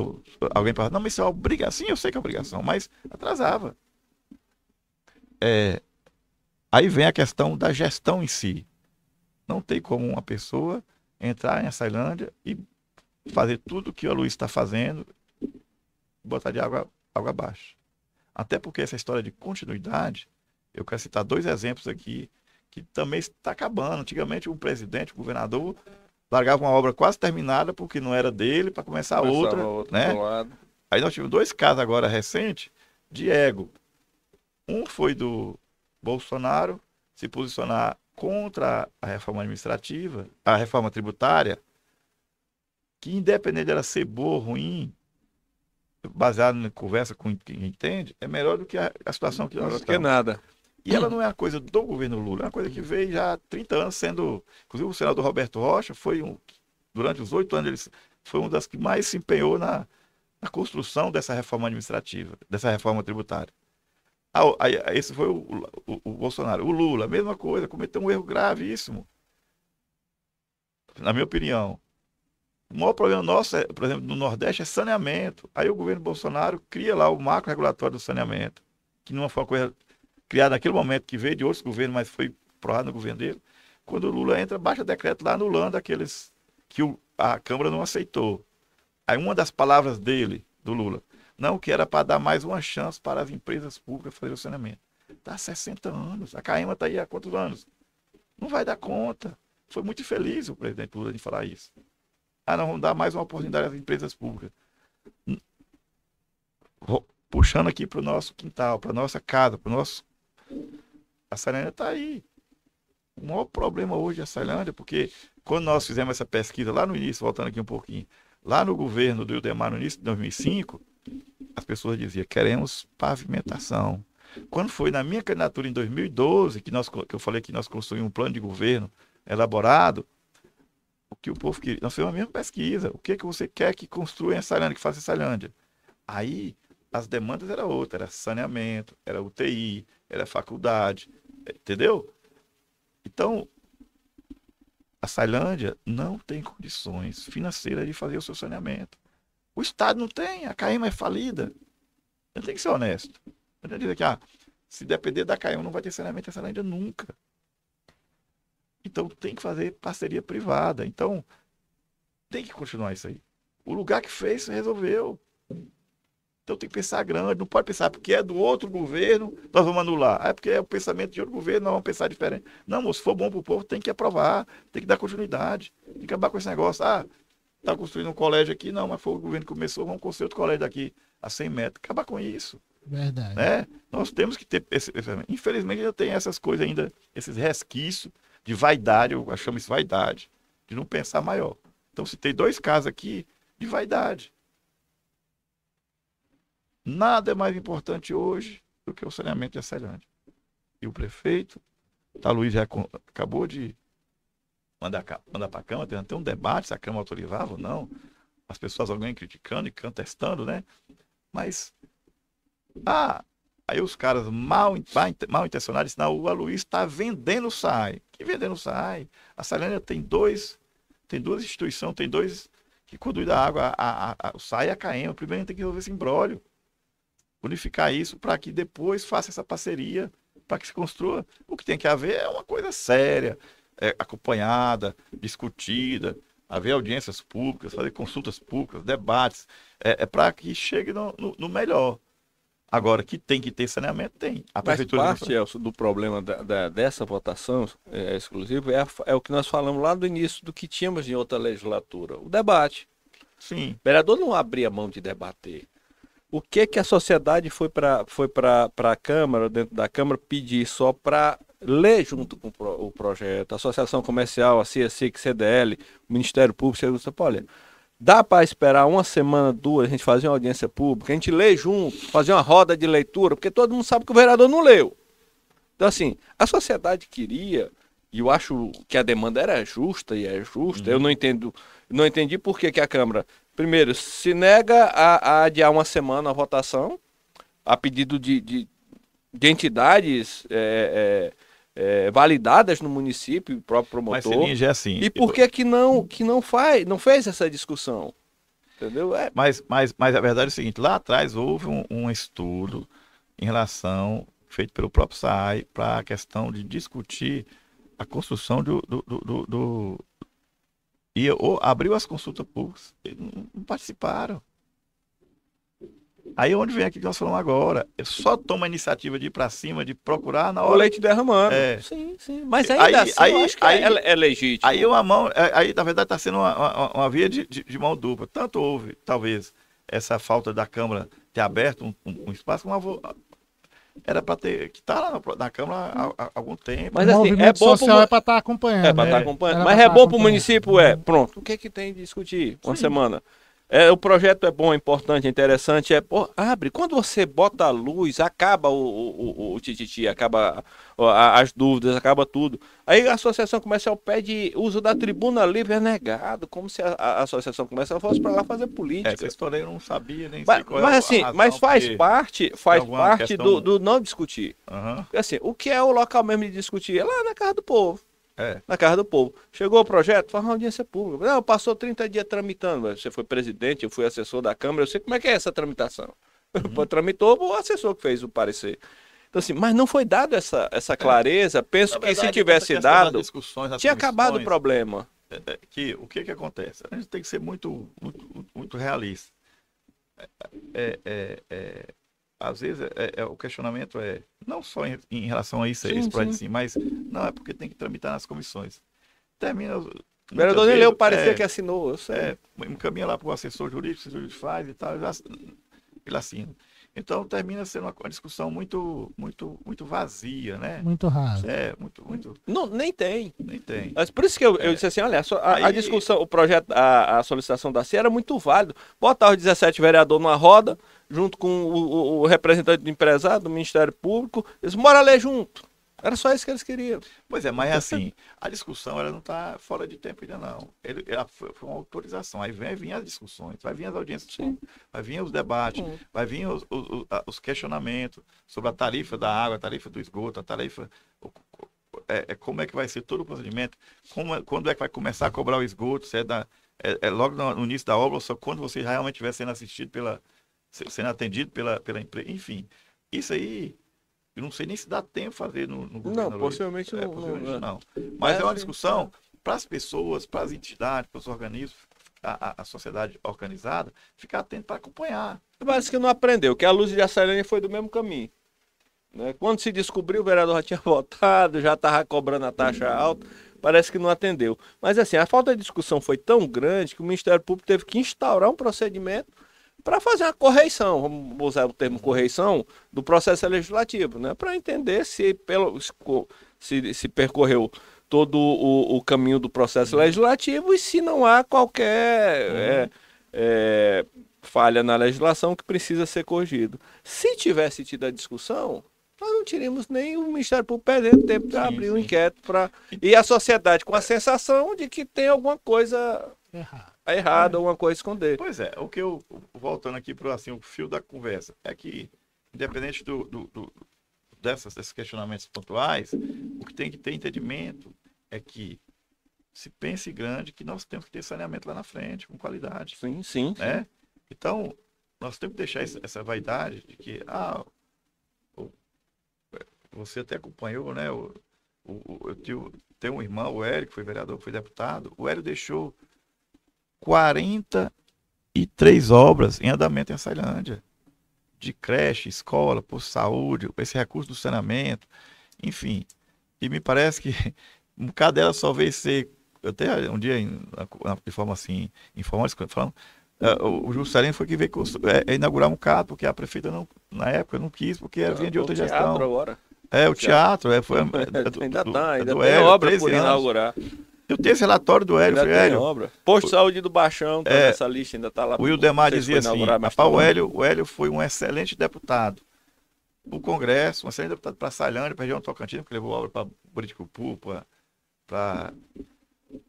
alguém fala, não, mas isso é obrigação. Sim, eu sei que é obrigação, mas atrasava. Aí vem a questão da gestão em si. Não tem como uma pessoa entrar em Açailândia e fazer tudo o que o Luiz está fazendo e botar de água abaixo. Até porque essa história de continuidade, eu quero citar 2 exemplos aqui, que também está acabando. Antigamente, um presidente, um governador, largava uma obra quase terminada porque não era dele, para começar outra, né? Aí nós tivemos 2 casos agora recentes de ego. Um foi do Bolsonaro se posicionar contra a reforma administrativa, a reforma tributária, que independente dela ser boa ou ruim, baseado na conversa com quem entende, é melhor do que a situação que nós Melhor do que estamos. nada. E ela não é uma coisa do governo Lula, é uma coisa que veio já há 30 anos sendo... Inclusive o senador Roberto Rocha durante os 8 anos, ele foi uma das que mais se empenhou na construção dessa reforma administrativa, dessa reforma tributária. Esse foi o Bolsonaro. O Lula, a mesma coisa, cometeu um erro gravíssimo. Na minha opinião. O maior problema nosso, por exemplo, no Nordeste, é saneamento. Aí o governo Bolsonaro cria lá o marco regulatório do saneamento, que não foi uma coisa criada naquele momento, que veio de outros governos, mas foi aprovado no governo dele. Quando o Lula entra, baixa decreto lá anulando aqueles que a Câmara não aceitou. Aí uma das palavras dele, do Lula, não, que era para dar mais uma chance para as empresas públicas fazer o saneamento. Está há 60 anos. A CAEMA está aí há quantos anos? Não vai dar conta. Foi muito infeliz o presidente Lula de falar isso. Não, vamos dar mais uma oportunidade às empresas públicas. Puxando aqui para o nosso quintal, para a nossa casa, para o nosso... A Ceilândia está aí. O maior problema hoje é a Ceilândia, porque quando nós fizemos essa pesquisa lá no início, voltando aqui um pouquinho, lá no governo do Ildemar, no início de 2005, as pessoas diziam, queremos pavimentação. Quando foi na minha candidatura em 2012, que eu falei que nós construímos um plano de governo elaborado, o que o povo queria, nós fizemos a mesma pesquisa, o que você quer que construa em Ceilândia, que faça em Ceilândia? Aí, as demandas eram outras, era saneamento, era UTI, era faculdade, entendeu? Então, a Ceilândia não tem condições financeiras de fazer o seu saneamento. O Estado não tem, a CAEMA é falida. Eu tenho que ser honesto. Eu tenho que dizer que, se depender da CAEMA, não vai ter saneamento em Ceilândia nunca. Então, tem que fazer parceria privada. Então, tem que continuar isso aí. O lugar que fez, resolveu. Então, tem que pensar grande. Não pode pensar, porque é do outro governo, nós vamos anular. É porque é o pensamento de outro governo, nós vamos pensar diferente. Não, se for bom para o povo, tem que aprovar. Tem que dar continuidade. Tem que acabar com esse negócio. Está construindo um colégio aqui, não, mas foi o governo que começou, vamos construir outro colégio daqui a 100 metros. Acabar com isso. Verdade. Né? Nós temos que ter... Infelizmente, ainda tem essas coisas ainda, esses resquícios de vaidade, eu chamo isso vaidade, de não pensar maior. Então, se tem 2 casos aqui de vaidade. Nada é mais importante hoje do que o saneamento da Ceilândia. E o prefeito, Luiz já acabou de mandar para a Câmara, tem um debate se a Câmara autorizava ou não. As pessoas, alguém criticando e contestando, né? Mas, aí os caras mal intencionados disseram, o Aloysio está vendendo o SAI. Que vendendo o SAI? A Ceilândia tem duas instituições, tem 2 que cuidam da água, o SAI e a CAEMA. Primeiro a gente tem que resolver esse imbróglio. Unificar isso para que depois faça essa parceria, para que se construa. O que tem que haver é uma coisa séria, acompanhada, discutida, haver audiências públicas, fazer consultas públicas, debates, para que chegue no melhor. Agora, que tem que ter saneamento, tem. A prefeitura parte, Elcio, do problema dessa votação exclusiva é o que nós falamos lá do início do que tínhamos em outra legislatura, o debate. Sim. O vereador não abria mão de debater. O que a sociedade foi para a Câmara, dentro da Câmara, pedir só para ler junto com o projeto, a Associação Comercial, a CSIC, CDL, o Ministério Público, olha, dá para esperar 1 semana, 2, a gente fazer uma audiência pública, a gente lê junto, fazer uma roda de leitura, porque todo mundo sabe que o vereador não leu. Então, assim, a sociedade queria, e eu acho que a demanda era justa, e é justa, eu não entendi por que a Câmara... Primeiro, se nega a adiar 1 semana a votação, a pedido de entidades validadas no município, o próprio promotor. Mas Celinge é assim. E por que não fez essa discussão? Entendeu? Mas a verdade é o seguinte, lá atrás houve um estudo em relação, feito pelo próprio SAI, para a questão de discutir a construção abriu as consultas públicas, não participaram. Aí onde vem aqui que nós falamos agora, ele só toma a iniciativa de ir para cima, de procurar na hora... O leite derramando. Sim. Mas ainda assim, eu acho que é legítimo. Aí, na verdade, está sendo uma via de mão dupla. Tanto houve, talvez, essa falta da Câmara ter aberto um espaço, era para ter que estar lá na Câmara há algum tempo. Mas O assim, movimento social é para estar acompanhando. É para estar né? acompanhando. Era Mas pra é tá bom para o acompanhando. município, pronto. O que que tem de discutir uma semana? O projeto é bom, é importante, é interessante, abre. Quando você bota a luz, acaba o tititi, acaba as dúvidas, acaba tudo. Aí a associação comercial pede uso da tribuna livre, é negado, como se a associação comercial fosse para lá fazer política. Essa história eu não sabia nem sei qual Mas é assim, a razão, mas faz porque parte alguma questão- do não discutir. Aham, Assim, o que é o local mesmo de discutir? É lá na casa do povo. é. Na casa do povo. Chegou o projeto, faz uma audiência pública. Não, passou 30 dias tramitando. Você foi presidente, eu fui assessor da Câmara, eu sei como é que é essa tramitação. Tramitou o assessor que fez o parecer. Então, assim, mas não foi dado essa clareza. Penso Na que se verdade, tivesse essa questão das dado, discussões nas tinha acabado o comissões, problema. o que acontece? A gente tem que ser muito realista. Às vezes o questionamento não só em relação a isso, Sim, esse projeto sim. assim, mas não é porque tem que tramitar nas comissões. Termina. O vereador nem leu o parecer que assinou, eu sei. Encaminha lá para o assessor jurídico, o assessor jurídico faz e tal, ele assina. Então termina sendo uma discussão muito vazia, né? Muito raro. Muito. Não, nem tem. Nem tem. Mas por isso que eu disse assim, olha, a Aí- discussão, o projeto, a solicitação da CIA era muito válido. Botar os 17 vereadores numa roda, junto com o representante do empresário, do Ministério Público, eles moram ler junto. Era só isso que eles queriam. Pois é, mas assim, a discussão ela não está fora de tempo ainda não. Ela foi uma autorização. Aí vai vir as discussões, vai vir as audiências públicas, vai vir os debates, vai vir os questionamentos sobre a tarifa da água, a tarifa do esgoto, a tarifa. Como é que vai ser todo o procedimento, quando é que vai começar a cobrar o esgoto, se é logo no início da obra, ou só quando você realmente estiver sendo assistido sendo atendido pela empresa, enfim. Isso aí. Eu não sei nem se dá tempo fazer no governo. Não, possivelmente não. Possivelmente não. Mas é uma discussão para as pessoas, para as entidades, para os organismos, a sociedade organizada, ficar atento para acompanhar. Parece que não aprendeu, que a Luz de Açarene foi do mesmo caminho. Né? Quando se descobriu, o vereador já tinha votado, já estava cobrando a taxa alta, parece que não atendeu. Mas assim, a falta de discussão foi tão grande que o Ministério Público teve que instaurar um procedimento para fazer uma correição, vamos usar o termo correição, do processo legislativo, né? Para entender se percorreu todo o caminho do processo legislativo e se não há qualquer falha na legislação que precisa ser corrigido. Se tivesse tido a discussão, nós não teríamos nem o Ministério Público perdendo tempo para abrir um inquérito e a sociedade com a sensação de que tem alguma coisa errada, alguma coisa a esconder. Pois é, o que eu, voltando aqui para o fio da conversa, é que, independente desses questionamentos pontuais, o que tem que ter entendimento é que se pense grande que nós temos que ter saneamento lá na frente, com qualidade. Sim. Né? Então, nós temos que deixar essa vaidade de que, você até acompanhou, né? Eu tenho um irmão, o Hélio, que foi vereador, que foi deputado. O Hélio deixou 43 obras em andamento em Açailândia. De creche, escola, posto de saúde, esse recurso do saneamento, enfim. E me parece que um bocado dela só veio ser. Eu até um dia, de forma assim, informal, falando. O Juscelino foi que veio inaugurar um bocado, porque a prefeita na época não quis, porque vinha de outra gestão. Agora. O teatro. Ainda tem Hélio, obra por inaugurar. Eu tenho esse relatório do Hélio. Ainda tem obra. Posto de saúde do Baixão, tá nessa lista, ainda está lá. O Wildemar dizia assim, o Hélio foi um excelente deputado. O Congresso, um excelente deputado para Açailândia, para a região Tocantins, que levou obra para Buriticupu, para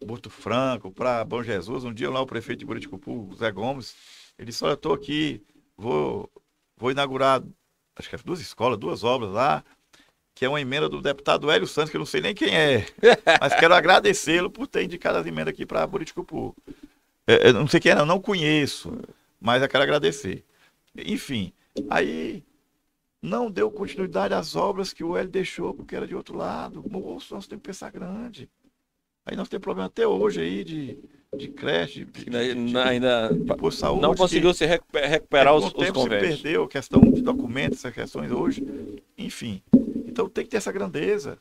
Porto Franco, para Bom Jesus. Um dia lá o prefeito de Buriticupu, Zé Gomes, ele disse, olha, eu estou aqui, vou inaugurar, acho que 2 escolas, 2 obras lá, que é uma emenda do deputado Hélio Santos, que eu não sei nem quem é, mas quero agradecê-lo por ter indicado as emendas aqui para Buriticupu. Eu não sei quem é, não conheço, mas eu quero agradecer. Enfim, aí não deu continuidade às obras que o Hélio deixou, porque era de outro lado. Moço, nós temos que pensar grande. Aí nós temos problema até hoje aí de creche, ainda de posto de saúde, não conseguiu se recuperar os convênios. Se perdeu a questão de documentos, essas questões hoje, enfim. Então tem que ter essa grandeza.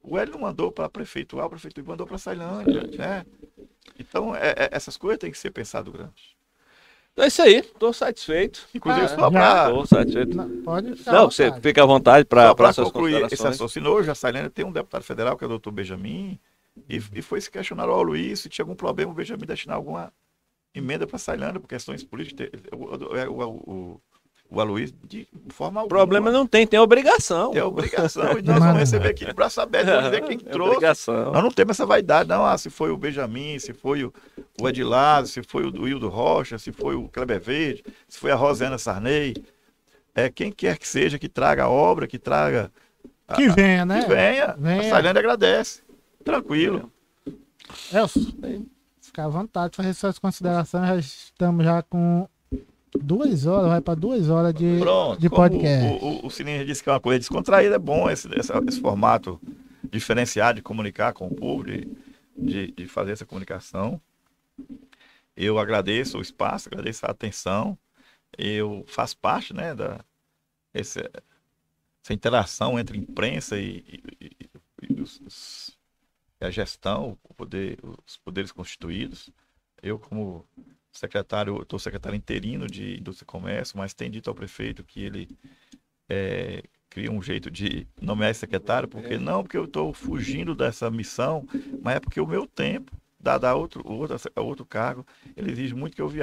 O Hélio não mandou para a prefeitura mandou para Açailândia, né? Então essas coisas têm que ser pensado grande. É isso aí, tô satisfeito. Inclusive, já- só para Tô satisfeito. Pode ficar à Não, você vontade. fica à vontade para suas concluir esse considerações. raciocínio, hoje a Sailândia tem um deputado federal, que é o doutor Benjamin, e foi se questionar ao Luiz se tinha algum problema o Benjamin destinar alguma emenda para a Sailândia por questões políticas. O Aloysio, de forma O alguma. problema não tem obrigação. É obrigação. E nós vamos receber aqui de braço aberto, vamos dizer quem É trouxe. obrigação. Nós não temos essa vaidade, não. Se foi o Benjamin, se foi o Edilado, se foi o Hildo Rocha, se foi o Kleber Verde, se foi a Rosana Sarney. Quem quer que seja que traga a obra, que traga. Que venha, né? Que venha. Venha. A Sailândia agradece. Tranquilo. Elcio, fica à vontade de fazer suas considerações. Já estamos já com 2 horas, vai para 2 horas de Pronto. podcast. O Sininho disse que é uma coisa descontraída, é bom esse formato diferenciado de comunicar com o público, de fazer essa comunicação. Eu agradeço o espaço, agradeço a atenção. Eu faço parte, né, essa interação entre imprensa e a gestão, os poderes constituídos. Eu, como secretário, estou secretário interino de Indústria e Comércio, mas tenho dito ao prefeito que ele cria um jeito de nomear esse secretário, porque eu estou fugindo dessa missão, mas é porque o meu tempo, dado a outro cargo, ele exige muito que eu